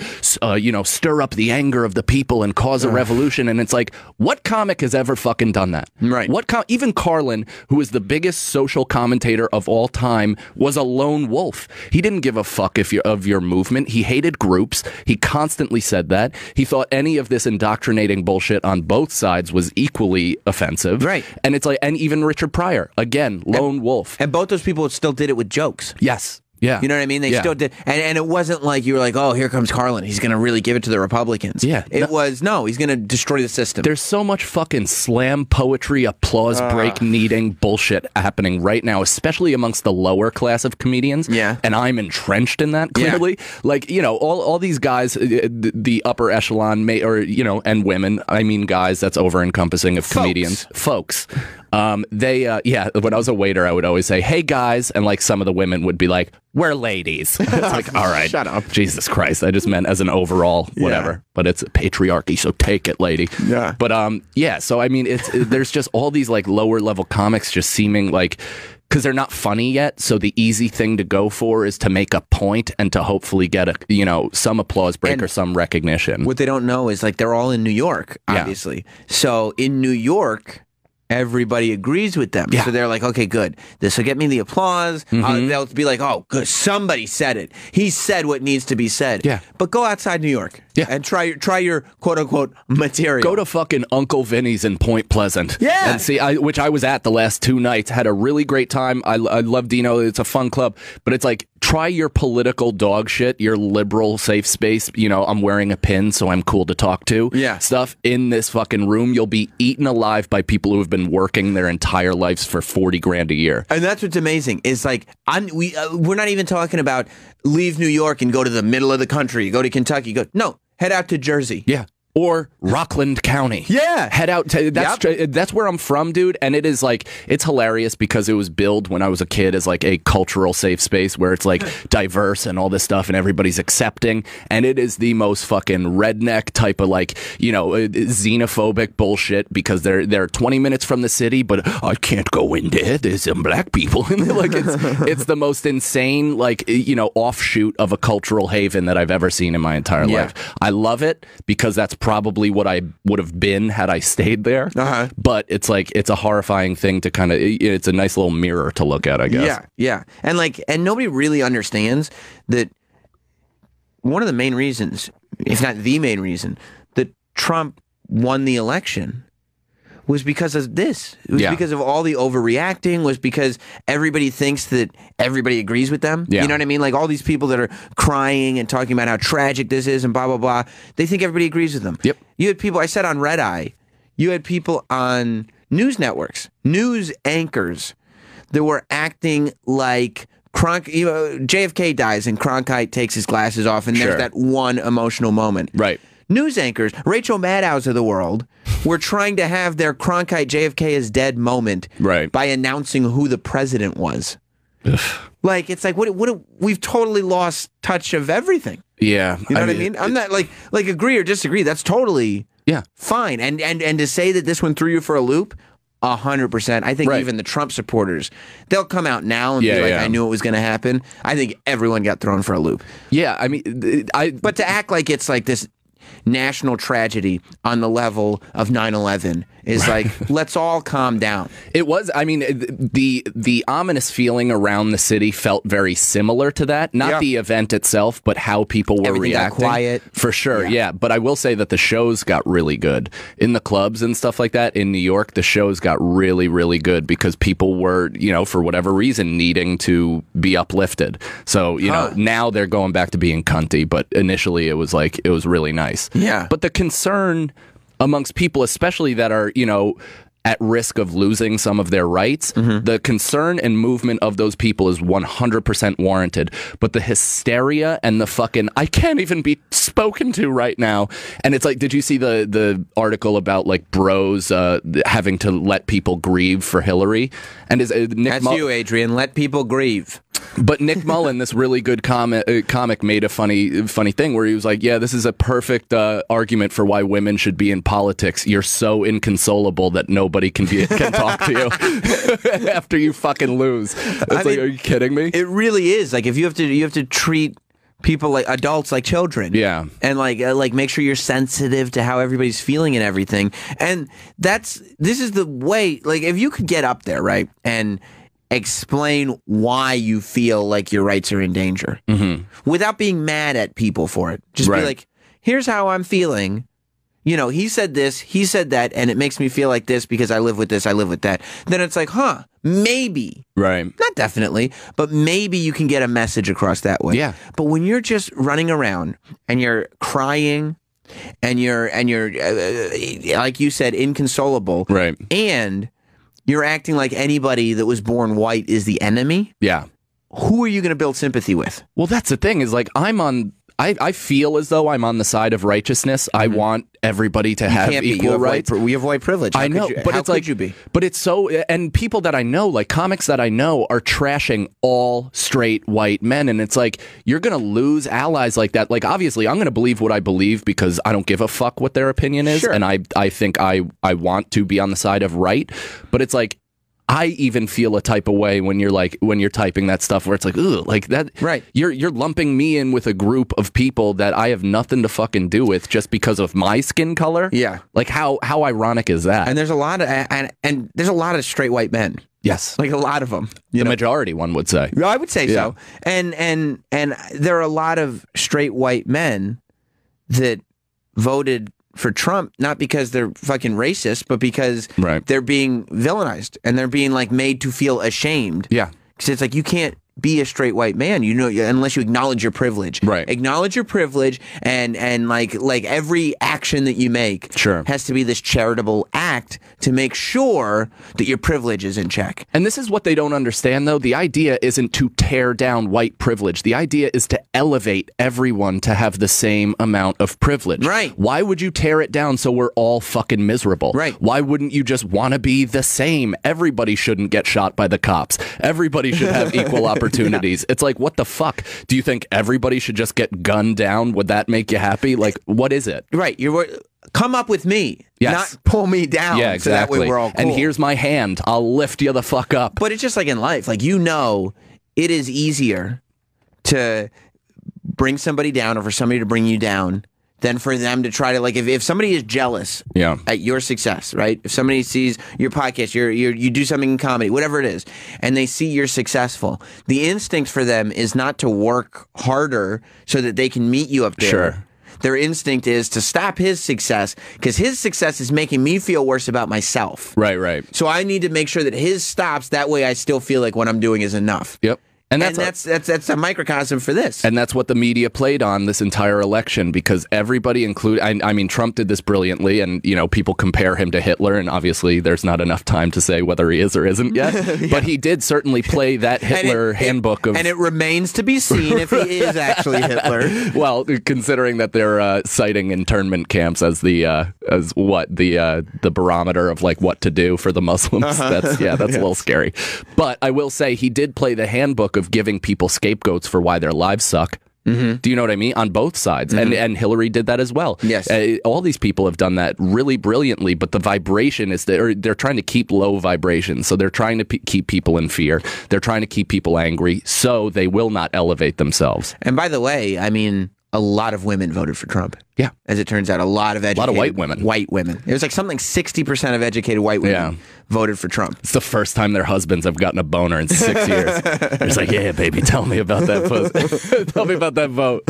stir up the anger of the people and cause a revolution. And it's like, what comic has ever fucking done that? Right. Even Carlin, who is the biggest social commentator of all time, was a lone wolf. He didn't give a fuck of your movement. He hated groups. He constantly said that. He thought any of this indoctrinating bullshit on both sides was equally offensive. Right. And it's like, and even Richard Pryor, again, lone wolf. And both those people still did it with jokes. Yes. Yeah. You know what I mean? They still did. And it wasn't like you were like, oh, here comes Carlin. He's going to really give it to the Republicans. Yeah. It was, no, he's going to destroy the system. There's so much fucking slam poetry, applause break needing bullshit happening right now, especially amongst the lower class of comedians. Yeah. And I'm entrenched in that, clearly. Yeah. Like, you know, all these guys, the upper echelon, and women, I mean guys, that's over-encompassing of comedians. Folks. When I was a waiter, I would always say, hey guys, and like some of the women would be like, we're ladies. It's like, all right, shut up. Jesus Christ. I just meant as an overall whatever, but it's patriarchy, so take it, lady. Yeah. But so I mean, there's just all these like lower level comics just seeming like, because they're not funny yet, so the easy thing to go for is to make a point and to hopefully get some applause break or some recognition. What they don't know is like they're all in New York, obviously. So in New York, everybody agrees with them. So they're like, okay, good. This will get me the applause. They'll be like, oh, good. Somebody said it. He said what needs to be said. Yeah. But go outside New York and try your quote unquote material. Go to fucking Uncle Vinny's in Point Pleasant. Yeah. And see, which I was at the last 2 nights. Had a really great time. I love Dino. It's a fun club. But it's like, try your political dog shit, your liberal safe space. You know, I'm wearing a pin, so I'm cool to talk to. Yeah. Stuff in this fucking room. You'll be eaten alive by people who have been working their entire lives for $40,000 a year. And that's what's amazing is like we're not even talking about leave New York and go to the middle of the country, go to Kentucky, no, head out to Jersey. Yeah. Or Rockland County. Yeah. Head out to, that's where I'm from, dude. And it is like, it's hilarious because it was billed when I was a kid as like a cultural safe space where it's like diverse and all this stuff and everybody's accepting. And it is the most fucking redneck type of like, xenophobic bullshit because they're 20 minutes from the city, but I can't go in there. There's some black people. And like, it's the most insane, like, offshoot of a cultural haven that I've ever seen in my entire life. I love it because that's probably what I would have been had I stayed there. But it's like, it's a horrifying thing to kind of, it's a nice little mirror to look at, I guess. Yeah. And nobody really understands that one of the main reasons, if not the main reason, that Trump won the election was because of this. It was because of all the overreacting, was because everybody thinks that everybody agrees with them. You know what I mean? Like all these people that are crying and talking about how tragic this is and blah, blah, blah. They think everybody agrees with them. Yep. You had people, I said on Red Eye, you had people on news networks, news anchors that were acting like JFK dies and Cronkite takes his glasses off and there's that one emotional moment. Right. News anchors, Rachel Maddow's of the world, were trying to have their Cronkite JFK is dead moment by announcing who the president was. Like, it's like, we've totally lost touch of everything. Yeah. You know what I mean? I'm not like agree or disagree. That's totally fine. And to say that this one threw you for a loop, 100%. I think even the Trump supporters, they'll come out now and be like, I knew it was going to happen. I think everyone got thrown for a loop. Yeah, I mean, but to act like it's like this national tragedy on the level of 9/11 is like, let's all calm down. It was, I mean, the ominous feeling around the city felt very similar to that. Not the event itself, but how people were reacting. Got quiet. For sure, But I will say that the shows got really good. In the clubs and stuff like that, in New York, the shows got really, really good because people were, for whatever reason, needing to be uplifted. So, now they're going back to being cunty, but initially it was really nice. Yeah. But the concern amongst people, especially that are, at risk of losing some of their rights, the concern and movement of those people is 100% warranted. But the hysteria and the fucking, I can't even be spoken to right now. And it's like, did you see the article about like bros having to let people grieve for Hillary? And is That's you, Adrian. Let people grieve. But Nick Mullen, this really good comic, made a funny thing where he was like, yeah, this is a perfect argument for why women should be in politics. You're so inconsolable that nobody can talk to you after you fucking lose. It's are you kidding me? It really is. Like, if you have to treat people like adults like children. Yeah. And like make sure you're sensitive to how everybody's feeling and everything. And this is the way, like, if you could get up there, right, and explain why you feel like your rights are in danger without being mad at people for it. Just be like, here's how I'm feeling. you know, he said this, he said that, and it makes me feel like this because I live with this, I live with that. Then it's like, maybe. Right. Not definitely, but maybe you can get a message across that way. Yeah. But when you're just running around and you're crying and you're like you said, inconsolable. Right. And you're acting like anybody that was born white is the enemy. Yeah. Who are you going to build sympathy with? Well, that's the thing is like I feel as though I'm on the side of righteousness. I want everybody to have equal rights. We have white privilege. I know, but it's like, you be? But it's so, and people that I know, like comics that I know, are trashing all straight white men, and it's like you're gonna lose allies like that. Like obviously, I'm gonna believe what I believe because I don't give a fuck what their opinion is, and I think I want to be on the side of right. But it's like, I even feel a type of way when you're typing that stuff where it's like, ugh, like that. Right. You're lumping me in with a group of people that I have nothing to fucking do with just because of my skin color. Yeah. Like how ironic is that? And there's a lot of and there's a lot of straight white men. Yes. Like a lot of them. The majority, one would say. I would say so. And there are a lot of straight white men that voted for Trump, not because they're fucking racist, but because they're being villainized and they're being like made to feel ashamed. Yeah. Because it's like you can't be a straight white man, you know, unless you acknowledge your privilege. Right. Acknowledge your privilege and like every action that you make has to be this charitable act to make sure that your privilege is in check. And this is what they don't understand, though. The idea isn't to tear down white privilege. The idea is to elevate everyone to have the same amount of privilege. Right. Why would you tear it down so we're all fucking miserable? Right. Why wouldn't you just want to be the same? Everybody shouldn't get shot by the cops. Everybody should have equal opportunities. It's like, what the fuck? Do you think everybody should just get gunned down? Would that make you happy? Like, what is it? Right. Come up with me, not pull me down. Yeah, exactly. So that way we're all cool. And here's my hand. I'll lift you the fuck up. But it's just like in life. Like, you know, it is easier to bring somebody down or for somebody to bring you down than for them to try to, like, if somebody is jealous at your success, right? If somebody sees your podcast, you do something in comedy, whatever it is, and they see you're successful, the instinct for them is not to work harder so that they can meet you up there. Sure. Their instinct is to stop his success because his success is making me feel worse about myself. Right. So I need to make sure that his stops. That way I still feel like what I'm doing is enough. Yep. And that's a microcosm for this. And that's what the media played on this entire election because everybody I mean, Trump did this brilliantly and, you know, people compare him to Hitler and obviously there's not enough time to say whether he is or isn't yet. But he did certainly play that Hitler handbook of... And it remains to be seen if he is actually Hitler. Well, considering that they're citing internment camps as the barometer of like what to do for the Muslims. That's a little scary. But I will say he did play the handbook of giving people scapegoats for why their lives suck. Do you know what I mean? On both sides. And Hillary did that as well. Yes. All these people have done that really brilliantly, but the vibration is they're trying to keep low vibrations. So they're trying to keep people in fear. They're trying to keep people angry so they will not elevate themselves. And by the way, I mean, a lot of women voted for Trump. Yeah. As it turns out, a lot of white women. White women. It was like something like 60% of educated white women voted for Trump. It's the first time their husbands have gotten a boner in 6 years. It's like, yeah, baby, tell me about that vote. Tell me about that vote.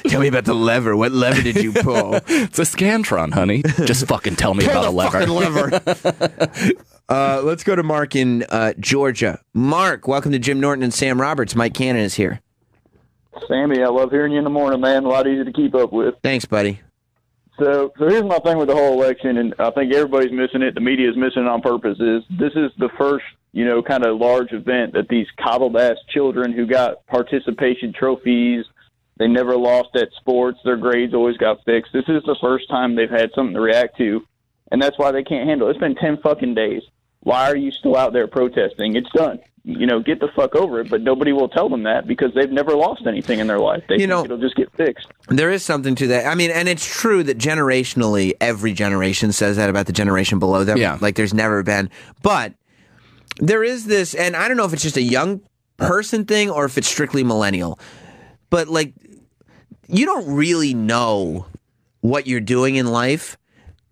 Tell me about the lever. What lever did you pull? It's a Scantron, honey. Just fucking tell me about a lever. Let's go to Mark in Georgia. Mark, welcome to Jim Norton and Sam Roberts. Mike Cannon is here. Sammy, I love hearing you in the morning, man. A lot easier to keep up with. Thanks, buddy. So here's my thing with the whole election, and I think everybody's missing it. The media is missing it on purpose. This is the first, kind of large event that these coddled-ass children who got participation trophies, they never lost at sports, their grades always got fixed. This is the first time they've had something to react to, and that's why they can't handle it. It's been 10 fucking days. Why are you still out there protesting? It's done. Get the fuck over it, but nobody will tell them that because they've never lost anything in their life. They think it'll just get fixed. There is something to that. I mean, and it's true that generationally, every generation says that about the generation below them. Yeah. Like there's never been. But there is this, and I don't know if it's just a young person thing or if it's strictly millennial, but like, you don't really know what you're doing in life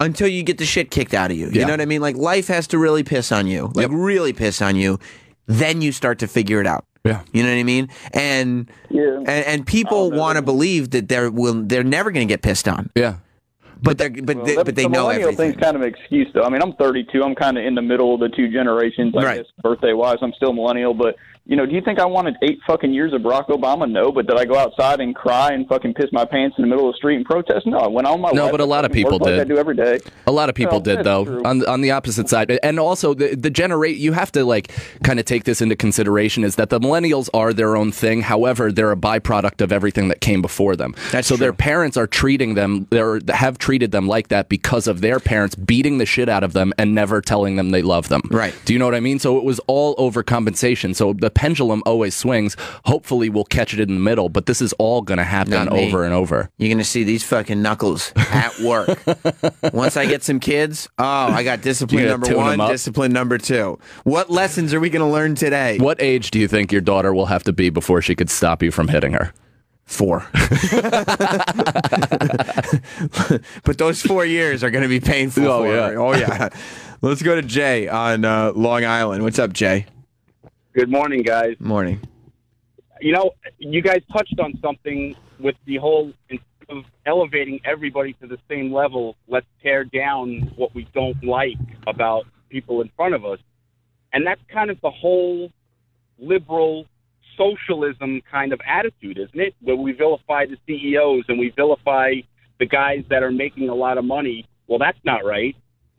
until you get the shit kicked out of you. You know what I mean? Like life has to really piss on you, really piss on you. Then you start to figure it out. Yeah. You know what I mean? And people want to believe that they're never going to get pissed on. Yeah. But they know everything. The millennial thing's kind of an excuse, though. I mean, I'm 32. I'm kind of in the middle of the two generations. I guess birthday-wise, I'm still millennial. But, you know, do you think I wanted 8 fucking years of Barack Obama? No. But did I go outside and cry and fucking piss my pants in the middle of the street and protest? No. I went on my life. No, but a lot of people did. Like I do every day. A lot of people did, though, on the opposite side. And also, you have to, like, kind of take this into consideration, is that the millennials are their own thing. However, they're a byproduct of everything that came before them. So their parents are treating them, have treated them like that because of their parents beating the shit out of them and never telling them they love them. Right. Do you know what I mean? So it was all overcompensation. So the pendulum always swings. Hopefully we'll catch it in the middle, but this is all going to happen over and over. You're going to see these fucking knuckles at work. Once I get some kids, I got discipline number 1, discipline number 2. What lessons are we going to learn today? What age do you think your daughter will have to be before she could stop you from hitting her? 4. But those 4 years are going to be painful for her. Oh, yeah. Let's go to Jay on Long Island. What's up, Jay? Good morning, guys. Morning. You know, you guys touched on something with the whole, instead of elevating everybody to the same level, let's tear down what we don't like about people in front of us. And that's kind of the whole liberal socialism kind of attitude, isn't it? Where we vilify the CEOs and we vilify the guys that are making a lot of money. Well, that's not right.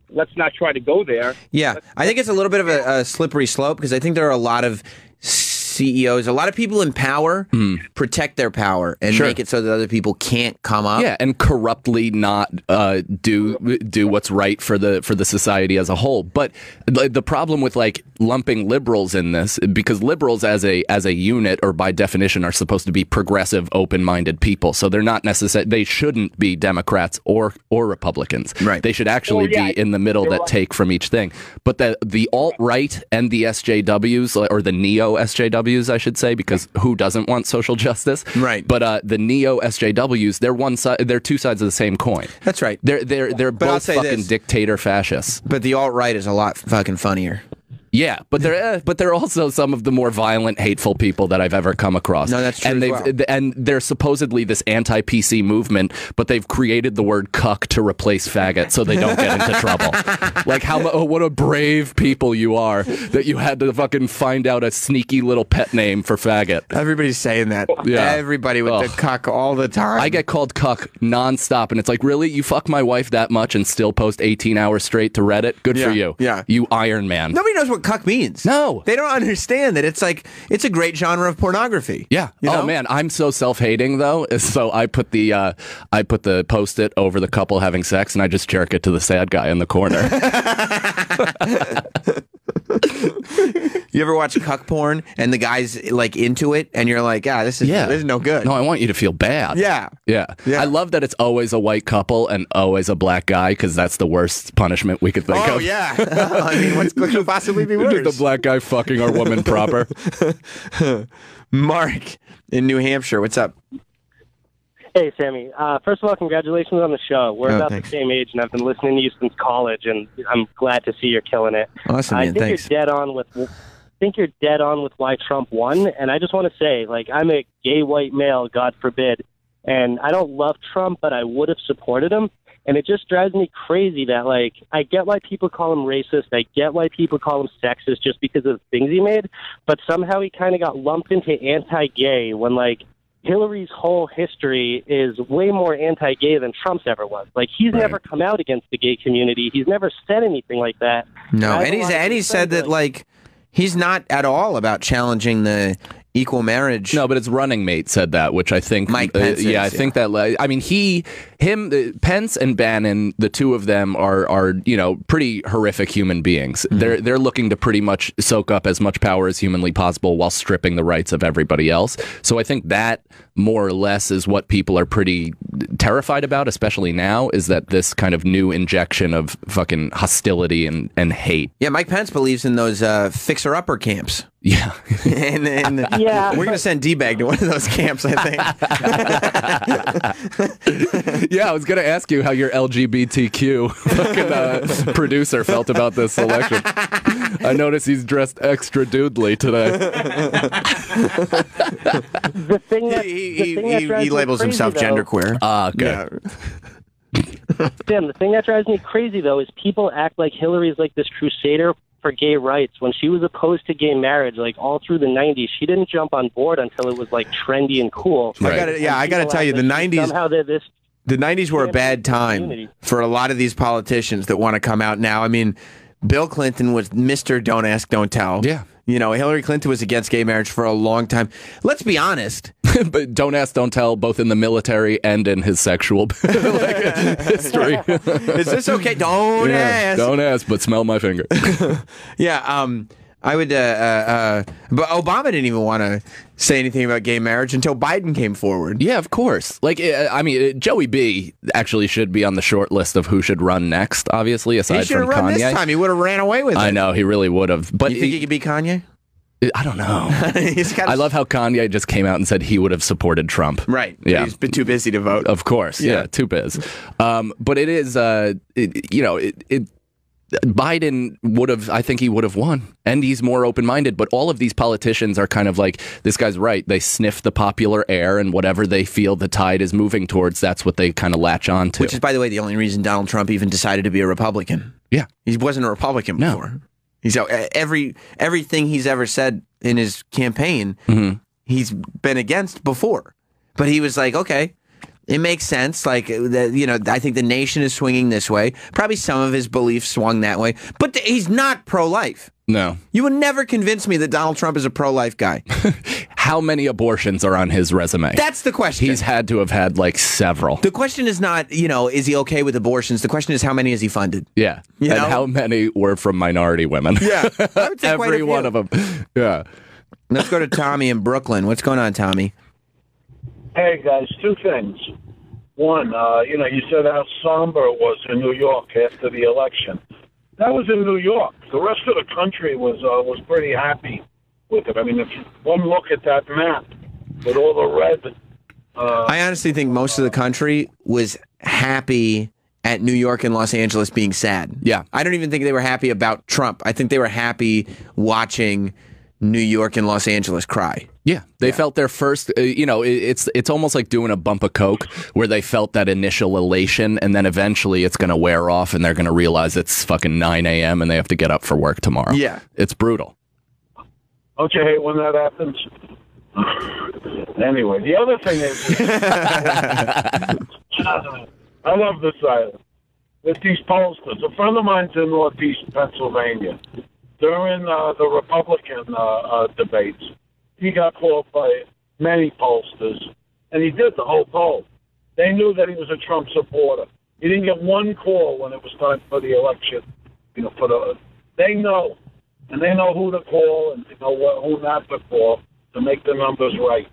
Let's not try to go there. Yeah, I think it's a little bit of a slippery slope, because I think there are a lot of CEOs, a lot of people in power protect their power and make it so that other people can't come up. Yeah, and corruptly not do what's right for the society as a whole. But the problem with like lumping liberals in this, because liberals as a unit or by definition are supposed to be progressive, open-minded people. So they're not necessarily, they shouldn't be Democrats or Republicans. Right. They should actually be in the middle that take from each thing. But the alt-right and the SJWs, or the neo-SJWs, I should say, because who doesn't want social justice? Right. But the neo SJWs, they're two sides of the same coin. That's right. They're both fucking dictator fascists. But the alt-right is a lot fucking funnier. Yeah, but they're also some of the more violent, hateful people that I've ever come across. No, that's true. And they're supposedly this anti-PC movement, but they've created the word cuck to replace faggot, so they don't get into trouble. Like what a brave people you are that you had to fucking find out a sneaky little pet name for faggot. Everybody's saying that. Yeah. Everybody with the cuck all the time. I get called cuck nonstop, and it's like, really, you fuck my wife that much and still post 18 hours straight to Reddit? Good for you. Yeah, you Iron Man. Nobody knows what cuck means. No. They don't understand that it's a great genre of pornography. Yeah. You know? Oh man, I'm so self-hating though. So I put the post-it over the couple having sex, and I just jerk it to the sad guy in the corner. You ever watch cuck porn and the guy's like into it and you're like, this is no good. No, I want you to feel bad. Yeah. I love that it's always a white couple and always a black guy, because that's the worst punishment we could think of. Oh yeah. I mean, what could possibly be worse? The black guy fucking our woman proper. Mark in New Hampshire, what's up? Hey, Sammy. First of all, congratulations on the show. We're about the same age, and I've been listening to you since college, and I'm glad to see you're killing it. Awesome, man. Thanks. You're dead on with why Trump won, and I just want to say, like, I'm a gay white male, God forbid, and I don't love Trump, but I would have supported him, and it just drives me crazy that, like, I get why people call him racist, I get why people call him sexist just because of the things he made, but somehow he kind of got lumped into anti-gay when, like, Hillary's whole history is way more anti-gay than Trump's ever was. Like, he's never come out against the gay community. He's never said anything like that. No, and he said that, like, he's not at all about challenging the equal marriage. No, but his running mate said that, which I think Mike Pence is, I think that, I mean, Pence and Bannon, the two of them are pretty horrific human beings. Mm-hmm. They're looking to pretty much soak up as much power as humanly possible while stripping the rights of everybody else. So I think that more or less is what people are pretty terrified about, especially now, is that this kind of new injection of fucking hostility and hate. Yeah, Mike Pence believes in those fixer-upper camps. Yeah. and we're going to send D-Bag to one of those camps, I think. Yeah, I was going to ask you how your LGBTQ fucking producer felt about this election. I notice he's dressed extra dudely today. The thing that he labels himself genderqueer. Okay. Yeah. Sam, the thing that drives me crazy, though, is people act like Hillary's like this crusader for gay rights. When she was opposed to gay marriage, like all through the 90s, she didn't jump on board until it was like trendy and cool. Right. I got to tell you, the 90s... Somehow they're this... The 90s were a bad time for a lot of these politicians that want to come out now. I mean, Bill Clinton was Mr. Don't Ask, Don't Tell. Yeah. You know, Hillary Clinton was against gay marriage for a long time. Let's be honest. But don't ask, don't tell, both in the military and in his sexual history. Is this okay? Don't ask. Don't ask, but smell my finger. I would, but Obama didn't even want to say anything about gay marriage until Biden came forward. Yeah, of course. Like, I mean, Joey B actually should be on the short list of who should run next, obviously, aside from Kanye. He should have run this time. He would have ran away with it. I know, he really would have. But you think he could beat Kanye? I don't know. I love how Kanye just came out and said he would have supported Trump. Right. Yeah. He's been too busy to vote. Of course. Yeah, too busy. But it is, Biden would have, I think he would have won, and he's more open-minded, but all of these politicians are kind of like, this guy's right, they sniff the popular air, and whatever they feel the tide is moving towards, that's what they kind of latch on to. Which is, by the way, the only reason Donald Trump even decided to be a Republican. Yeah. He wasn't a Republican before. No. He's everything he's ever said in his campaign, he's been against before. But he was like, okay, it makes sense. Like, I think the nation is swinging this way. Probably some of his beliefs swung that way. But he's not pro-life. No. You would never convince me that Donald Trump is a pro-life guy. How many abortions are on his resume? That's the question. He's had to have had like several. The question is not, is he okay with abortions? The question is, how many has he funded? Yeah. And how many were from minority women? Yeah. I would say every one of them. Yeah. Let's go to Tommy in Brooklyn. What's going on, Tommy? Hey, guys, two things. One, you said how somber it was in New York after the election. That was in New York. The rest of the country was pretty happy with it. I mean, if one look at that map with all the red... I honestly think most of the country was happy at New York and Los Angeles being sad. Yeah. I don't even think they were happy about Trump. I think they were happy watching New York and Los Angeles cry. Yeah, they felt their first, it's almost like doing a bump of Coke where they felt that initial elation and then eventually it's going to wear off and they're going to realize it's fucking 9 a.m. and they have to get up for work tomorrow. Yeah. It's brutal. Don't you hate when that happens? Anyway, the other thing is, I love this silence. With these pollsters, a friend of mine's in Northeast Pennsylvania. During the Republican debates, he got called by many pollsters, and he did the whole poll. They knew that he was a Trump supporter. He didn't get one call when it was time for the election. They know, and they know who to call and they know who not to call to make the numbers right.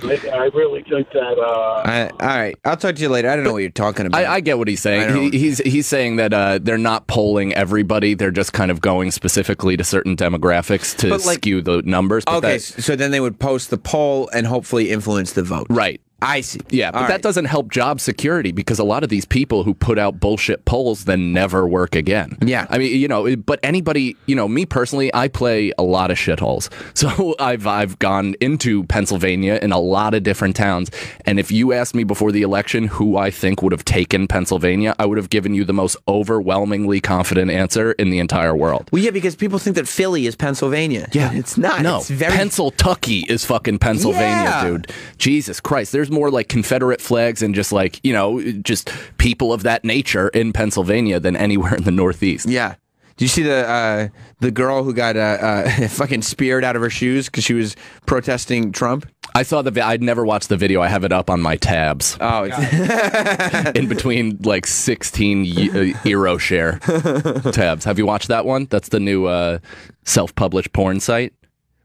I really think that... all right, I'll talk to you later. I don't know what you're talking about. I get what he's saying. He's saying that they're not polling everybody. They're just kind of going specifically to certain demographics to skew the numbers. But so then they would post the poll and hopefully influence the vote. Right. I see. Yeah, but that doesn't help job security because a lot of these people who put out bullshit polls then never work again. Yeah. I mean, but anybody, me personally, I play a lot of shitholes. So I've gone into Pennsylvania in a lot of different towns. And if you asked me before the election who I think would have taken Pennsylvania, I would have given you the most overwhelmingly confident answer in the entire world. Well, yeah, because people think that Philly is Pennsylvania. Yeah. It's not. No, it's very... Pennsyltucky is fucking Pennsylvania, dude. Jesus Christ. There's more like Confederate flags and just like, just people of that nature in Pennsylvania than anywhere in the Northeast. Yeah. Do you see the girl who got fucking speared out of her shoes because she was protesting Trump? I saw I'd never watched the video. I have it up on my tabs. Oh, in between like 16 Eero share tabs. Have you watched that one? That's the new self-published porn site.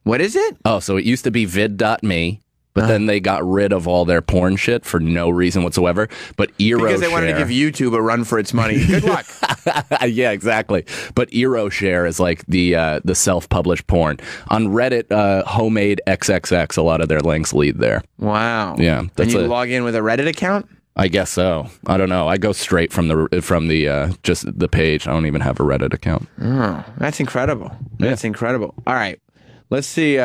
What is it? Oh, so it used to be vid.me. But then they got rid of all their porn shit for no reason whatsoever. But Eero because they wanted to give YouTube a run for its money. Good luck. Yeah, exactly. But Eero share is like the self-published porn. On Reddit, homemade XXX, a lot of their links lead there. Wow. Yeah. And you log in with a Reddit account? I guess so. I don't know. I go straight from the just the page. I don't even have a Reddit account. Oh, that's incredible. That's incredible. All right. Let's see.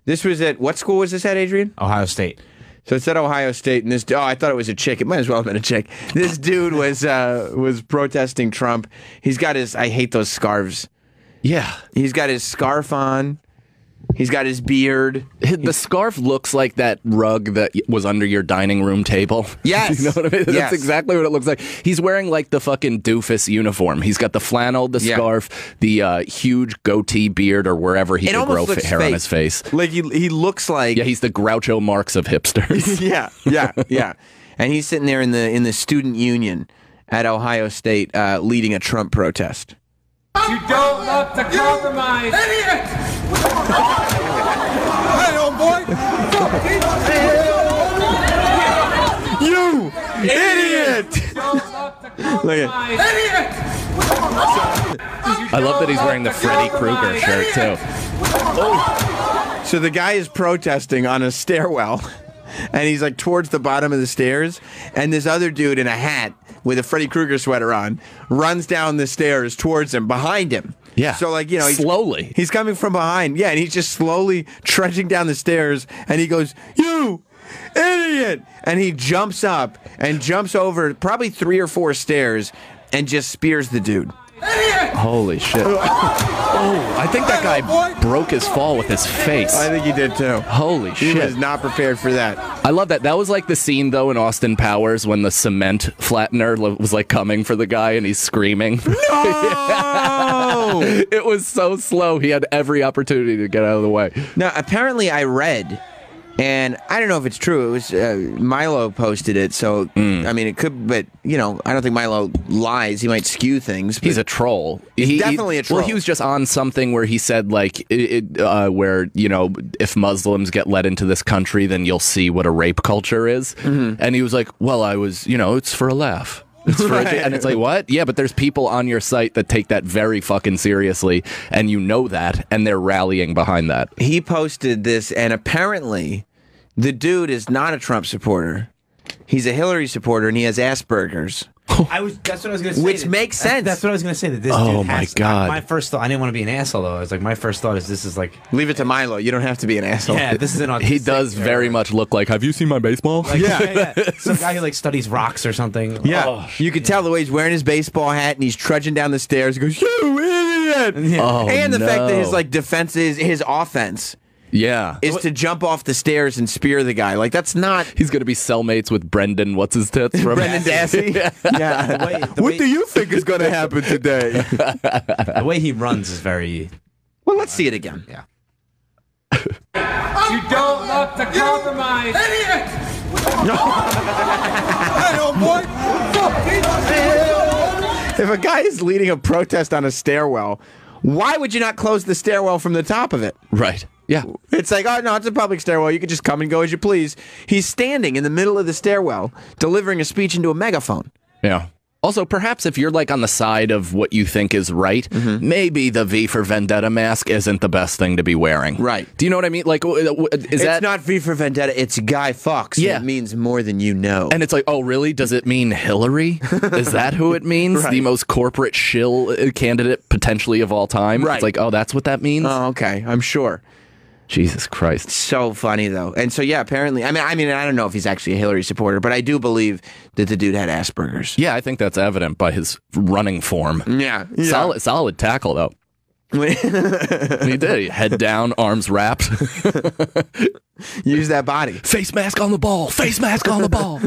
This was at, what school was this at, Adrian? Ohio State. So it's at Ohio State, and this. Oh, I thought it was a chick. It might as well have been a chick. This dude was protesting Trump. He's got his. I hate those scarves. Yeah, he's got his scarf on. He's got his beard. The scarf looks like that rug that was under your dining room table. Yes. You know what I mean? Yes. That's exactly what it looks like. He's wearing like the fucking doofus uniform. He's got the flannel, the scarf, the huge goatee beard or wherever he could grow hair on his face. Like he looks like... Yeah, he's the Groucho Marx of hipsters. yeah. And he's sitting there in the student union at Ohio State leading a Trump protest. You don't love to compromise. Idiot! Hey, old boy! You idiot! Look at I love that he's wearing the Freddy Krueger shirt, too. So the guy is protesting on a stairwell, and he's like towards the bottom of the stairs, and this other dude in a hat with a Freddy Krueger sweater on runs down the stairs towards him, behind him. Yeah. So like, you know, slowly. He's coming from behind. Yeah, and he's just slowly trudging down the stairs, and he goes, "You idiot!" And he jumps up and jumps over probably 3 or 4 stairs and just spears the dude. Holy shit. Oh, I think that guy broke his fall with his face. I think he did too. Holy shit. He was not prepared for that. I love that. That was like the scene, though, in Austin Powers when the cement flattener was like coming for the guy and he's screaming. No! It was so slow. He had every opportunity to get out of the way. Now, apparently I read, and I don't know if it's true. It was Milo posted it, so I mean it could, but you know I don't think Milo lies. He might skew things. He's a troll. He's definitely a troll. Well, he was just on something where he said like, where you know if Muslims get let into this country, then you'll see what a rape culture is. Mm-hmm. And he was like, well, I was, you know, it's for a laugh. It's for and it's like, what? Yeah, but there's people on your site that take that very fucking seriously, and you know that, and they're rallying behind that. He posted this, and apparently the dude is not a Trump supporter. He's a Hillary supporter, and he has Asperger's. That's what I was going to say. Which makes sense. That's what I was going to say. That this Oh dude my has, God. My first thought, I didn't want to be an asshole though. I was like, my first thought is this is like, leave it to Milo. You don't have to be an asshole. Yeah, this is an autistic. He does very much look like, have you seen my baseball? Like, yeah. Some guy who like studies rocks or something. Yeah, Oh, you could tell the way he's wearing his baseball hat and he's trudging down the stairs. He goes, "You idiot!" Oh, and the fact that his no. like defense is his offense. Yeah. Is to jump off the stairs and spear the guy. Like, that's not... He's going to be cellmates with Brendan, what's his tits? From Brendan Dassey? Yeah. What do you think is going to happen today? The way he runs is very... Well, let's see it again. Yeah. You don't love to compromise. Idiot! Hey, old boy! If a guy is leading a protest on a stairwell, why would you not close the stairwell from the top of it? Right. Yeah. It's like, oh, no, it's a public stairwell. You can just come and go as you please. He's standing in the middle of the stairwell, delivering a speech into a megaphone. Yeah. Also, perhaps if you're like on the side of what you think is right, maybe the V for Vendetta mask isn't the best thing to be wearing. Right. Do you know what I mean? Like, It's not V for Vendetta. It's Guy Fawkes. Yeah. It means more than you know. And it's like, oh, really? Does it mean Hillary? Is that who it means? Right. The most corporate shill candidate potentially of all time? Right. It's like, oh, that's what that means? Oh, okay. I'm sure. Jesus Christ. So funny, though. And so, yeah, apparently, I mean, I don't know if he's actually a Hillary supporter, but I do believe that the dude had Asperger's. Yeah, I think that's evident by his running form. Yeah. Solid tackle, though. He did. Head down, arms wrapped. Use that body. Face mask on the ball. Face mask on the ball.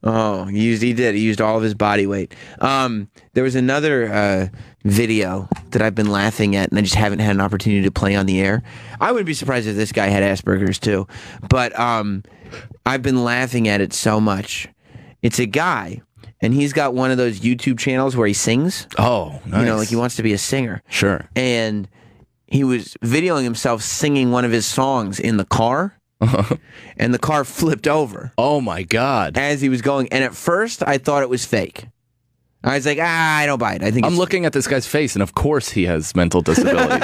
Oh, he did. He used all of his body weight. There was another video that I've been laughing at, and I just haven't had an opportunity to play on the air. I wouldn't be surprised if this guy had Asperger's too, but I've been laughing at it so much. It's a guy, and he's got one of those YouTube channels where he sings. Oh, nice. You know, like he wants to be a singer. Sure. And he was videoing himself singing one of his songs in the car. And the car flipped over. Oh my God. As he was going. And at first I thought it was fake. I was like, I don't buy it. I think I'm looking at this guy's face, and of course he has mental disabilities.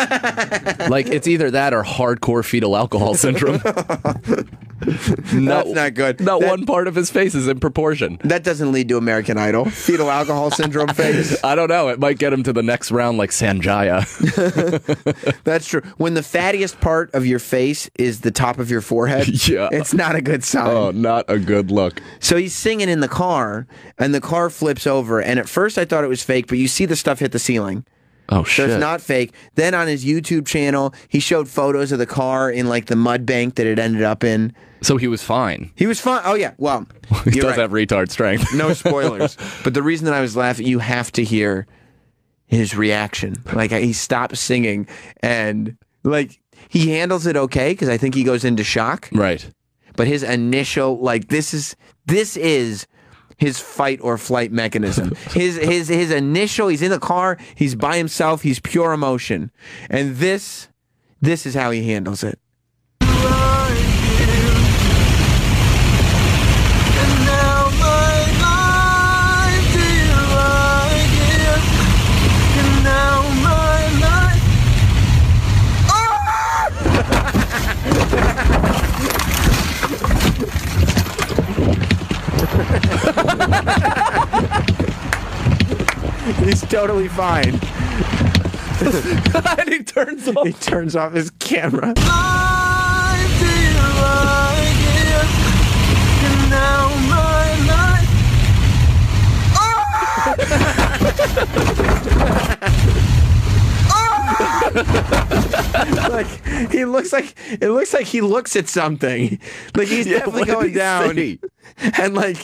Like, it's either that or hardcore fetal alcohol syndrome. That's not good. Not one part of his face is in proportion. That doesn't lead to American Idol. Fetal alcohol syndrome face. I don't know. It might get him to the next round like Sanjaya. That's true. When the fattiest part of your face is the top of your forehead, it's not a good sign. Oh, not a good look. So he's singing in the car, and the car flips over. And at first I thought it was fake, but you see the stuff hit the ceiling. Oh, shit. So it's not fake. Then on his YouTube channel, he showed photos of the car in like the mud bank that it ended up in. So he was fine. He was fine. Oh, yeah. Well, he does have retard strength. No spoilers. But the reason that I was laughing, you have to hear his reaction. Like, he stopped singing and, like, he handles it okay because I think he goes into shock. Right. But his initial, like, this is his fight or flight mechanism. His initial, he's in the car, he's by himself, he's pure emotion. And this is how he handles it. He's totally fine. And he turns off. He turns off his camera. Like, it looks like he looks at something. Like he's definitely going down. And like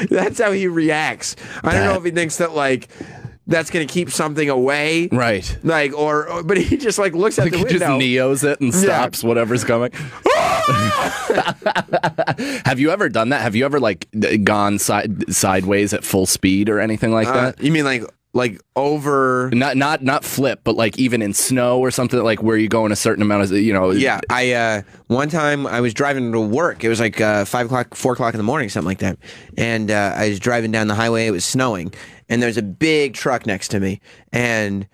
that's how he reacts. I don't know if he thinks that like that's gonna keep something away. Right. Like but he just like looks at the window. He just Neos it and stops whatever's coming. Have you ever done that? Have you ever like gone sideways at full speed or anything like that? You mean like over not flip, but like even in snow or something, like where you go in a certain amount of Yeah, I one time I was driving to work. It was like 5 o'clock, 4 o'clock in the morning, something like that. And I was driving down the highway. It was snowing, and there's a big truck next to me, and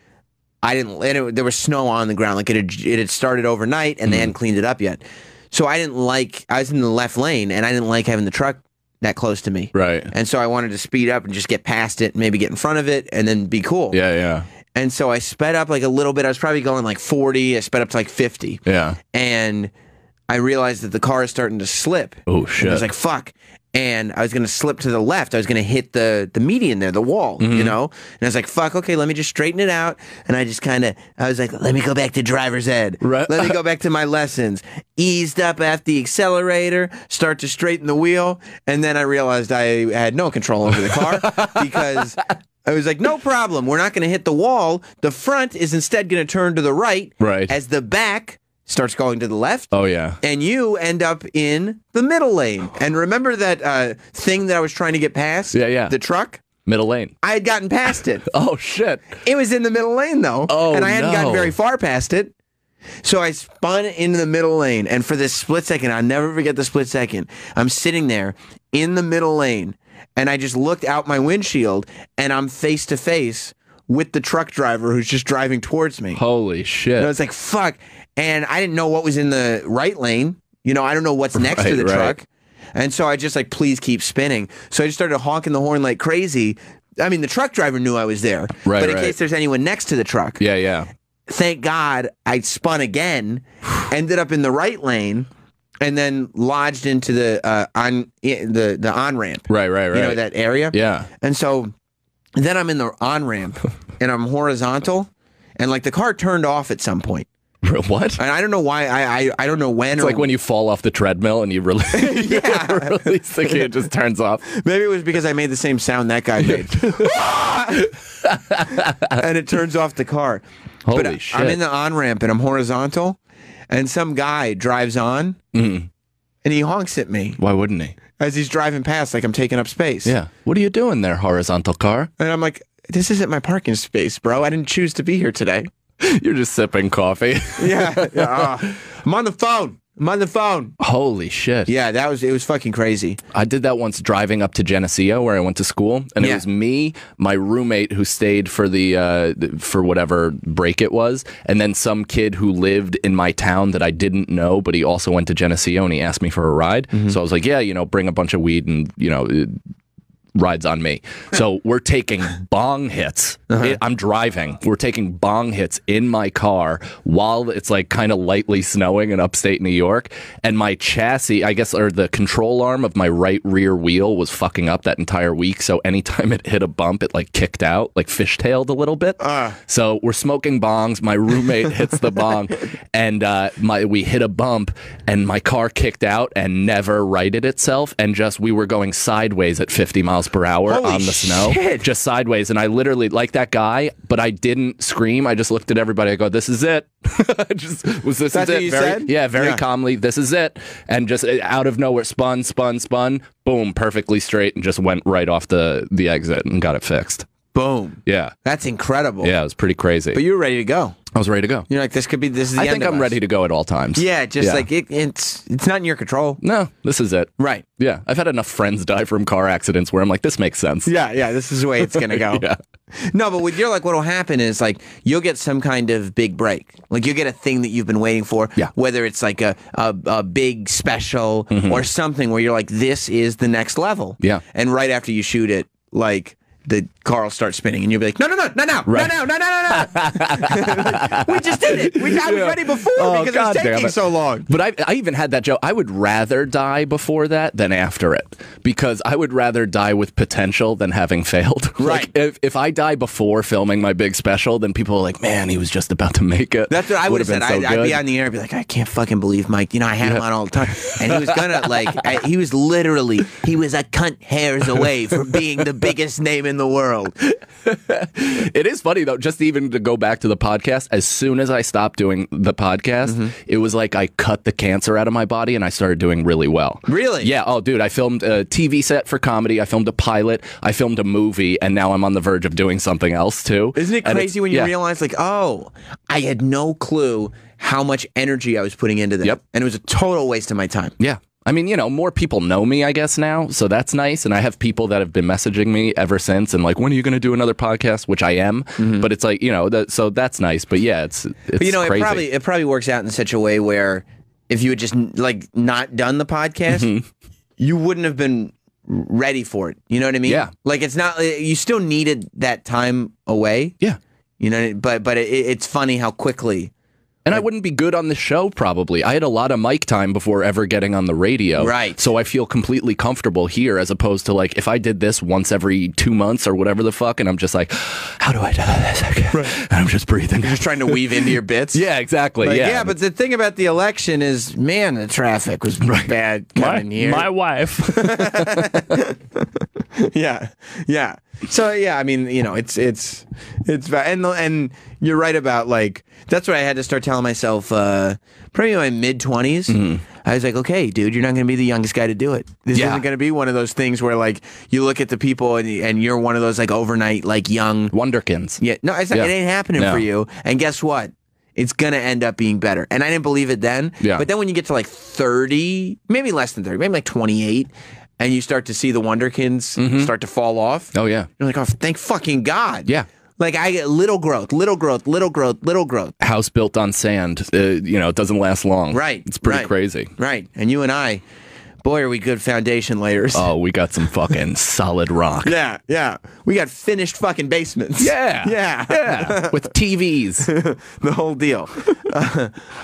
there was snow on the ground. Like it had started overnight, and they hadn't cleaned it up yet. So I was in the left lane, and I didn't like having the truck that close to me. Right. And so I wanted to speed up and just get past it, maybe get in front of it, and then be cool. Yeah, yeah. And so I sped up like a little bit. I was probably going like 40. I sped up to like 50. Yeah. And I realized that the car is starting to slip. Oh, shit. And I was like, fuck. And I was going to slip to the left. I was going to hit the median there, the wall, you know? And I was like, fuck, okay, let me just straighten it out. And I just I was like, let me go back to driver's ed. Right. Let me go back to my lessons. Eased up at the accelerator, start to straighten the wheel. And then I realized I had no control over the car because I was like, no problem. We're not going to hit the wall. The front is instead going to turn to the right. Right. As the back starts going to the left. Oh, yeah. And you end up in the middle lane. And remember that thing that I was trying to get past? Yeah, yeah. The truck? Middle lane. I had gotten past it. Oh, shit. It was in the middle lane, though. Oh, and I hadn't gotten very far past it. So I spun into the middle lane. And for this split second, I'll never forget the split second. I'm sitting there in the middle lane. And I just looked out my windshield. And I'm face to face with the truck driver who's just driving towards me. Holy shit. And I was like, fuck. And I didn't know what was in the right lane. You know, I don't know what's next to the truck. And so I just like, please keep spinning. So I just started honking the horn like crazy. I mean, the truck driver knew I was there. Right, but in case there's anyone next to the truck. Yeah, yeah. Thank God I spun again, ended up in the right lane, and then lodged into the on-ramp. Right. You know, that area? Yeah. And so then I'm in the on-ramp, and I'm horizontal, and like the car turned off at some point. What? And I don't know why. I don't know when. It's like when you fall off the treadmill and you release the key, it just turns off. Maybe it was because I made the same sound that guy made. And it turns off the car. Holy shit. I'm in the on-ramp and I'm horizontal, and some guy drives on and he honks at me. Why wouldn't he? As he's driving past like I'm taking up space. Yeah. What are you doing there, horizontal car? And I'm like, this isn't my parking space, bro. I didn't choose to be here today. You're just sipping coffee. Yeah. I'm on the phone. I'm on the phone. Holy shit. Yeah, it was fucking crazy. I did that once driving up to Geneseo where I went to school, and it was me, my roommate who stayed for for whatever break it was, and then some kid who lived in my town that I didn't know, but he also went to Geneseo and he asked me for a ride. So I was like, yeah, bring a bunch of weed and, rides on me. So we're taking bong hits. I'm driving. We're taking bong hits in my car while it's like kind of lightly snowing in upstate New York. And my chassis, I guess, or the control arm of my right rear wheel was fucking up that entire week. So anytime it hit a bump, it like kicked out, like fishtailed a little bit. So we're smoking bongs. My roommate hits the bong and we hit a bump and my car kicked out and never righted itself. And we were going sideways at 50 miles per hour on the snow, just sideways. And I literally, like that guy, but I didn't scream. I just looked at everybody. I go, "This is it." This is it. Very calmly. This is it. And just out of nowhere, spun, boom, perfectly straight, and just went right off the exit and got it fixed. Boom. Yeah. That's incredible. Yeah, it was pretty crazy. But you were ready to go. I was ready to go. You're like, this is the end I think I'm ready to go at all times. Yeah, like it's not in your control. No, this is it. Right. Yeah. I've had enough friends die from car accidents where I'm like, this makes sense. Yeah, this is the way it's going to go. Yeah. No, but with what'll happen is like you'll get some kind of big break. Like you'll get a thing that you've been waiting for. Yeah. Whether it's like a big special or something where you're like, this is the next level. Yeah. And right after you shoot it, like the car will start spinning and you'll be like, no, no. We just did it. I was ready before because it was taking so long. But I even had that joke. I would rather die before that than after it because I would rather die with potential than having failed. Right. Like, if I die before filming my big special, then people are like, man, he was just about to make it. That's what I would have said. I'd be on the air and be like, I can't fucking believe Mike. I had him on all the time. And he was gonna he was a cunt hairs away from being the biggest name in the world. It is funny though, just even to go back to the podcast, as soon as I stopped doing the podcast, it was like I cut the cancer out of my body and I started doing really well. Really? Yeah. Oh, dude, I filmed a TV set for comedy. I filmed a pilot. I filmed a movie, and now I'm on the verge of doing something else too. Isn't it crazy when you realize like, oh, I had no clue how much energy I was putting into this. Yep. And it was a total waste of my time. Yeah. I mean, more people know me, I guess, now, so that's nice. And I have people that have been messaging me ever since and like, when are you going to do another podcast? Which I am, but it's like, so that's nice. But yeah, it's but, crazy. It probably works out in such a way where if you had just like not done the podcast, you wouldn't have been ready for it. You know what I mean? Yeah. Like it's not, you still needed that time away. Yeah. But it's funny how quickly. And I wouldn't be good on the show, probably. I had a lot of mic time before ever getting on the radio. Right. So I feel completely comfortable here as opposed to, like, if I did this once every 2 months or whatever the fuck, and I'm just like, how do I do this? Right. And I'm just breathing. You're just trying to weave into your bits? Yeah, exactly. Like, yeah, but the thing about the election is, man, the traffic was bad coming here. My wife. Yeah. So, yeah, I mean, it's bad. And you're right about, like, that's what I had to start telling myself probably in my mid-20s. I was like, okay, dude, you're not going to be the youngest guy to do it. This isn't going to be one of those things where, like, you look at the people and you're one of those, like, overnight, like, young... Wonderkins. Yeah, no, it's not, it ain't happening for you. And guess what? It's going to end up being better. And I didn't believe it then. Yeah. But then when you get to, like, 30, maybe less than 30, maybe like 28... and you start to see the Wonderkins start to fall off. Oh, yeah. You're like, oh, thank fucking God. Yeah. Like, I get little growth. House built on sand, it doesn't last long. Right. It's pretty crazy. Right. And you and I, boy, are we good foundation layers. Oh, we got some fucking solid rock. Yeah. We got finished fucking basements. Yeah. With TVs. The whole deal.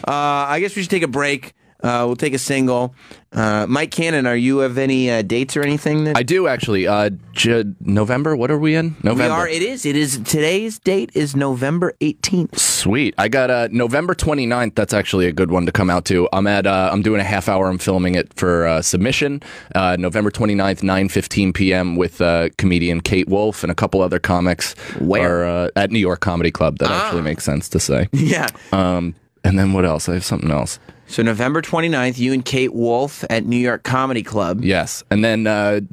I guess we should take a break. We'll take a single. Mike Cannon, are you of any dates or anything? I do, actually. November? What are we in? November. We are. It is. Today's date is November 18th. Sweet. I got November 29th. That's actually a good one to come out to. I'm doing a half hour. I'm filming it for submission. November 29th, 9:15 p.m. with comedian Kate Wolf and a couple other comics. Where? At New York Comedy Club. That actually makes sense to say. Yeah. And then what else? I have something else. So November 29th, you and Kate Wolf at New York Comedy Club. Yes. And then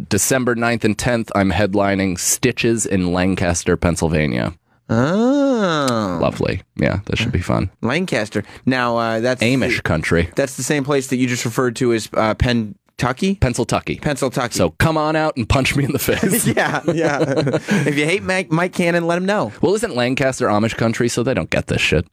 December 9th and 10th, I'm headlining Stitches in Lancaster, Pennsylvania. Oh. Lovely. Yeah, that should be fun. Lancaster. Now, that's... Amish country. That's the same place that you just referred to as Pennsyltucky? Pennsyltucky. So come on out and punch me in the face. yeah. If you hate Mike Cannon, let him know. Well, isn't Lancaster Amish country, so they don't get this shit?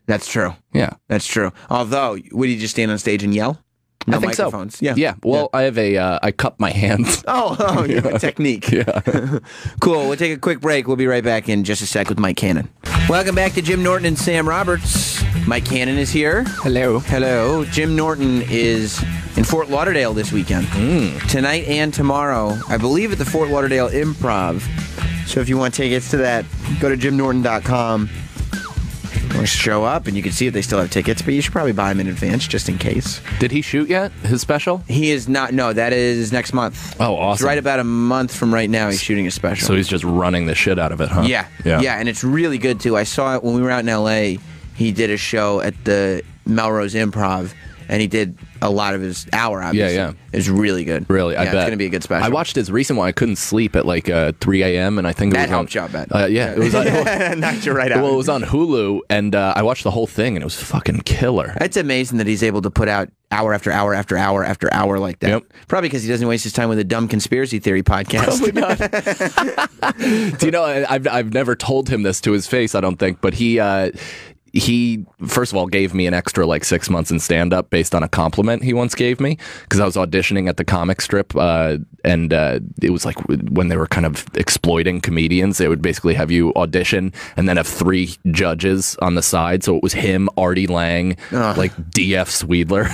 That's true. Yeah. That's true. Although, would you just stand on stage and yell? No I think microphones. So. Yeah. Well, I have I cup my hands. Oh, you have a technique. Yeah. Cool. We'll take a quick break. We'll be right back in just a sec with Mike Cannon. Welcome back to Jim Norton and Sam Roberts. Mike Cannon is here. Hello. Jim Norton is in Fort Lauderdale this weekend. Tonight and tomorrow, I believe at the Fort Lauderdale Improv. So if you want tickets to that, go to jimnorton.com. Or show up and you can see if they still have tickets, but you should probably buy them in advance just in case. Did he shoot yet? His special? He is not. No, that is next month. Oh, awesome. It's right about a month from right now. He's shooting a special. So he's just running the shit out of it, huh? Yeah, and it's really good too. I saw it when we were out in L.A. He did a show at the Melrose Improv, and he did a lot of his hour, obviously. Yeah. It was really good. Really, I bet. It's going to be a good special. I watched his recent one. I couldn't sleep at like 3 a.m. and I think that helped you, I bet. Yeah, it was knocked you right out. Well, it was on Hulu, and I watched the whole thing, and it was fucking killer. It's amazing that he's able to put out hour after hour after hour after hour like that. Yep. Probably because he doesn't waste his time with a dumb conspiracy theory podcast. Probably not. Do you know, I've never told him this to his face, I don't think, but he first of all gave me an extra like 6 months in stand-up based on a compliment he once gave me because I was auditioning at the comic strip and it was like when they were kind of exploiting comedians. They would basically have you audition and then have 3 judges on the side, so it was him, Artie Lang, like DF Sweedler,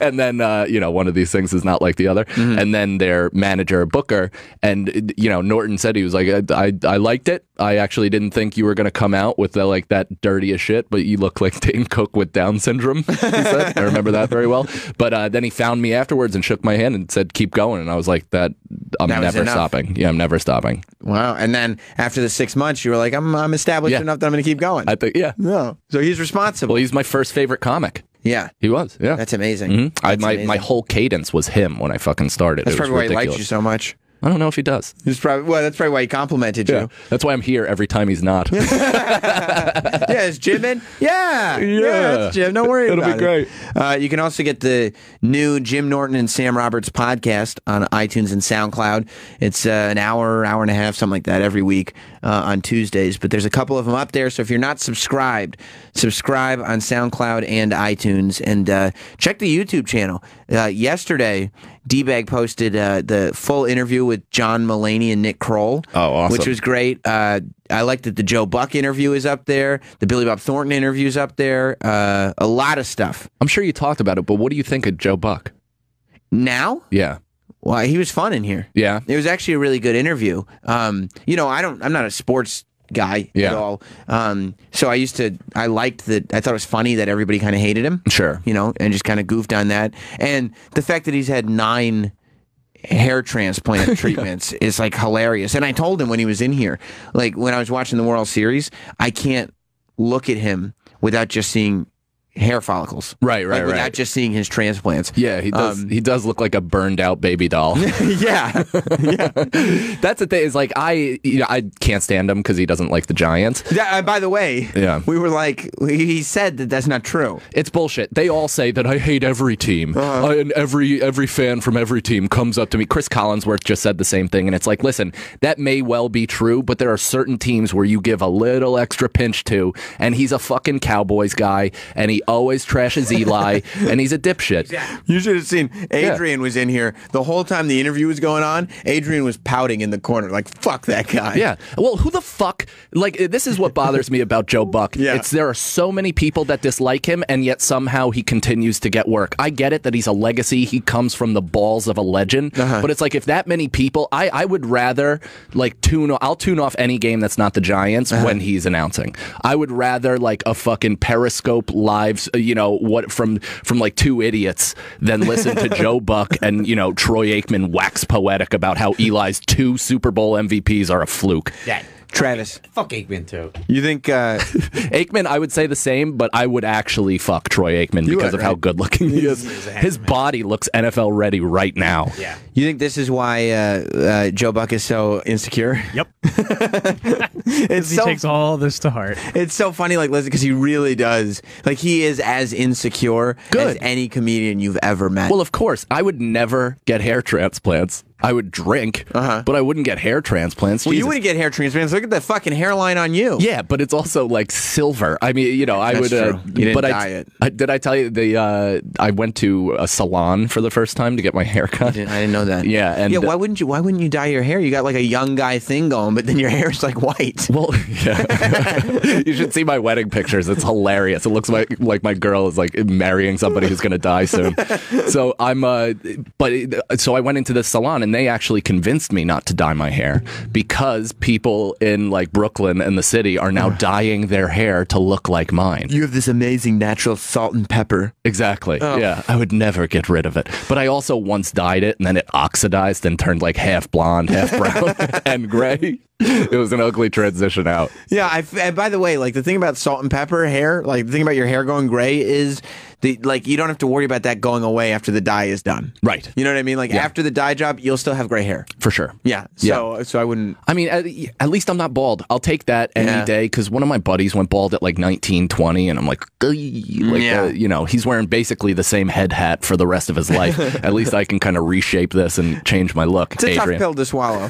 and then one of these things is not like the other, and then their manager Booker, and Norton said he was like I liked it. I actually didn't think you were going to come out with like that dirty as shit, but you look like Dane Cook with Down syndrome, he said. I remember that very well. But then he found me afterwards and shook my hand and said, keep going. And I was like, I'm never stopping. Yeah, I'm never stopping. Wow. And then after the 6 months, you were like, I'm established enough that I'm going to keep going. I think, No. So he's responsible. Well, he's my first favorite comic. Yeah. He was. Yeah. That's amazing. Mm-hmm. My whole cadence was him when I fucking started. That's probably why he likes you so much. I don't know if he does. That's probably why he complimented you. That's why I'm here every time he's not. Is Jim in? Yeah, that's Jim. Don't worry about it. It'll be great. You can also get the new Jim Norton and Sam Roberts podcast on iTunes and SoundCloud. It's an hour and a half, something like that, every week on Tuesdays. But there's a couple of them up there, so if you're not subscribe on SoundCloud and iTunes, and check the YouTube channel. Yesterday, D-Bag posted the full interview with John Mulaney and Nick Kroll. Oh, awesome. Which was great. I like that the Joe Buck interview is up there. The Billy Bob Thornton interview is up there. A lot of stuff. I'm sure you talked about it, but what do you think of Joe Buck? Now? Yeah. Well, he was fun in here. Yeah. It was actually a really good interview. I'm not a sports guy at all. So I liked that. I thought it was funny that everybody kind of hated him. Sure. And just kind of goofed on that. And the fact that he's had 9 hair transplant treatments is like hilarious. And I told him when he was in here, like when I was watching the World Series, I can't look at him without just seeing hair follicles. Right. Without just seeing his transplants. Yeah, he does. He does look like a burned out baby doll. yeah. That's the thing. Is like I can't stand him because he doesn't like the Giants. Yeah. By the way, we were like, he said that that's not true. It's bullshit. They all say that I hate every team, and every fan from every team comes up to me. Chris Collinsworth just said the same thing, and it's like, listen, that may well be true, but there are certain teams where you give a little extra pinch to, and he's a fucking Cowboys guy, and he always trashes Eli, and he's a dipshit. Exactly. You should have seen Adrian was in here the whole time the interview was going on. Adrian was pouting in the corner like, fuck that guy. Yeah. Well, who the fuck? Like, this is what bothers me about Joe Buck. There are so many people that dislike him, and yet somehow he continues to get work. I get it that he's a legacy. He comes from the balls of a legend. But it's like, if that many people, I would rather like I'll tune off any game that's not the Giants when he's announcing. I would rather like a fucking Periscope live, from like 2 idiots than listen to Joe Buck and Troy Aikman wax poetic about how Eli's 2 Super Bowl MVPs are a fluke. Travis. Fuck Aikman, too. You think Aikman, I would say the same, but I would actually fuck Troy Aikman because of how good looking he is. His body looks NFL ready right now. Yeah. You think this is why Joe Buck is so insecure? Yep. He takes all this to heart. It's so funny, like, listen, because he really does. Like, he is as insecure as any comedian you've ever met. Well, of course. I would never get hair transplants. I would drink, but I wouldn't get hair transplants. Well, you wouldn't get hair transplants. Look at the fucking hairline on you. Yeah, but it's also like silver. I mean, you know, I would. True. You didn't dye it. Did I tell you I went to a salon for the first time to get my hair cut? I didn't know that. Yeah, and why wouldn't you dye your hair? You got like a young guy thing going, but then your hair's like white. Well, yeah. You should see my wedding pictures. It's hilarious. It looks like my girl is like marrying somebody who's going to die soon. So so I went into this salon and they actually convinced me not to dye my hair because people in like Brooklyn and the city are now dyeing their hair to look like mine. You have this amazing natural salt and pepper. Exactly. Oh. Yeah. I would never get rid of it. But I also once dyed it and then it oxidized and turned like half blonde, half brown and gray. It was an ugly transition out. Yeah, and by the way, like the thing about salt and pepper hair, like the thing about your hair going gray is you don't have to worry about that going away after the dye is done. Right. You know what I mean? Like after the dye job, you'll still have gray hair. For sure. Yeah. So I wouldn't. I mean, at least I'm not bald. I'll take that any day because one of my buddies went bald at like 19, 20, and I'm like, you know, he's wearing basically the same head hat for the rest of his life. At least I can kind of reshape this and change my look. It's a tough pill to swallow.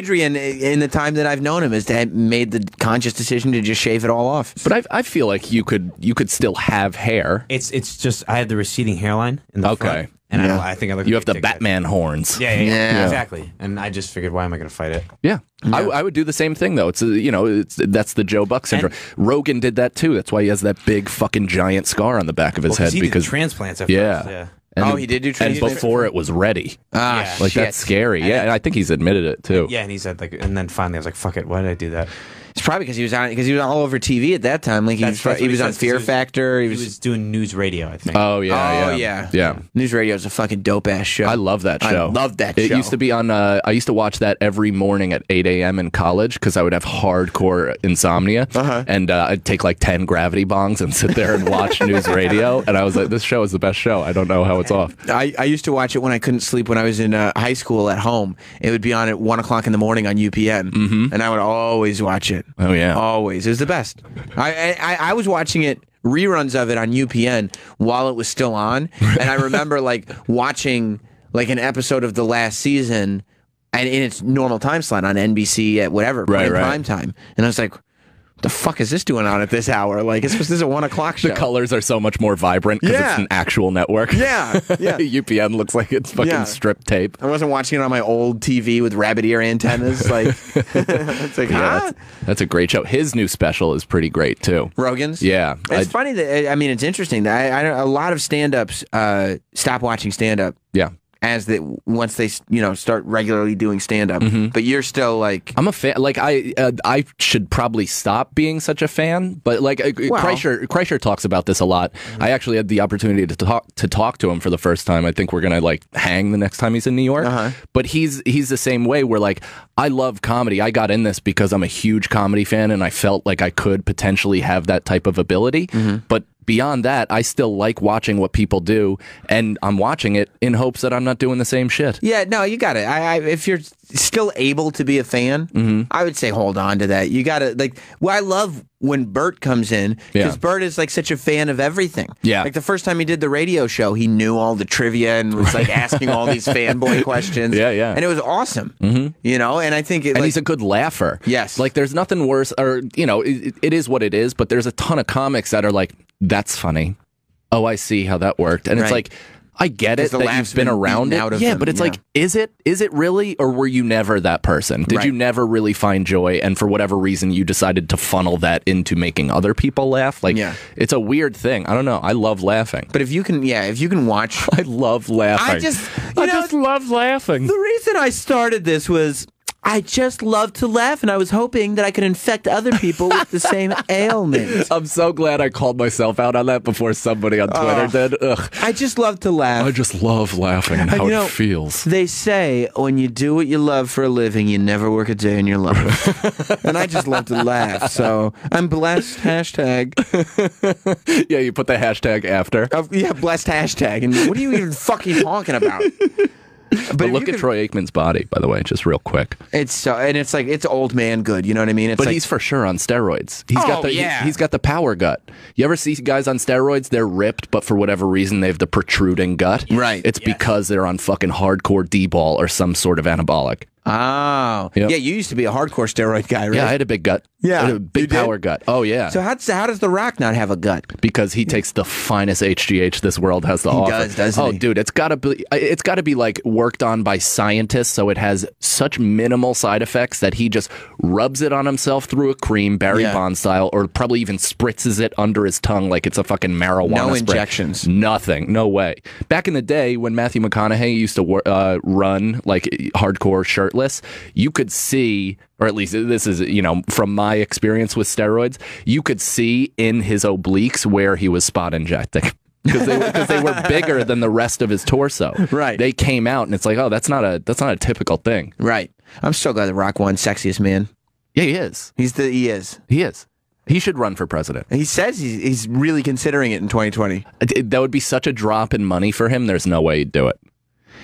Adrian, in the time that I've known him, has made the conscious decision to just shave it all off. But I feel like you could still have hair. It's just I have the receding hairline in the front. And I think I look. You have the Batman horns. Yeah, exactly. And I just figured, why am I going to fight it? Yeah. I would do the same thing though. It's that's the Joe Buck syndrome. Rogan did that too. That's why he has that big fucking giant scar on the back of his head he because did transplants. At first, yeah. And, he did do transplants? And before it was ready. Like, that's scary. And I think he's admitted it, too. Yeah, and he said, and then finally I was like, fuck it, why did I do that? It's probably because he was all over TV at that time. Like he was on Fear Factor. He was doing news radio, I think. Oh yeah. News radio is a fucking dope ass show. I love that show. I love that show. It used to be on. I used to watch that every morning at 8 a.m. in college because I would have hardcore insomnia, and I'd take like 10 gravity bongs and sit there and watch news radio. And I was like, this show is the best show. I don't know how it's off. I used to watch it when I couldn't sleep when I was in high school at home. It would be on at 1 o'clock in the morning on UPN, and I would always watch it. Oh yeah. Always. It was the best. I was watching it, reruns of it on UPN while it was still on. And I remember like watching like an episode of the last season and in its normal time slot on NBC at whatever, prime time. And I was like, the fuck is this doing on at this hour? Like, this is a 1 o'clock show. The colors are so much more vibrant because it's an actual network. Yeah. UPN looks like it's fucking strip tape. I wasn't watching it on my old TV with rabbit ear antennas. Like, it's like, that's a great show. His new special is pretty great too. Rogan's? Yeah. It's funny that, I mean, it's interesting that a lot of stand-ups stop watching stand-up. Yeah. Once they start regularly doing stand up, but you're still like, I'm a fan. Like I should probably stop being such a fan, but like Kreischer talks about this a lot. I actually had the opportunity to talk to him for the first time. I think we're gonna like hang the next time he's in New York. But he's the same way. Where like I love comedy. I got in this because I'm a huge comedy fan, and I felt like I could potentially have that type of ability, but. Beyond that, I still like watching what people do, and I'm watching it in hopes that I'm not doing the same shit. Yeah, no, you got it. If you're still able to be a fan, I would say hold on to that. You got to, like, I love when Bert comes in, because Bert is, like, such a fan of everything. Yeah. Like, the first time he did the radio show, he knew all the trivia and was, like, asking all these fanboy questions. Yeah. And it was awesome. You know, and I think... And he's a good laugher. Yes. Like, there's nothing worse, or, you know, it is what it is, but there's a ton of comics that are like, that's funny. Oh, I see how that worked. And it's like, I get it that you've been around it. Yeah, but it's like, is it really? Or were you never that person? Did you never really find joy? And for whatever reason, you decided to funnel that into making other people laugh? Like, it's a weird thing. I don't know. I love laughing. But if you can watch... I love laughing. I just love laughing. The reason I started this was... I just love to laugh, and I was hoping that I could infect other people with the same ailment. I'm so glad I called myself out on that before somebody on Twitter did. Ugh. I just love to laugh. I just love laughing and how it feels. They say when you do what you love for a living, you never work a day in your life. And I just love to laugh, so I'm blessed, hashtag. Yeah, you put the hashtag after. Yeah, blessed hashtag. And what are you even fucking talking about? But look at Troy Aikman's body, by the way, just real quick. It's like it's old man good. You know what I mean? It's but like, he's for sure on steroids. He's got the power gut. You ever see guys on steroids? They're ripped, but for whatever reason, they have the protruding gut. Right. It's because they're on fucking hardcore D-ball or some sort of anabolic. Oh. Yep. Yeah, you used to be a hardcore steroid guy, right? Yeah, I had a big gut. Yeah. I had a big power gut. Oh, yeah. So how does The Rock not have a gut? Because he takes the finest HGH this world has to offer. He does, doesn't he? Oh, dude, it's got to be like worked on by scientists, so it has such minimal side effects that he just rubs it on himself through a cream, Barry Bonds style, or probably even spritzes it under his tongue like it's a fucking marijuana No spray. injections. Nothing. No way. Back in the day when Matthew McConaughey used to run like hardcore shirtless, you could see, or at least this is, from my experience with steroids, you could see in his obliques where he was spot injecting. Because they were bigger than the rest of his torso. Right. They came out and it's like, oh, that's not a typical thing. Right. I'm so glad The Rock won Sexiest Man. Yeah, he is. He is. He should run for president. He says he's really considering it in 2020. That would be such a drop in money for him. There's no way he'd do it.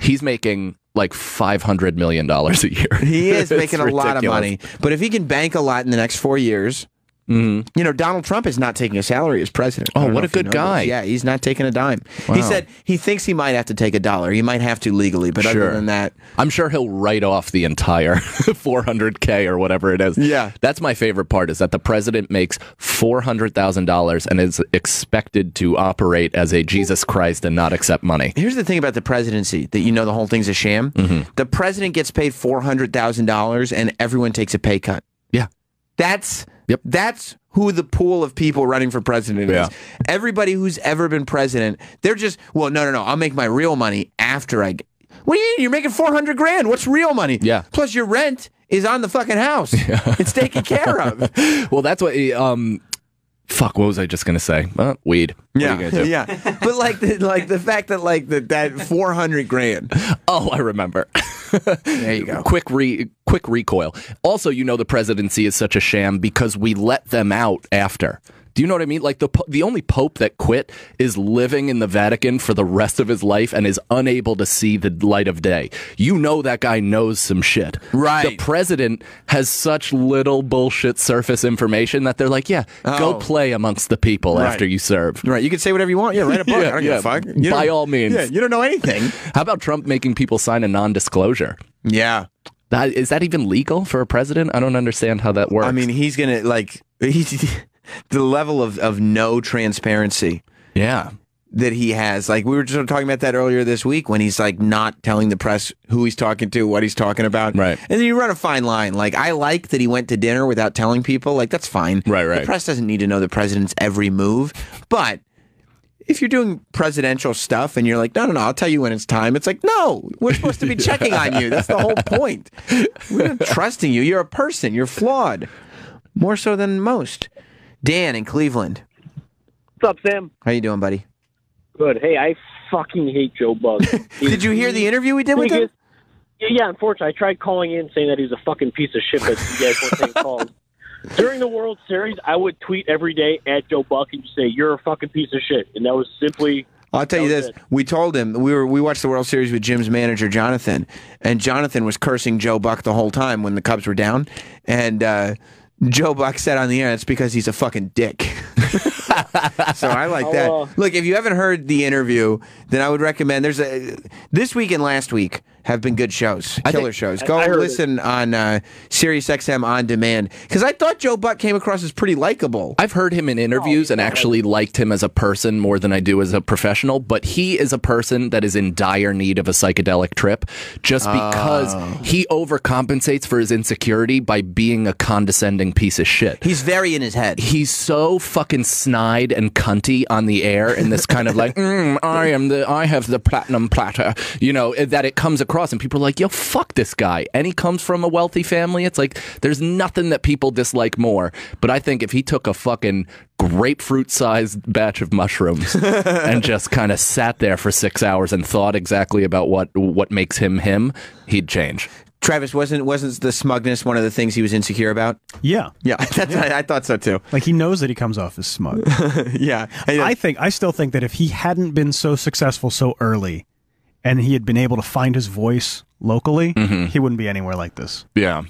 He's making like $500 million a year. He is making a lot of money. But if he can bank a lot in the next 4 years, Donald Trump is not taking a salary as president. Oh, what a good guy. Yeah, he's not taking a dime. Wow. He said he thinks he might have to take $1. He might have to legally, but other than that, I'm sure he'll write off the entire $400K or whatever it is. Yeah. That's my favorite part, is that the president makes $400,000 and is expected to operate as a Jesus Christ and not accept money. Here's the thing about the presidency, that the whole thing's a sham. Mm-hmm. The president gets paid $400,000 and everyone takes a pay cut. Yeah. That's who the pool of people running for president is. Everybody who's ever been president, they're just, well, no, I'll make my real money after I get. What do you mean? You're making $400,000. What's real money? Yeah. Plus your rent is on the fucking house. It's taken care of. Well, that's what fuck, what was I just going to say? Weed. What are you gonna do? Yeah. But the fact that that $400,000. Oh, I remember. There you go. Quick recoil. Also, the presidency is such a sham because we let them out after. Do you know what I mean? Like the only pope that quit is living in the Vatican for the rest of his life and is unable to see the light of day. That guy knows some shit. Right. The president has such little bullshit surface information that they're like, go play amongst the people after you serve. Right. You can say whatever you want. Yeah, write a book. I don't give a fuck. By all means. Yeah, you don't know anything. How about Trump making people sign a non-disclosure? Yeah. Is that even legal for a president? I don't understand how that works. I mean, he's going to, the level of no transparency that he has. Like, we were just talking about that earlier this week when he's like not telling the press who he's talking to, what he's talking about. Right. And then you run a fine line. Like, I like that he went to dinner without telling people. Like, that's fine. Right. The press doesn't need to know the president's every move. But if you're doing presidential stuff and you're like, no, I'll tell you when it's time. It's like, no, we're supposed to be checking on you. That's the whole point. We're not trusting you. You're a person. You're flawed. More so than most. Dan in Cleveland. What's up, Sam? How you doing, buddy? Good. Hey, I fucking hate Joe Bug. Did you hear the interview we did with him? Yeah, unfortunately. I tried calling in saying that he's a fucking piece of shit, but you guys weren't taking calls. During the World Series, I would tweet every day at Joe Buck and just say, you're a fucking piece of shit. And that was simply... I'll tell you this. We told him, we watched the World Series with Jim's manager, Jonathan, and Jonathan was cursing Joe Buck the whole time when the Cubs were down. And Joe Buck said on the air, it's because he's a fucking dick. So I like that. Look, if you haven't heard the interview, then I would recommend, this week and last week have been good shows, killer shows. Go listen on Sirius XM On Demand, because I thought Joe Buck came across as pretty likable. I've heard him in interviews and actually liked him as a person more than I do as a professional, but he is a person that is in dire need of a psychedelic trip just because he overcompensates for his insecurity by being a condescending piece of shit. He's very in his head. He's so fucking snide and cunty on the air in this kind of like, I have the platinum platter, that it comes across across and people are like, yo, fuck this guy. And he comes from a wealthy family. It's like, there's nothing that people dislike more. But I think if he took a fucking grapefruit-sized batch of mushrooms and just kind of sat there for 6 hours and thought exactly about what makes him him, he'd change. Travis, wasn't the smugness one of the things he was insecure about? Yeah. I thought so too. Like, he knows that he comes off as smug. Yeah. I still think that if he hadn't been so successful so early and he had been able to find his voice locally, he wouldn't be anywhere like this. Yeah.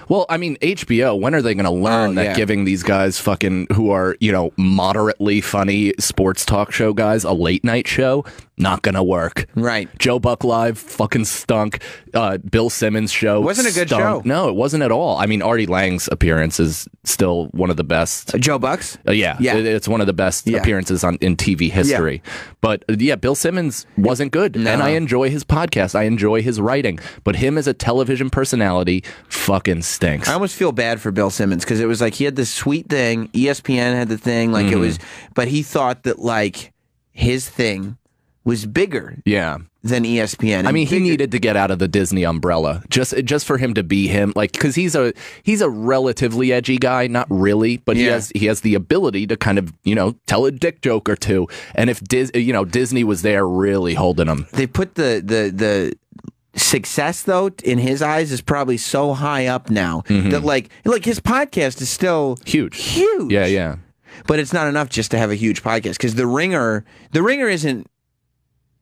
Well, I mean, HBO, when are they going to learn that giving these guys fucking who are, moderately funny sports talk show guys a late night show? Not going to work. Right. Joe Buck Live fucking stunk. Bill Simmons show wasn't a good show. No, it wasn't at all. I mean, Artie Lang's appearance is still one of the best. Joe Buck's? Yeah. It's one of the best appearances in TV history. But Bill Simmons wasn't good. No. And I enjoy his podcast. I enjoy his writing. But him as a television personality fucking stinks. I almost feel bad for Bill Simmons because it was like he had this sweet thing. ESPN had the thing. Like it was, but he thought that like his thing was bigger than ESPN. I mean, he needed to get out of the Disney umbrella just for him to be him. Like, because he's a relatively edgy guy, not really, but he has the ability to kind of tell a dick joke or two. And if Disney was there really holding him, they put the success though in his eyes is probably so high up now that like his podcast is still huge. Yeah. But it's not enough just to have a huge podcast because the Ringer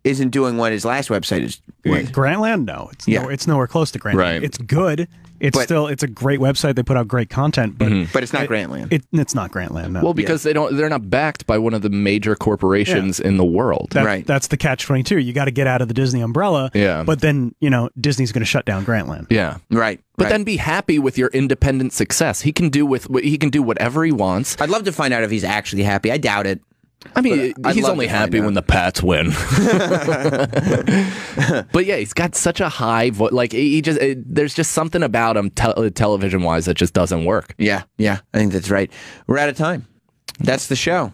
isn't doing what his last website is. Grantland? No, it's nowhere close to Grantland. Right. It's good. It's a great website. They put out great content, but it's not Grantland. It's not Grantland. No. Well, because they're not backed by one of the major corporations in the world. That's the catch-22. You got to get out of the Disney umbrella. Yeah. But then Disney's going to shut down Grantland. Yeah. Right. But then be happy with your independent success. He can do whatever he wants. I'd love to find out if he's actually happy. I doubt it. I mean, he's only happy when the Pats win. But yeah, he's got such a high voice. Like there's just something about him television wise that just doesn't work. Yeah, I think that's right. We're out of time. That's the show.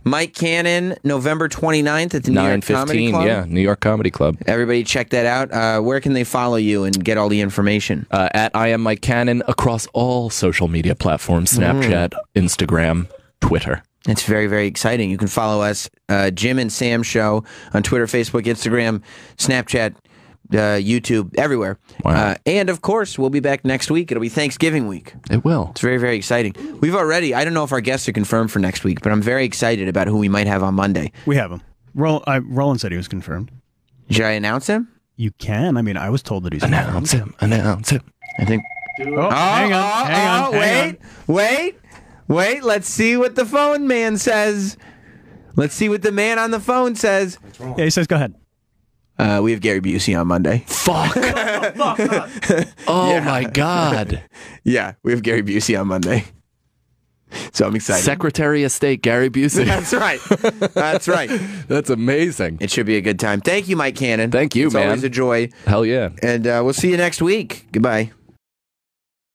Mike Cannon, November 29th at the New York Comedy Club. Yeah, New York Comedy Club. Everybody check that out. Where can they follow you and get all the information? At I Am Mike Cannon across all social media platforms: Snapchat, Instagram, Twitter. It's very, very exciting. You can follow us, Jim and Sam Show, on Twitter, Facebook, Instagram, Snapchat, YouTube, everywhere. Wow. And, of course, we'll be back next week. It'll be Thanksgiving week. It will. It's very, very exciting. I don't know if our guests are confirmed for next week, but I'm very excited about who we might have on Monday. We have him. Roland said he was confirmed. Should I announce him? You can. I mean, I was told that he's Announce him. I think... hang on. Wait, let's see what the phone man says. Let's see what the man on the phone says. Yeah, he says, go ahead. We have Gary Busey on Monday. Fuck. Oh, my God. Yeah, we have Gary Busey on Monday. So I'm excited. Secretary of State Gary Busey. That's right. That's right. That's amazing. It should be a good time. Thank you, Mike Cannon. Thank you, it's man. It's always a joy. Hell yeah. And we'll see you next week. Goodbye.